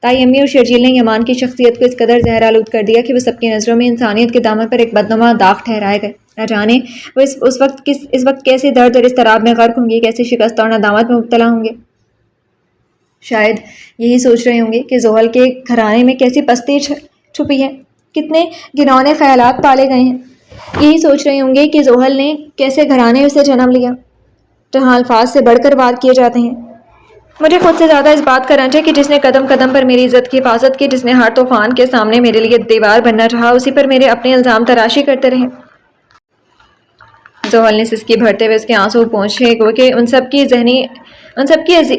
تائی امی اور شرجیل نے یمان کی شخصیت کو اس قدر زہر آلود کر دیا کہ وہ سب کی نظروں میں انسانیت کے دامن پر ایک بدنما داغ ٹھہرائے گئے۔ نہ جانے وہ اس وقت کیسے درد اور اضطراب میں غرق ہوں گے، کیسے شکست اور ندامت میں مبتلا ہوں گے۔ شاید یہی سوچ رہے ہوں گے کہ زحل کے گھرانے میں کیسی پستی چھپی ہے، کتنے گھناؤنے خیالات پالے گئے ہیں۔ یہی سوچ رہے ہوں گے کہ زحل نے کیسے گھرانے سے جنم لیا جہاں الفاظ سے بڑھ کر وار کیے جاتے ہیں۔ مجھے خود سے زیادہ اس بات کا رنج ہے کہ جس نے قدم قدم پر میری عزت کی حفاظت کی، جس نے ہر طوفان کے سامنے میرے لیے دیوار بننا چاہا، اسی پر میرے اپنے الزام تراشی کرتے رہے۔ زحل نے سسکی بھرتے ہوئے اس کے آنسو پہنچے کہ ان سب کی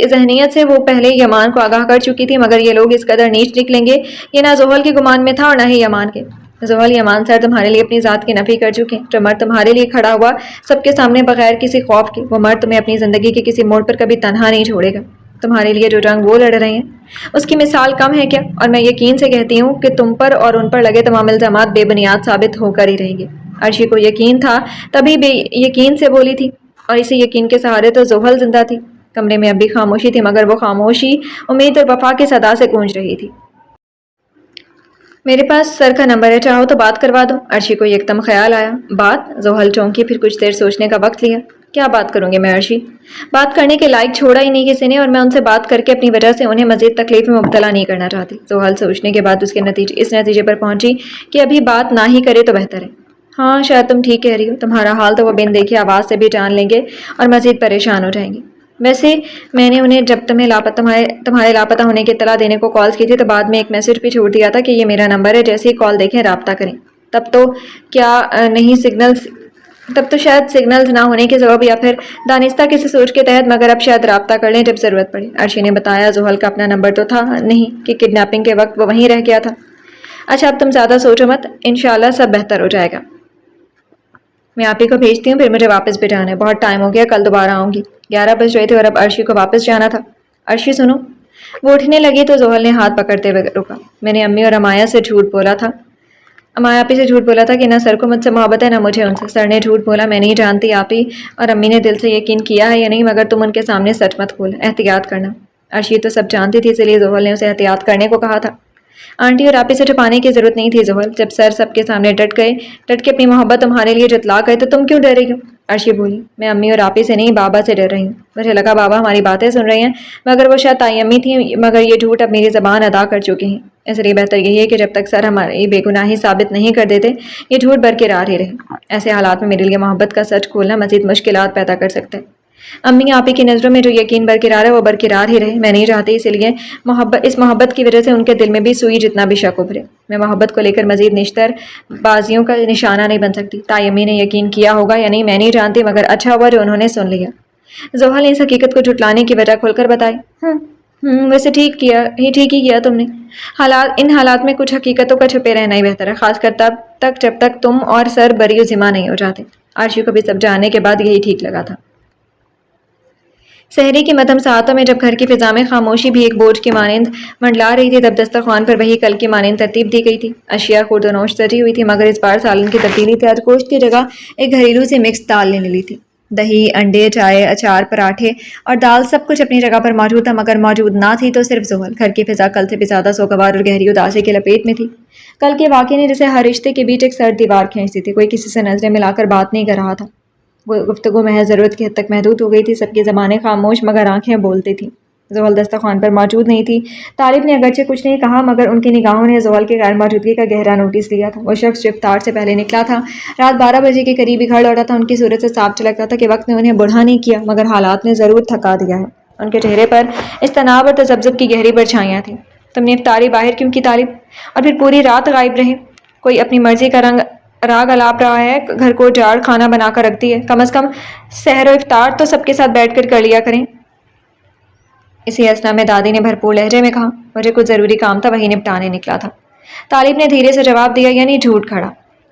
ذہنیت سے وہ پہلے یمان کو آگاہ کر چکی تھی، مگر یہ لوگ اس قدر نیچ نکلیں گے یہ نہ زحل کے گمان میں تھا اور نہ ہی یمان کے۔ زحل، یمان سر تمہارے لیے اپنی ذات کی نفی کر چکے ہیں۔ جو مرد تمہارے لیے کھڑا ہوا سب کے سامنے بغیر کسی خوف کے، وہ مرد تمہیں اپنی زندگی کے کسی موڑ پر کبھی تنہا نہیں چھوڑے گا۔ تمہارے لیے جو جنگ وہ لڑ رہے ہیں اس کی مثال کم ہے کیا؟ اور میں یقین سے کہتی ہوں کہ تم پر اور ان پر لگے تمام الزامات بے بنیاد ثابت ہو کر ہی رہیں گے۔ عرشی کو یقین تھا، تبھی بے یقین سے بولی تھی، اور اسی یقین کے سہارے تو زحل زندہ تھی۔ کمرے میں اب بھی خاموشی تھی، مگر وہ خاموشی امید اور وفا کی صدا سے گونج رہی تھی۔ میرے پاس سر کا نمبر ہے، چاہو تو بات کروا دو۔ عرشی کو یکدم خیال آیا، بات؟ زحل چونکی، پھر کچھ دیر سوچنے کا وقت لیا۔ کیا بات کروں گی میں عرشی؟ بات کرنے کے لائق چھوڑا ہی نہیں کسی نے، اور میں ان سے بات کر کے اپنی وجہ سے انہیں مزید تکلیف میں مبتلا نہیں کرنا چاہتی۔ زحل سوچنے کے بعد اس نتیجے پر پہنچی کہ ابھی بات نہ ہی کرے تو بہتر ہے۔ ہاں شاید تم ٹھیک کہہ رہی ہو، تمہارا حال تو وہ بن دیکھے آواز سے بھی جان لیں گے اور مزید پریشان ہو جائیں گے۔ ویسے میں نے انہیں جب تمہارے لاپتہ ہونے کی اطلاع دینے کو کالز کی تھی تو بعد میں ایک میسج بھی چھوڑ دیا تھا کہ یہ میرا نمبر ہے، جیسے ہی کال دیکھیں رابطہ کریں۔ تب تو کیا نہیں تب تو شاید سگنلز نہ ہونے کے سبب یا پھر دانستہ کسی سوچ کے تحت، مگر اب شاید رابطہ کر لیں جب ضرورت پڑے۔ عرشی نے بتایا زحل کا اپنا نمبر تو تھا نہیں کہ کڈنیپنگ کے وقت وہ وہیں رہ گیا تھا۔ اچھا اب تم زیادہ سوچو مت، انشاءاللہ سب بہتر ہو جائے گا۔ میں آپ ہی کو بھیجتی ہوں، پھر مجھے واپس بھی جانا ہے، بہت ٹائم ہو گیا، کل دوبارہ آؤں گی۔ 11 بج رہے تھے اور اب عرشی کو واپس جانا تھا۔ عرشی سنو۔ وہ اٹھنے لگی تو زحل نے ہاتھ پکڑتے ہوئے روکا۔ میں نے امی اور امایا سے جھوٹ بولا تھا، امایا آپی سے جھوٹ بولا تھا کہ نہ سر کو مجھ سے محبت ہے نہ مجھے ان سے۔ سر نے جھوٹ بولا، میں نہیں جانتی آپی اور امی نے دل سے یقین کیا ہے یا نہیں، مگر تم ان کے سامنے سچ مت کھول، احتیاط کرنا۔ عرشی تو سب جانتی تھی، اسی لیے زحل نے اسے احتیاط کرنے کو کہا تھا۔ آنٹی اور آپی سے چھپانے کی ضرورت نہیں تھی زحل، جب سر سب کے سامنے ڈٹ کے اپنی محبت تمہارے لیے جتلا گئے تو تم کیوں ڈر رہی ہو؟ عرشی بولی، میں امی اور آپی سے نہیں بابا سے ڈر رہی ہوں۔ مجھے لگا بابا ہماری باتیں سن رہے ہیں، مگر وہ شاید تائی امی تھیں، مگر یہ جھوٹ اب میری زبان ادا کر چکی ہیں، اس لیے بہتر یہی ہے کہ جب تک سر ہماری بے گناہی ثابت نہیں کر دیتے یہ جھوٹ برقرار ہی رہے۔ ایسے حالات میں میرے لیے محبت کا سچ کھولنا مزید مشکلات پیدا کر سکتا ہے۔ امی آپی کی نظروں میں جو یقین برقرار ہے وہ برقرار ہی رہے، میں نہیں چاہتی اس لیے اس محبت کی وجہ سے ان کے دل میں بھی سوئی جتنا بھی شک ابھرے۔ میں محبت کو لے کر مزید نشتر بازیوں کا نشانہ نہیں بن سکتی۔ تائی امی نے یقین کیا ہوگا یا نہیں میں نہیں جانتی، مگر اچھا ہوا جو انہوں نے سن لیا۔ زحل نے اس حقیقت کو جھٹلانے کی وجہ کھول کر بتائی۔ ویسے ٹھیک ہی کیا تم نے، ان حالات میں کچھ حقیقتوں کا چھپے رہنا ہی بہتر ہے، خاص کر تب تک جب تک تم اور سر بری و ذمہ نہیں ہو جاتے۔ عرشی کو بھی سب جاننے کے بعد یہی ٹھیک لگا تھا۔ سحری کی مدھم ساعتوں میں جب گھر کی فضا میں خاموشی بھی ایک بوجھ کی مانند منڈلا رہی تھی، تب دسترخوان پر وہی کل کی مانند ترتیب دی گئی تھی۔ اشیاء خورد و نوش سجی ہوئی تھی، مگر اس بار سالن کی تبدیلی تھی، آج گوشت کی جگہ ایک گھریلو سی مکس دال نے لی تھی۔ دہی، انڈے، چائے، اچار، پراٹھے اور دال سب کچھ اپنی جگہ پر موجود تھا، مگر موجود نہ تھی تو صرف زحل۔ گھر کی فضا کل سے بھی زیادہ سوگوار اور گہری اداسی کی لپیٹ میں تھی۔ کل کے واقعے نے جیسے ہر رشتے کے بیچ ایک سرد دیوار کھینچ دی تھی، کوئی کسی سے نظریں ملا کر بات نہیں کر رہا تھا، گفتگو محض ضرورت کی حد تک محدود ہو گئی تھی، سب کی زبانیں خاموش مگر آنکھیں بولتی تھیں۔ زحل دسترخوان پر موجود نہیں تھی۔ طالب نے اگرچہ کچھ نہیں کہا، مگر ان کی نگاہوں نے زحل کی غیر موجودگی کا گہرا نوٹس لیا تھا۔ وہ شخص جو افطار سے پہلے نکلا تھا، رات 12 بجے کے قریب ہی گھر لوٹا تھا۔ ان کی صورت سے صاف جھلکتا تھا کہ وقت نے انہیں بوڑھا نہیں کیا، مگر حالات نے ضرور تھکا دیا ہے۔ ان کے چہرے پر اضطراب اور تذبذب کی گہری پرچھائیاں تھیں۔ تم نے افطاری باہر کیوں کی طالب؟ اور پھر پوری رات غائب رہے؟ کوئی اپنی مرضی کا راگ الاپ رہا ہے، گھر کو جاڑ کھانا بنا کر رکھ دی ہے، کم از کم سحر و افطار تو سب کے ساتھ بیٹھ کر لیا کریں۔ اسی اثنا میں دادی نے بھرپور لہجے میں کہا، مجھے کچھ ضروری کام تھا، وہی نپٹانے نکلا تھا۔ طالب نے دھیرے سے جواب دیا، یعنی جھوٹ کھڑا۔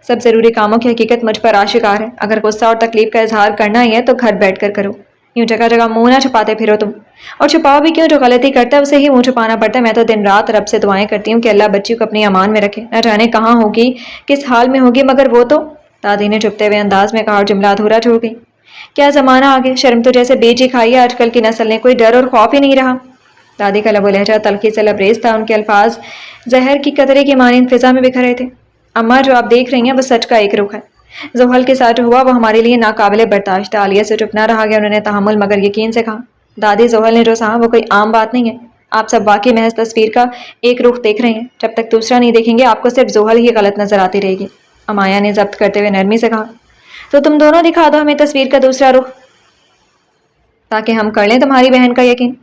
سب ضروری کاموں کی حقیقت مجھ پر آشکار ہے، اگر غصہ اور تکلیف کا اظہار کرنا ہی ہے تو گھر بیٹھ کر کرو، یوں جگہ جگہ منہ نہ چھپاتے پھرو تم۔ اور چھپاؤ بھی کیوں، جو غلطی کرتا ہے اسے ہی منہ چھپانا پڑتا ہے۔ میں تو دن رات رب سے دعائیں کرتی ہوں کہ اللہ بچی کو اپنی امان میں رکھے، نہ جانے کہاں ہوگی، کس حال میں ہوگی، مگر وہ تو، دادی نے چپتے ہوئے انداز میں کہا اور جملہ ادھورا چھوڑ گئی۔ کیا زمانہ آگے، شرم تو جیسے بیچ ہی کھائی ہے آج کل کی نسل نے، کوئی ڈر اور خوف ہی نہیں رہا۔ دادی کا لب و لہجہ تلخی سے لبریز تھا، ان کے الفاظ زہر کی قطرے کی مانند فضا میں بکھر رہے تھے۔ اماں جو آپ دیکھ رہی ہیں وہ سچ کا ایک رخ ہے، زحل کے ساتھ جو ہوا وہ ہمارے لیے ناقابل برداشت ہے۔ عالیہ سے چپ نہ رہا گیا، انہوں نے تحمل مگر یقین سے کہا، دادی زحل نے جو سہا وہ کوئی عام بات نہیں ہے، آپ سب واقعی محض تصویر کا ایک رخ دیکھ رہے ہیں، جب تک دوسرا نہیں دیکھیں گے آپ کو صرف زحل ہی غلط نظر آتی رہے گی۔ امایا نے ضبط کرتے ہوئے نرمی سے کہا، تو تم دونوں دکھا دو ہمیں تصویر کا دوسرا رخ، تاکہ ہم کر لیں تمہاری بہن کا یقین۔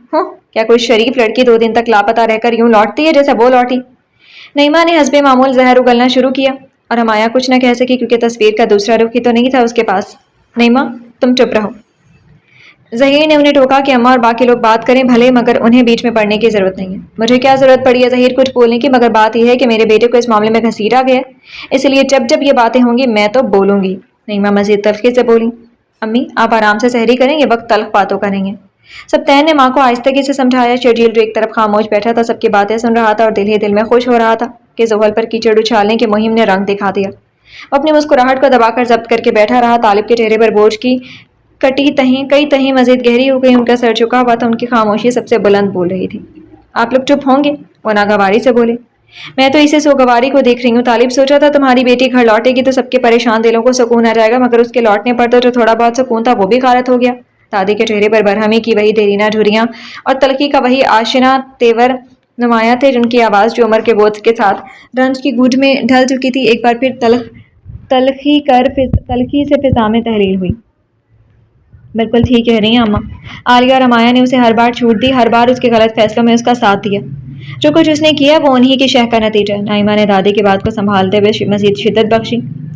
کیا کوئی شریف لڑکی 2 دن تک لاپتہ رہ کر یوں لوٹتی ہے جیسے وہ لوٹی؟ نعیمہ نے حسب معمول زہر اگلنا شروع کیا، اور امایا کچھ نہ کہہ سکی کیونکہ تصویر کا دوسرا رخ ہی تو نہیں تھا اس کے پاس۔ نعیمہ تم چپ رہو، ظہیر نے انہیں ٹوکا کہ اماں اور باقی لوگ بات کریں بھلے، مگر انہیں بیچ میں پڑنے کی ضرورت نہیں ہے۔ مجھے کیا ضرورت پڑی ہے ظہیر کچھ بولنے کی، مگر بات یہ ہے کہ میرے بیٹے کو اس معاملے میں گھسیٹا گیا ہے، اس لیے جب جب یہ باتیں ہوں گی میں تو بولوں گی۔ نعیمہ مزید تلخی سے بولی، امی آپ آرام سے سحری کریں، یہ وقت تلخ باتوں کا نہیں ہے۔ سبتین نے ماں کو آہستگی سے سمجھایا۔ شرجیل جو ایک طرف خاموش بیٹھا تھا سب کی باتیں سن رہا تھا اور دل ہی دل میں خوش ہو رہا تھا کہ زحل پر کیچڑ اچھالنے کی مہم نے رنگ دکھا دیا۔ وہ اپنی مسکراہٹ کو دبا کر ضبط کر کے بیٹھا رہا۔ طالب کے چہرے پر بوجھ کی کئی تہیں مزید گہری ہو گئی، ان کا سر جھکا ہوا تھا، ان کی خاموشی سب سے بلند بول رہی تھی۔ آپ لوگ چپ ہوں گے؟ وہ ناگواری سے بولے۔ میں تو اسے سوگواری کو دیکھ رہی ہوں طالب، سوچا تھا تمہاری بیٹی گھر لوٹے گی تو سب کے پریشان دلوں کو سکون آ جائے گا، مگر اس کے لوٹنے پر تو جو تھوڑا بہت سکون تھا وہ بھی غارت ہو گیا۔ دادی کے چہرے پر برہمی کی وہی دیرینہ جھریاں اور تلخی کا وہی آشنا تیور نمایاں تھے، جن کی آواز جو عمر کے بوجھ کے ساتھ رنج کی گودھ میں ڈھل چکی تھی، ایک بار پھر تلخی سے فضا میں تحلیل ہوئی۔ بالکل ٹھیک کہہ رہی ہیں اماں۔ عالیہ اور امایا نے اسے ہر بار چھوٹ دی، ہر بار اس کے غلط فیصلوں میں اس کا ساتھ دیا۔ جو کچھ اس نے کیا وہ انہی کی شہ کا نتیجہ ہے۔ نعیمہ نے دادی کی بات کو سنبھالتے ہوئے مزید شدت بخشی،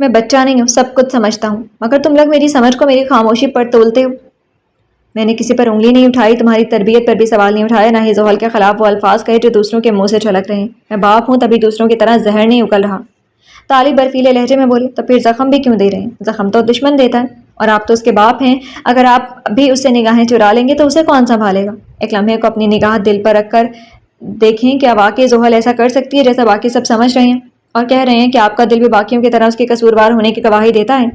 میں بچہ نہیں ہوں، سب کچھ سمجھتا ہوں، مگر تم لوگ میری سمجھ کو میری خاموشی پر تولتے ہو۔ میں نے کسی پر انگلی نہیں اٹھائی، تمہاری تربیت پر بھی سوال نہیں اٹھایا، نہ ہی زحل کے خلاف وہ الفاظ کہے جو دوسروں کے منہ سے چھلک رہے ہیں۔ میں باپ ہوں تبھی دوسروں کی طرح زہر نہیں اگل رہا۔ طالب برفیلے لہجے میں بولی، تو پھر زخم بھی کیوں دے رہے ہیں؟ زخم تو دشمن دیتا ہے، اور آپ تو اس کے باپ ہیں، اگر آپ بھی اس سے نگاہیں چرا لیں گے تو اسے کون سنبھالے گا؟ ایک لمحے کو اپنی نگاہ دل پر رکھ کر دیکھیں، کیا واقعی زحل ایسا کر سکتی ہے جیسا باقی سب سمجھ رہے ہیں اور کہہ رہے ہیں کہ آپ کا دل بھی باقیوں کی طرح اس کے قصوروار ہونے کی گواہی دیتا ہے؟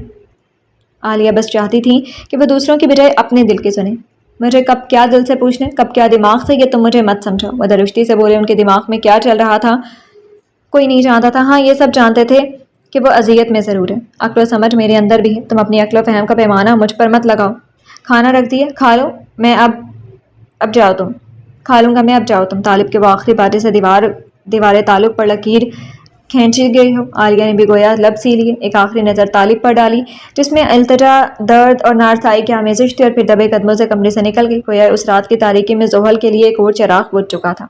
عالیہ بس چاہتی تھی کہ وہ دوسروں کی بجائے اپنے دل کی سنیں۔ مجھے کب کیا دل سے پوچھنے، کب کیا دماغ سے، یہ تم مجھے مت سمجھو۔ وہ درشتی سے بولے، ان کے دماغ میں کیا چل رہا تھا کوئی نہیں جانتا تھا، ہاں یہ سب جانتے تھے کہ وہ اذیت میں ضرور ہے۔ عقل و سمجھ میرے اندر بھی ہے، تم اپنی عقل و فہم کا پیمانہ مجھ پر مت لگاؤ۔ کھانا رکھ دیا، کھا لو، میں اب جاؤ تم۔ کھا لوں گا میں، اب جاؤ تم۔ طالب کے وہ آخری باتیں سے دیوار تعلق پر لکیر کھینچی گئی ہو۔ عالیہ نے بھی گویا لب سی لیے، ایک آخری نظر طالب پر ڈالی جس میں التجا، درد اور نارسائی کی آمیزش تھی، اور پھر دبے قدموں سے کمرے سے نکل گئی، گویا اس رات کی تاریکی میں زحل کے لیے ایک اور چراغ بجھ چکا تھا۔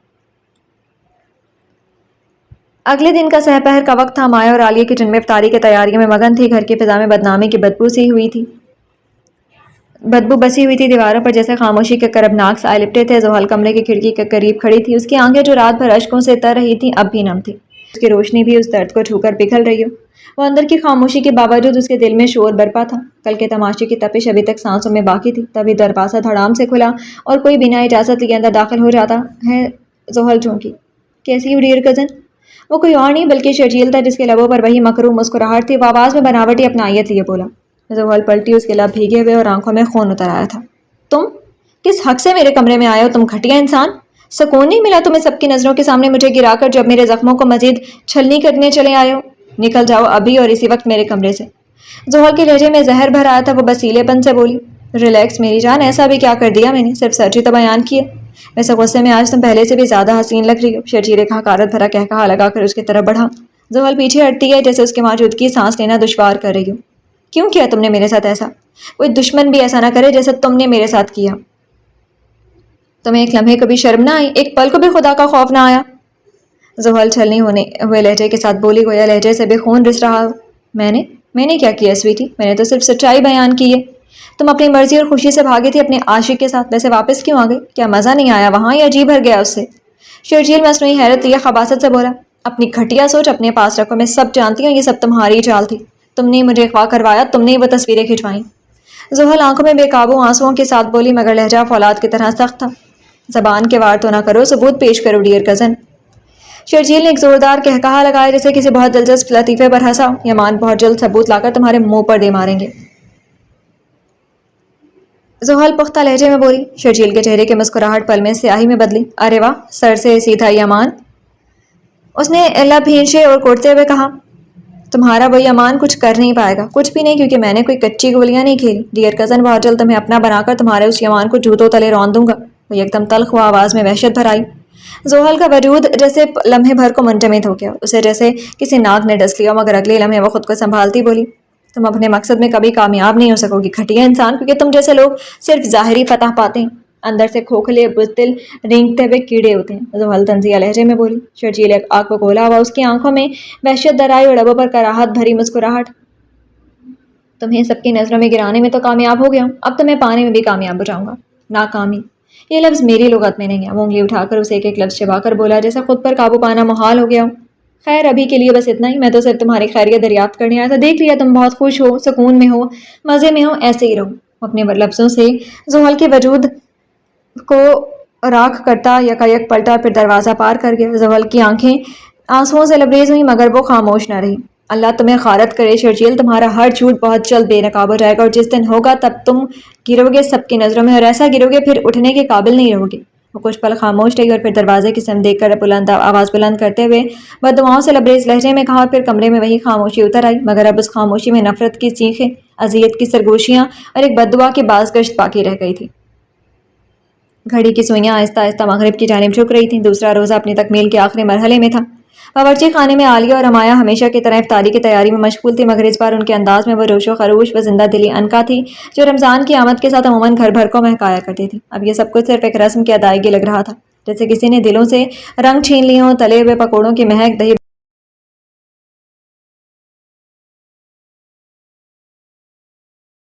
اگلے دن کا سحر کا وقت تھا۔ مایا اور عالیہ کچن میں افطاری کی تیاریوں میں مگن تھی۔ گھر کی فضا میں بدنامی کی بدبو بسی ہوئی تھی، دیواروں پر جیسے خاموشی کے کربناک سائے لپٹے تھے۔ زحل کمرے کی کھڑکی کے قریب کھڑی تھی، اس کی آنکھیں جو رات بھر اشکوں سے تر رہی تھیں اب بھی نم تھی، اس کی روشنی بھی اس درد کو چھو کر پگھل رہی ہو۔ وہ اندر کی خاموشی کے باوجود اس کے دل میں شور برپا تھا۔ کل کے تماشے کی تپش ابھی تک سانسوں میں باقی تھی، تبھی دروازہ دھڑام سے کھلا اور کوئی بنا اجازت لیے اندر داخل ہو جاتا ہے۔ زحل چونکی، کیسی ہو ڈیئر کزن؟ وہ کوئی اور نہیں بلکہ شرجیل تھا، جس کے لبوں پر وہی مکروہ مسکراہٹ تھی۔ وہ آواز میں بناوٹی اپنائیت لیے بولا۔ زحل پلٹی، اس کے لب بھیگے ہوئے اور آنکھوں میں خون اتر آیا تھا۔ تم کس حق سے میرے کمرے میں آئے ہو؟ تم گھٹیا انسان! سکون نہیں ملا تمہیں سب کی نظروں کے سامنے مجھے گرا کر، جب میرے زخموں کو مزید چھلنی کرنے چلے آئے ہو؟ نکل جاؤ ابھی اور اسی وقت میرے کمرے سے۔ زحل کے لہجے میں زہر بھر آیا تھا، وہ بسیلے پن سے بولی، ریلیکس میری جان، ایسا بھی کیا کر دیا میں نے، صرف سچ ہی تو بیان کی ہے۔ ویسے غصے میں آج تم پہلے سے بھی زیادہ حسین لگ رہی ہو۔ شرجیل ایک حقارت بھرا قہقہا لگا کر اس کی طرف بڑھا۔ زحل پیچھے ہٹتی ہے جیسے اس کی موجودگی سانس لینا دشوار کر رہی ہو۔ کیوں کیا تم نے میرے ساتھ ایسا؟ کوئی دشمن بھی ایسا نہ کرے جیسے تم نے میرے ساتھ کیا۔ تمہیں ایک لمحے کو بھی شرم نہ آئی، ایک پل کو بھی خدا کا خوف نہ آیا؟ زحل چھلنی ہوئے لہجے کے ساتھ بولی، گویا لہجے سے بھی خون رس رہا ہو۔ میں نے کیا کیا سویٹی؟ میں نے تو صرف سچائی بیان کی ہے۔ تم اپنی مرضی اور خوشی سے بھاگی تھی اپنے عاشق کے ساتھ، ویسے واپس کیوں آ گئی؟ کیا مزہ نہیں آیا وہاں یا جی بھر گیا اس سے؟ شرجیل مصنوعی حیرت یا خباثت سے بولا، اپنی گھٹیا سوچ اپنے پاس رکھو، میں سب جانتی ہوں، یہ سب تمہاری چال تھی، تم نے مجھے اغوا کروایا، تم نے وہ تصویریں کھنچوائیں۔ زحل آنکھوں میں بے قابو آنسوؤں کے ساتھ بولی، مگر لہجہ فولاد کی طرح سخت تھا۔ زبان کے وار تو نہ کرو، ثبوت پیش کرو ڈیئر کزن۔ شرجیل نے ایک زوردار قہقہا لگایا جیسے کسی بہت دلچسپ لطیفے پر ہنسا ہو۔ یمان بہت جلد ثبوت لا کر تمہارے منہ پر دے ماریں گے۔ زحل پختہ لہجے میں بولی۔ شرجیل کے چہرے کی مسکراہٹ پل میں سیاہی میں بدلی۔ ارے واہ، سر سے سیدھا یمان! اس نے لب بھینچے اور کوڑتے ہوئے کہا، تمہارا وہ یمان کچھ کر نہیں پائے گا، کچھ بھی نہیں، کیونکہ میں نے کوئی کچی گولیاں نہیں کھیلی۔ ڈیئر کزن، بہت جلد تمہیں اپنا بنا کر تمہارے اس یمان کو جوتوں تلے رون دوں گا۔ وہ یکدم تلخ ہوا، آواز میں وحشت بھر آئی۔ زحل کا وجود جیسے لمحے بھر کو منجمد ہو گیا، اسے جیسے کسی ناگ نے ڈس لیا، مگر اگلے لمحے وہ خود کو سنبھالتی بولی، تم اپنے مقصد میں کبھی کامیاب نہیں ہو سکو گی گھٹیا انسان، کیونکہ تم جیسے لوگ صرف ظاہری فتح پاتے ہیں، اندر سے کھوکھلے بزدل رینگتے ہوئے کیڑے ہوتے ہیں۔ زحل طنزیہ لہجے میں بولی۔ شرجیل ایک آگ بگولا ہوا، اس کی آنکھوں میں وحشت در آئی اور لبوں پر کراہت بھری مسکراہٹ۔ تمہیں سب کی نظروں میں گرانے میں تو کامیاب ہو گیا ہوں، اب تمہیں پانے میں بھی کامیاب ہو جاؤں گا۔ ناکامی، یہ لفظ میری لغت میں نہیں ہے۔ وہ انگلی اٹھا کر اسے ایک ایک لفظ چبا کر بولا جیسے خود پر قابو پانا محال ہو گیا ہو۔ خیر ابھی کے لیے بس اتنا ہی، میں تو صرف تمہاری خیریت دریافت کرنے آیا تھا، دیکھ لیا تم بہت خوش ہو، سکون میں ہو، مزے میں ہو، ایسے ہی رہو۔ اپنے لفظوں سے زحل کے وجود کو راکھ کرتا یکایک پلٹا، پھر دروازہ پار کر گیا۔ زحل کی آنکھیں آنسوؤں سے لبریز ہوئیں، مگر وہ خاموش نہ رہی۔ اللہ تمہیں غارت کرے شرجیل، تمہارا ہر جھوٹ بہت جلد بے نقاب ہو جائے گا، اور جس دن ہوگا تب تم گرو گے سب کی نظروں میں، اور ایسا گرو گے پھر اٹھنے کے قابل نہیں رہو گے۔ وہ کچھ پل خاموش رہی اور پھر دروازے کی سمت دیکھ کر آواز بلند کرتے ہوئے بددعاؤں سے لبریز لہجے میں کہا، اور پھر کمرے میں وہی خاموشی اتر آئی، مگر اب اس خاموشی میں نفرت کی چیخیں، اذیت کی سرگوشیاں اور ایک بددعا کی بازگشت باقی رہ گئی تھی۔ گھڑی کی سوئیاں آہستہ آہستہ مغرب کی جانب جھک رہی تھیں، دوسرا روزہ اپنی تکمیل کے آخری مرحلے میں تھا۔ باورچی خانے میں عالیہ اور امایا ہمیشہ کی طرح افطاری کی تیاری میں مشغول تھی، مگر اس بار ان کے انداز میں وہ جوش و خروش و زندہ دلی عنقا تھی جو رمضان کی آمد کے ساتھ عموماً گھر بھر کو مہکایا کرتی تھی۔ اب یہ سب کچھ صرف ایک رسم کی ادائیگی لگ رہا تھا، جیسے کسی نے دلوں سے رنگ چھین لیے ہوں، تلے ہوئے پکوڑوں کی مہک، دہی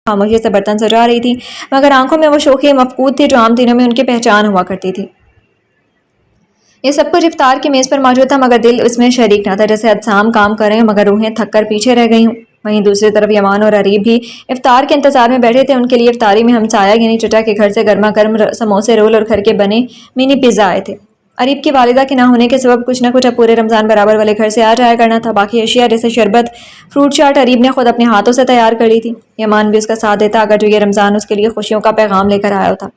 خاموشی سے برتن سجا رہی تھی، مگر آنکھوں میں وہ شوخی مفقود تھی جو عام دنوں میں ان کی پہچان ہوا کرتی تھی۔ یہ سب کچھ افطار کی میز پر موجود تھا، مگر دل اس میں شریک نہ تھا، جیسے اجسام کام کر رہے ہوں مگر روحیں تھک کر پیچھے رہ گئی ہوں۔ وہیں دوسری طرف یمان اور عریب بھی افطار کے انتظار میں بیٹھے تھے۔ ان کے لیے افطاری میں ہمسایہ یعنی چچا کے گھر سے گرما گرم سموسے، رول اور گھر کے بنے منی پیزا آئے تھے۔ عریب کی والدہ کے نہ ہونے کے سبب کچھ نہ کچھ اب پورے رمضان برابر والے گھر سے آ جایا کرنا تھا۔ باقی اشیاء جیسے شربت، فروٹ چاٹ عریب نے خود اپنے ہاتھوں سے تیار کر لی تھی۔ یمان بھی اس کا ساتھ دیتا، اگر جو یہ رمضان اس کے لیے خوشیوں کا پیغام لے کر آیا ہوتا۔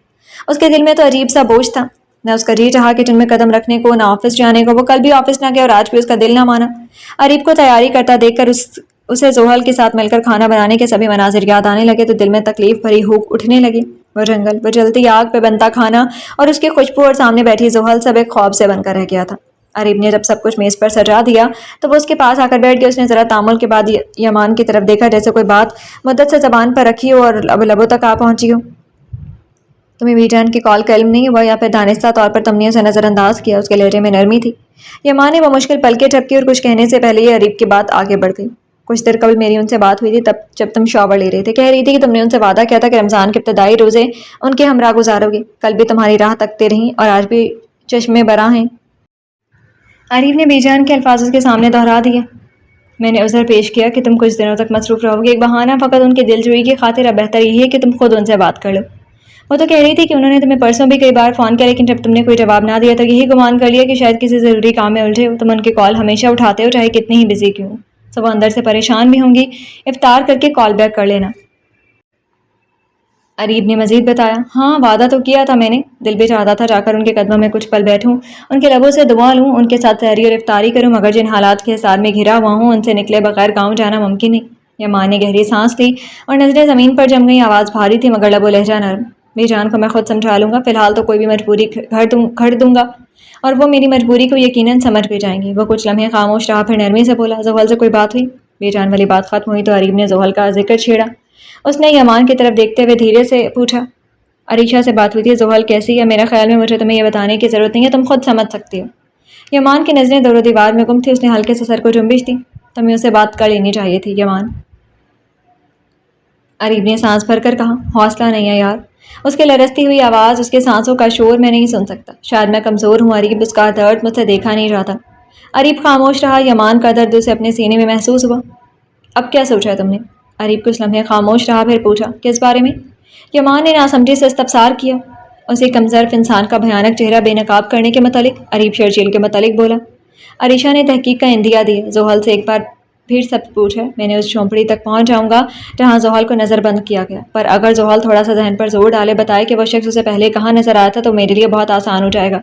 اس کے دل میں تو عجیب سا بوجھ تھا، نہ اس کا جی چاہا کچن میں قدم رکھنے کو، نہ آفس جانے کو۔ وہ کل بھی آفس نہ گیا اور آج بھی اس کا دل نہ مانا۔ عریب کو تیاری کرتا دیکھ کر اسے زحل کے ساتھ مل کر کھانا بنانے کے سبھی مناظر یاد آنے لگے تو دل میں تکلیف بھری ہوک اٹھنے لگی۔ وہ جنگل، وہ جلتی آگ پہ بنتا کھانا اور اس کی خوشبو اور سامنے بیٹھی زحل سب ایک خواب سے بن کر رہ گیا تھا۔ عریب نے جب سب کچھ میز پر سجا دیا تو وہ اس کے پاس آ کر بیٹھ گیا۔ اس نے ذرا تامل کے بعد یمان کی طرف دیکھا، جیسے کوئی بات مدت سے زبان پر رکھی ہو اور لبوں تک آ پہنچی ہو۔ تمہیں بی جان کی کال کا علم نہیں ہوا یا پھر دانستہ طور پر تم نے اسے نظر انداز کیا؟ اس کے لہجے میں نرمی تھی۔ یمان نے وہ مشکل پلکیں جھپکی اور کچھ کہنے سے پہلے ہی عریب کی بات آگے بڑھ گئی۔ کچھ دیر قبل میری ان سے بات ہوئی تھی، تب جب تم شاور لے رہے تھے، کہہ رہی تھی کہ تم نے ان سے وعدہ کیا تھا کہ رمضان کے ابتدائی روزے ان کے ہمراہ گزارو گے۔ کل بھی تمہاری راہ تکتے رہیں اور آج بھی چشمے براں ہیں۔ عریب نے بی جان کے الفاظ اس کے سامنے دہرا دیے۔ میں نے عذر پیش کیا کہ تم کچھ دنوں تک مصروف رہو گے، ایک بہانہ فقط ان کی دل جوئی کی خاطر۔ اب بہتر یہی ہے کہ تم خود ان سے بات کر لو۔ وہ تو کہہ رہی تھی کہ انہوں نے تمہیں پرسوں بھی کئی بار فون کیا، لیکن جب تم نے کوئی جواب نہ دیا تو یہی گمان کر لیا کہ شاید کسی ضروری کام میں الجھے ہو۔ تم ان کی کال ہمیشہ اٹھاتے ہو، چاہے کتنی ہی بزی کیوں ہو۔ سو وہ اندر سے پریشان بھی ہوں گی۔ افطار کر کے کال بیک کر لینا۔ عریب نے مزید بتایا۔ ہاں، وعدہ تو کیا تھا میں نے، دل بھی چاہتا تھا جا کر ان کے قدموں میں کچھ پل بیٹھوں، ان کے لبوں سے دعا لوں، ان کے ساتھ سحری اور افطاری کروں، مگر جن حالات کے حصار میں گھرا ہوا ہوں ان سے نکلے بغیر گاؤں جانا ممکن نہیں۔ یمان نے گہری سانس لی اور نظریں زمین پر جم گئیں۔ آواز بھاری تھی مگر لب و لہجہ نرم۔ بی جان کو میں خود سمجھا لوں گا، فی الحال تو کوئی بھی مجبوری گھڑ دوں گا اور وہ میری مجبوری کو یقیناً سمجھ بھی جائیں گی۔ وہ کچھ لمحے خاموش رہا، پھر نرمی سے بولا، زحل سے کوئی بات ہوئی؟ بی جان والی بات ختم ہوئی تو عریب نے زحل کا ذکر چھیڑا۔ اس نے یمان کی طرف دیکھتے ہوئے دھیرے سے پوچھا، عریشہ سے بات ہوئی تھی؟ زحل کیسی ہے؟ میرا خیال میں مجھے تمہیں یہ بتانے کی ضرورت نہیں ہے، تم خود سمجھ سکتی ہو۔ یمان کی نظریں دور و دیوار میں گم تھی، اس نے ہلکے سے سر کو جنبش دی۔ تمہیں اسے بات کر لینی چاہیے تھی یمان۔ عریب نے سانس بھر کر کہا، حوصلہ نہیں ہے یار۔ اس کی لرزتی ہوئی آواز، اس کے سانسوں کا شور میں نہیں سن سکتا۔ شاید میں کمزور ہوں عریب، اس کا درد مجھ سے دیکھا نہیں جاتا۔ عریب خاموش رہا۔ یمان کا درد اسے اپنے سینے میں محسوس ہوا۔ اب کیا سوچا تم نے؟ عریب کچھ لمحے خاموش رہا، پھر پوچھا، کس بارے میں؟ یمان نے ناسمجھی سے استفسار کیا۔ اسی کمظرف انسان کا بھیانک چہرہ بے نقاب کرنے کے متعلق۔ عریب شرجیل کے متعلق بولا۔ عریشہ نے تحقیق کا اندیا دیا۔ زحل سے ایک بار پھر سب پوچھا۔ میں نے اس جھونپڑی تک پہنچ جاؤں گا جہاں زحل کو نظر بند کیا گیا، پر اگر زحل تھوڑا سا ذہن پر زور ڈالے، بتائے کہ وہ شخص اسے پہلے کہاں نظر آیا تھا، تو میرے لیے بہت آسان ہو جائے گا۔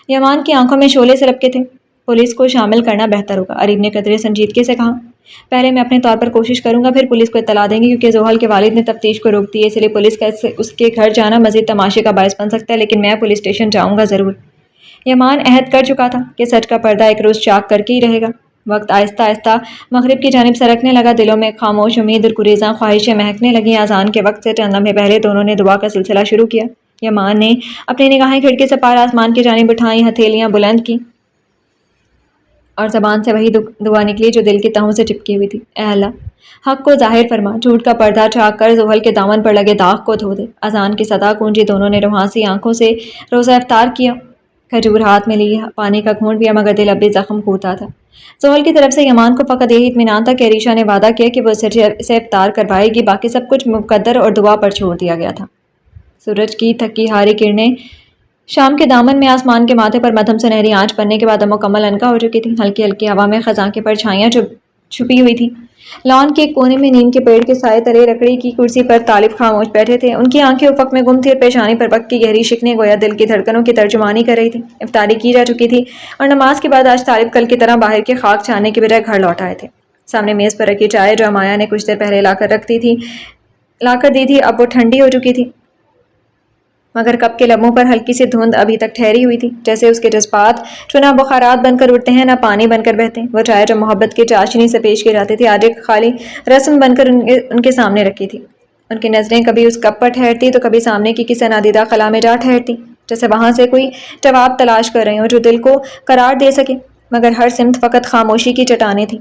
یمان کی آنکھوں میں شعلے سے لپکے تھے۔ پولیس کو شامل کرنا بہتر ہوگا، عریب نے قدرے سنجیدگی سے کہا۔ پہلے میں اپنے طور پر کوشش کروں گا، پھر پولیس کو اطلاع دیں گے، کیونکہ زحل کے والد نے تفتیش کو روک دی ہے، اس لیے پولیس کا اس کے گھر جانا مزید تماشے کا باعث بن سکتا ہے، لیکن میں پولیس اسٹیشن جاؤں گا ضرور۔ یمان عہد کر چکا تھا کہ سچ کا پردہ ایک روز چاک کر کے ہی رہے گا۔ وقت آہستہ آہستہ مغرب کی جانب سرکنے لگا، دلوں میں خاموش امید اور گریزاں خواہشیں مہکنے لگیں۔ اذان کے وقت سے چند لمحے پہلے دونوں نے دعا کا سلسلہ شروع کیا۔ یمان نے اپنی نگاہیں کھڑکی سے پار آسمان کی جانب اٹھائیں، ہتھیلیاں بلند کیں اور زبان سے وہی دعا نکلی جو دل کی تہوں سے چپکی ہوئی تھی، اے اللہ، حق کو ظاہر فرما، جھوٹ کا پردہ چاک کر زحل کے دامن پر لگے داغ کو دھو دے۔ اذان کی صدا گونجی، دونوں نے روحانسی آنکھوں سے روزہ افطار کیا، کھجور ہاتھ میں لی، پانی کا گھونٹ پیا، مگر دل اب بھی زخم ہوتا تھا۔ زحل کی طرف سے یمان کو فقط یہی اطمینان تھا کہ عریشہ نے وعدہ کیا کہ وہ اسے افطار کروائے گی، باقی سب کچھ مقدر اور دعا پر چھوڑ دیا گیا تھا۔ سورج کی تھکی ہاری کرنیں شام کے دامن میں آسمان کے ماتھے پر مدھم سنہری آنچ بننے کے بعد مکمل عنقا ہو چکی تھی۔ ہلکی ہلکی ہوا میں خزاں کی پرچھائیاں چھپی ہوئی تھیں۔ لان کے ایک کونے میں نیم کے پیڑ کے سائے تلے لکڑی کی کرسی پر طالب خاموش بیٹھے تھے۔ ان کی آنکھیں افق میں گم تھی اور پیشانی پر وقت کی گہری شکنیں گویا دل کی دھڑکنوں کی ترجمانی کر رہی تھی۔ افطاری کی جا چکی تھی اور نماز کے بعد آج طالب کل کی طرح باہر کے خاک چھاننے کی بجائے گھر لوٹ آئے تھے۔ سامنے میز پر رکھی چائے جو امایا نے کچھ دیر پہلے لا کر دی تھی اب وہ ٹھنڈی ہو چکی تھی، مگر کپ کے لبوں پر ہلکی سی دھند ابھی تک ٹھہری ہوئی تھی، جیسے اس کے جذبات جو نہ بخارات بن کر اٹھتے ہیں نہ پانی بن کر بہتے ہیں۔ وہ چائے جو محبت کی چاشنی سے پیش کی جاتی تھی آج ایک خالی رسم بن کر ان کے سامنے رکھی تھی۔ ان کی نظریں کبھی اس کپ پر ٹھہرتی تو کبھی سامنے کی کسی نادیدہ خلا میں جا ٹھہرتی، جیسے وہاں سے کوئی جواب تلاش کر رہی ہوں جو دل کو قرار دے سکے، مگر ہر سمت فقط خاموشی کی چٹانیں تھیں۔